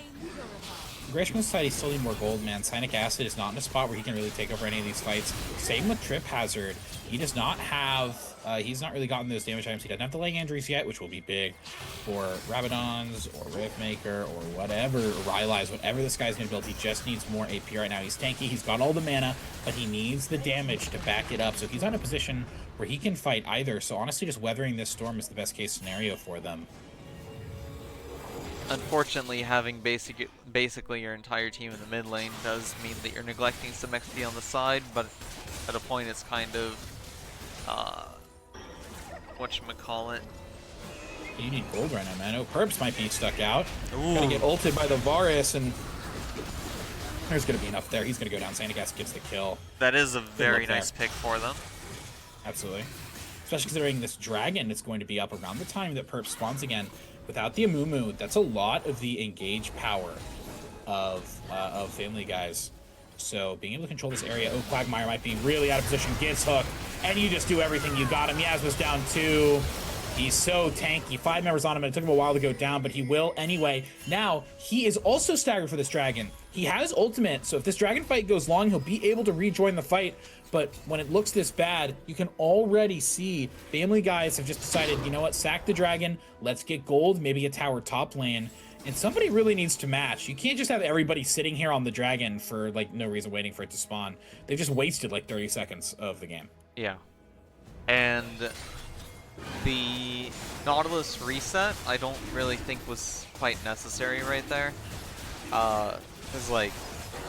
Gresham Society still need more gold, man. Cyanic Acid is not in a spot where he can really take over any of these fights. Same with Trip Hazard. He does not have, he's not really gotten those damage items. He doesn't have the leg injuries yet, which will be big for Rabadons or Riftmaker or whatever, or Rylai's, whatever this guy's going to build. He just needs more AP right now. He's tanky, he's got all the mana, but he needs the damage to back it up. So he's on a position where he can fight either. So honestly, just weathering this storm is the best case scenario for them. Unfortunately, having basically your entire team in the mid lane does mean that you're neglecting some XP on the side, but at a point it's kind of, whatchamacallit. You need gold right now, man. Oh, Perps might be stuck out. Gonna get ulted by the Varus, and there's gonna be enough there. He's gonna go down. Cyanic Acid gets the kill. That is a very nice pick for them. Absolutely. Especially considering this dragon is going to be up around the time that Perp spawns again. Without the Amumu, that's a lot of the engage power of Family Guys. So being able to control this area, oh, Quagmire might be really out of position, gets hooked, and you just do everything. You got him. Yasma's down 2. He's so tanky. 5 members on him, and it took him a while to go down, but he will anyway. Now, he is also staggered for this dragon. He has ultimate, so if this dragon fight goes long, he'll be able to rejoin the fight. But when it looks this bad, you can already see Family Guys have just decided, you know what, sack the dragon, let's get gold, maybe a tower top lane. And somebody really needs to match. You can't just have everybody sitting here on the dragon for, like, no reason waiting for it to spawn. They've just wasted, like, 30 seconds of the game. Yeah. And the Nautilus reset, I don't really think was quite necessary right there. Because, like,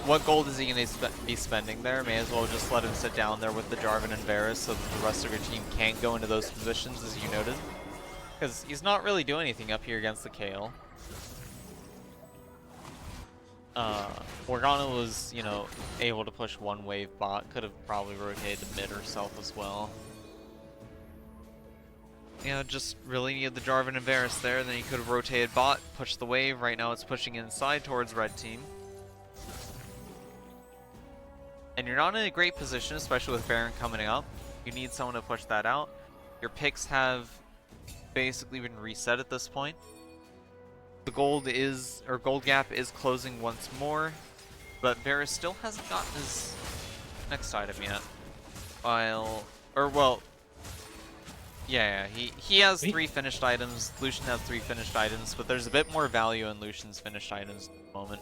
what gold is he going to be spending there? May as well just let him sit down there with the Jarvan and Varus so that the rest of your team can't go into those positions, as you noted. Because he's not really doing anything up here against the Kayle. Morgana was, you know, able to push one wave bot. Could have probably rotated to mid herself as well. Yeah, just really needed the Jarvan and Varus there. Then he could have rotated bot, pushed the wave. Right now it's pushing inside towards red team. And you're not in a great position, especially with Baron coming up. You need someone to push that out. Your picks have basically been reset at this point. The gold gap is closing once more, but Varus still hasn't gotten his next item yet. Yeah, he has 3 finished items. Lucian has 3 finished items, but there's a bit more value in Lucian's finished items at the moment.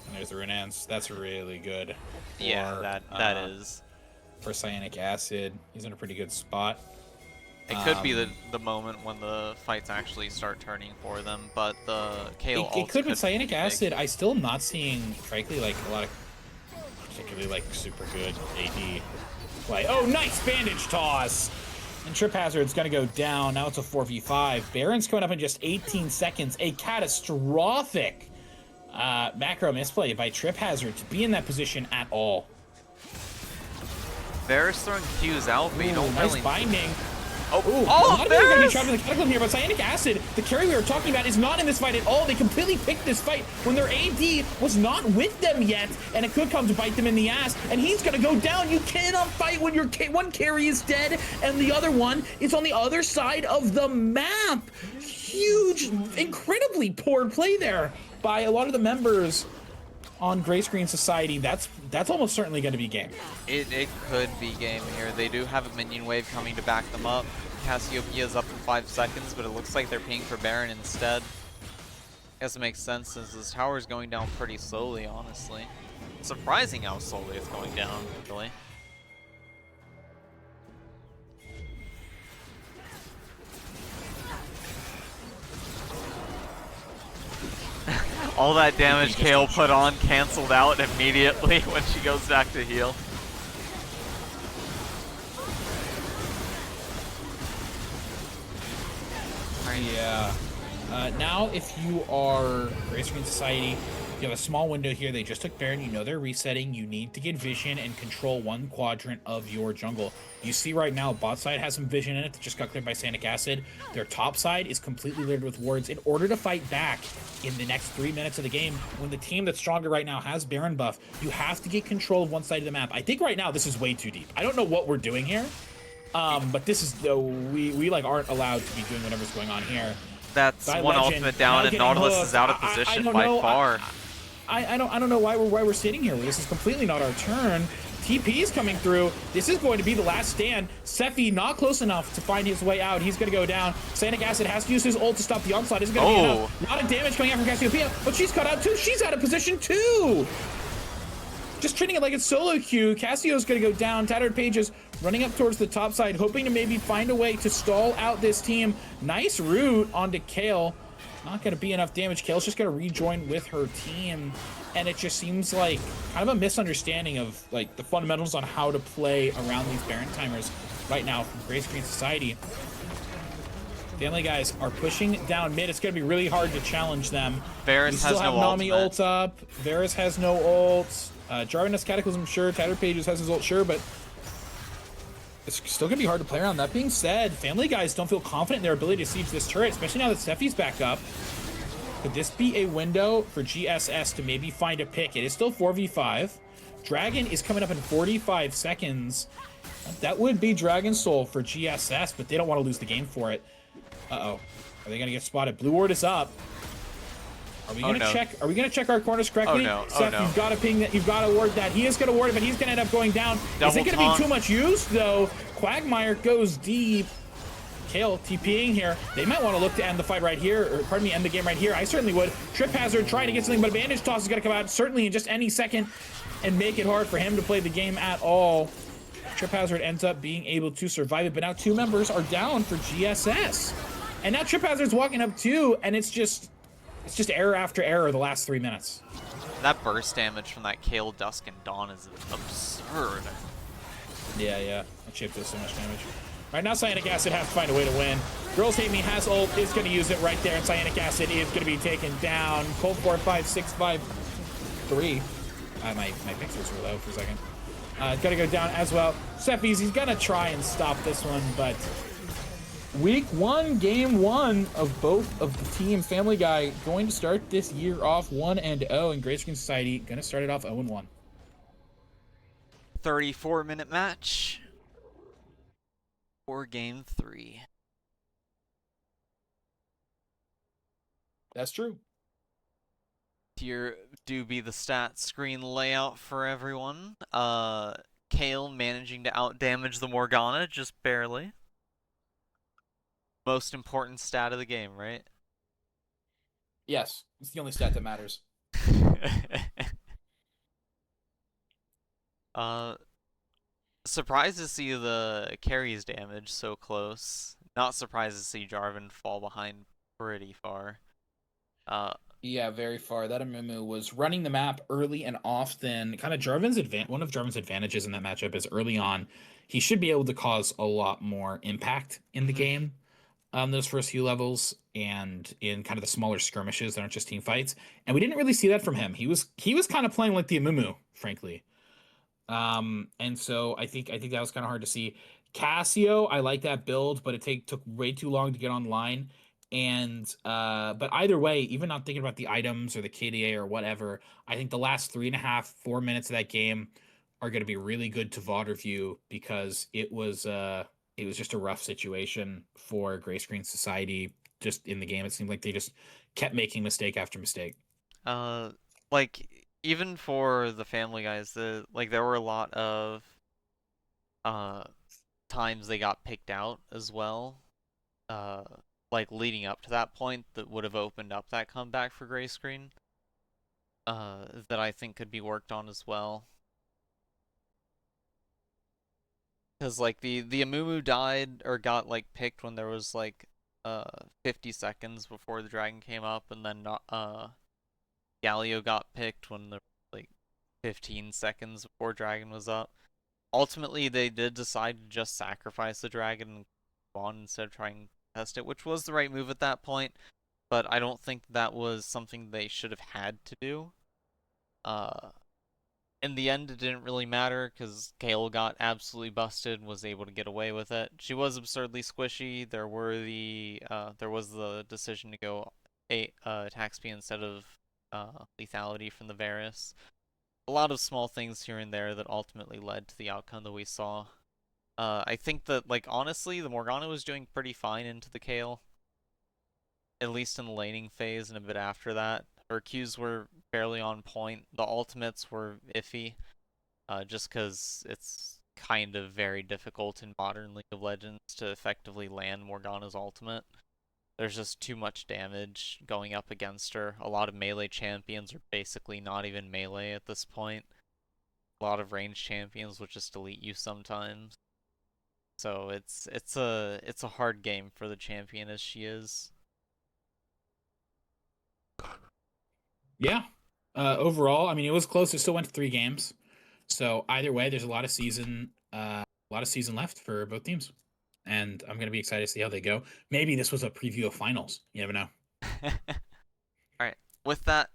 And there's the Renance. That's really good. Yeah, that is. For Cyanic Acid, he's in a pretty good spot. It could be the moment when the fights actually start turning for them, but the Kayle It could with Cyanic Acid. I still am not seeing, frankly, like a lot of particularly like super good AD play. Oh, nice bandage toss! And Trip Hazard's gonna go down. Now it's a 4v5. Baron's coming up in just 18 seconds. A catastrophic macro misplay by Trip Hazard to be in that position at all. Varus throwing Qs out, but you don't nice really... binding. Oh, a lot of people are going to be trapped in the Cataclysm here, but Cyanic Acid, the carry we were talking about, is not in this fight at all. They completely picked this fight when their AD was not with them yet, and it could come to bite them in the ass, and he's going to go down. You cannot fight when your one carry is dead, and the other one is on the other side of the map. Huge, incredibly poor play there by a lot of the members on Gray Screen Society. That's almost certainly going to be game. It could be game here. They do have a minion wave coming to back them up. Cassiopeia's up in 5 seconds, but it looks like they're paying for Baron instead. Guess it makes sense since this tower is going down pretty slowly, honestly. Surprising how slowly it's going down, really. All that damage Kale put on canceled out immediately when she goes back to heal. Yeah. Now, if you are Grace Green Society, you have a small window here. They just took Baron. You know they're resetting. You need to get vision and control one quadrant of your jungle. You see right now, bot side has some vision in it that just got cleared by Sanic Acid. Their top side is completely littered with wards. In order to fight back in the next 3 minutes of the game, when the team that's stronger right now has Baron buff, you have to get control of one side of the map. I think right now this is way too deep. I don't know what we're doing here. But this is we like aren't allowed to be doing whatever's going on here. That's one ultimate down, and Nautilus is out of position by far. I don't know why we're sitting here. This is completely not our turn. TP is coming through. This is going to be the last stand. Sephi not close enough to find his way out. He's going to go down. Sanic Acid has to use his ult to stop the onslaught. Isn't going to be enough. A lot of damage coming out from Cassiopeia, but she's cut out too. She's out of position too. Just treating it like it's solo queue. Cassio's going to go down. Tattered Pages running up towards the top side, hoping to maybe find a way to stall out this team. Nice root onto Kale. Not going to be enough damage. Kale's just going to rejoin with her team. And it just seems like kind of a misunderstanding of like the fundamentals on how to play around these Baron timers right now from Grace Green Society. Family guys are pushing down mid. It's going to be really hard to challenge them. Varus has no ult. Nami ult up. Varus has no ult. Jarvan has Cataclysm, sure. Tattered Pages has his ult, sure, but it's still going to be hard to play around. That being said, Family guys don't feel confident in their ability to siege this turret, especially now that Sephi's back up. Could this be a window for GSS to maybe find a pick? It is still 4v5. Dragon is coming up in 45 seconds. That would be Dragon Soul for GSS, but they don't want to lose the game for it. Uh-oh. Are they going to get spotted? Blue ward is up. Are we gonna check? Are we gonna check our corners correctly? Seth, you've got to ping that. You've got to ward that. He is gonna ward it, but he's gonna end up going down. Is it gonna be too much use though? Quagmire goes deep. Kale TPing here. They might want to look to end the fight right here, or pardon me, end the game right here. I certainly would. Trip Hazard trying to get something, but a bandage toss is gonna come out certainly in just any second and make it hard for him to play the game at all. Trip Hazard ends up being able to survive it, but now 2 members are down for GSS, and now Trip Hazard's walking up too, and it's just error after error the last 3 minutes. That burst damage from that Kale, Dusk, and Dawn is absurd. Yeah. That chip does so much damage. Right now, Cyanic Acid has to find a way to win. Girls Hate Me has ult, is going to use it right there, and Cyanic Acid is going to be taken down. Cold 4, 5, 6, 5, 3. My pixels were low for a second. Got to go down as well. Sephi's, he's going to try and stop this one, but Week 1, Game 1 of both of the teams. Family Guy going to start this year off 1-0, and Grace Green Society going to start it off 0-1. 34-minute match for Game 3. That's true. Here do be the stat screen layout for everyone. Kale managing to outdamage the Morgana, just barely. Most important stat of the game, right? Yes, it's the only stat that matters. Surprised to see the carries damage so close. Not surprised to see Jarvan fall behind pretty far. Yeah, very far. That Amumu was running the map early and often. Kind of Jarvan's one of Jarvan's advantages in that matchup is early on, he should be able to cause a lot more impact in the game. Those first few levels and in kind of the smaller skirmishes that aren't just team fights. And we didn't really see that from him. He was kind of playing like the Amumu, frankly. And so I think that was kind of hard to see. Cassio, I like that build, but it took way too long to get online. And but either way, even not thinking about the items or the KDA or whatever, I think the last 3.5, 4 minutes of that game are going to be really good to VOD review because it was just a rough situation for Grace Green Society. Just in the game, it seemed like they just kept making mistake after mistake. Like even for the Family Guys, there were a lot of times they got picked out as well. like leading up to that point that would have opened up that comeback for Gray Screen. That I think could be worked on as well. Because like the Amumu died or got like picked when there was like 50 seconds before the dragon came up, and then Galio got picked when there was like 15 seconds before dragon was up. Ultimately, they did decide to just sacrifice the dragon and go on instead of trying to test it, which was the right move at that point. But I don't think that was something they should have had to do. In the end, it didn't really matter because Kale got absolutely busted and was able to get away with it. She was absurdly squishy. There was the decision to go attack speed instead of lethality from the Varus. A lot of small things here and there that ultimately led to the outcome that we saw. I think that, like, honestly, the Morgana was doing pretty fine into the Kale, at least in the laning phase and a bit after that. Her Qs were fairly on point. The ultimates were iffy, just because it's kind of very difficult in modern League of Legends to effectively land Morgana's ultimate. There's just too much damage going up against her. A lot of melee champions are basically not even melee at this point. A lot of ranged champions will just delete you sometimes. So it's a hard game for the champion as she is. Yeah. Overall, I mean, it was close. It still went to 3 games. So either way, there's a lot of season left for both teams, and I'm gonna be excited to see how they go. Maybe this was a preview of finals. You never know. Alright, with that,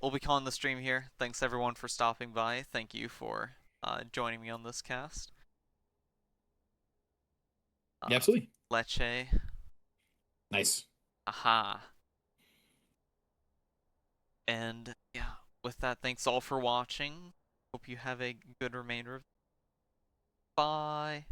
we'll be calling the stream here. Thanks everyone for stopping by. Thank you for joining me on this cast. Yeah, absolutely. Leche. Nice. Aha. And yeah, with that, thanks all for watching. Hope you have a good remainder of. Bye.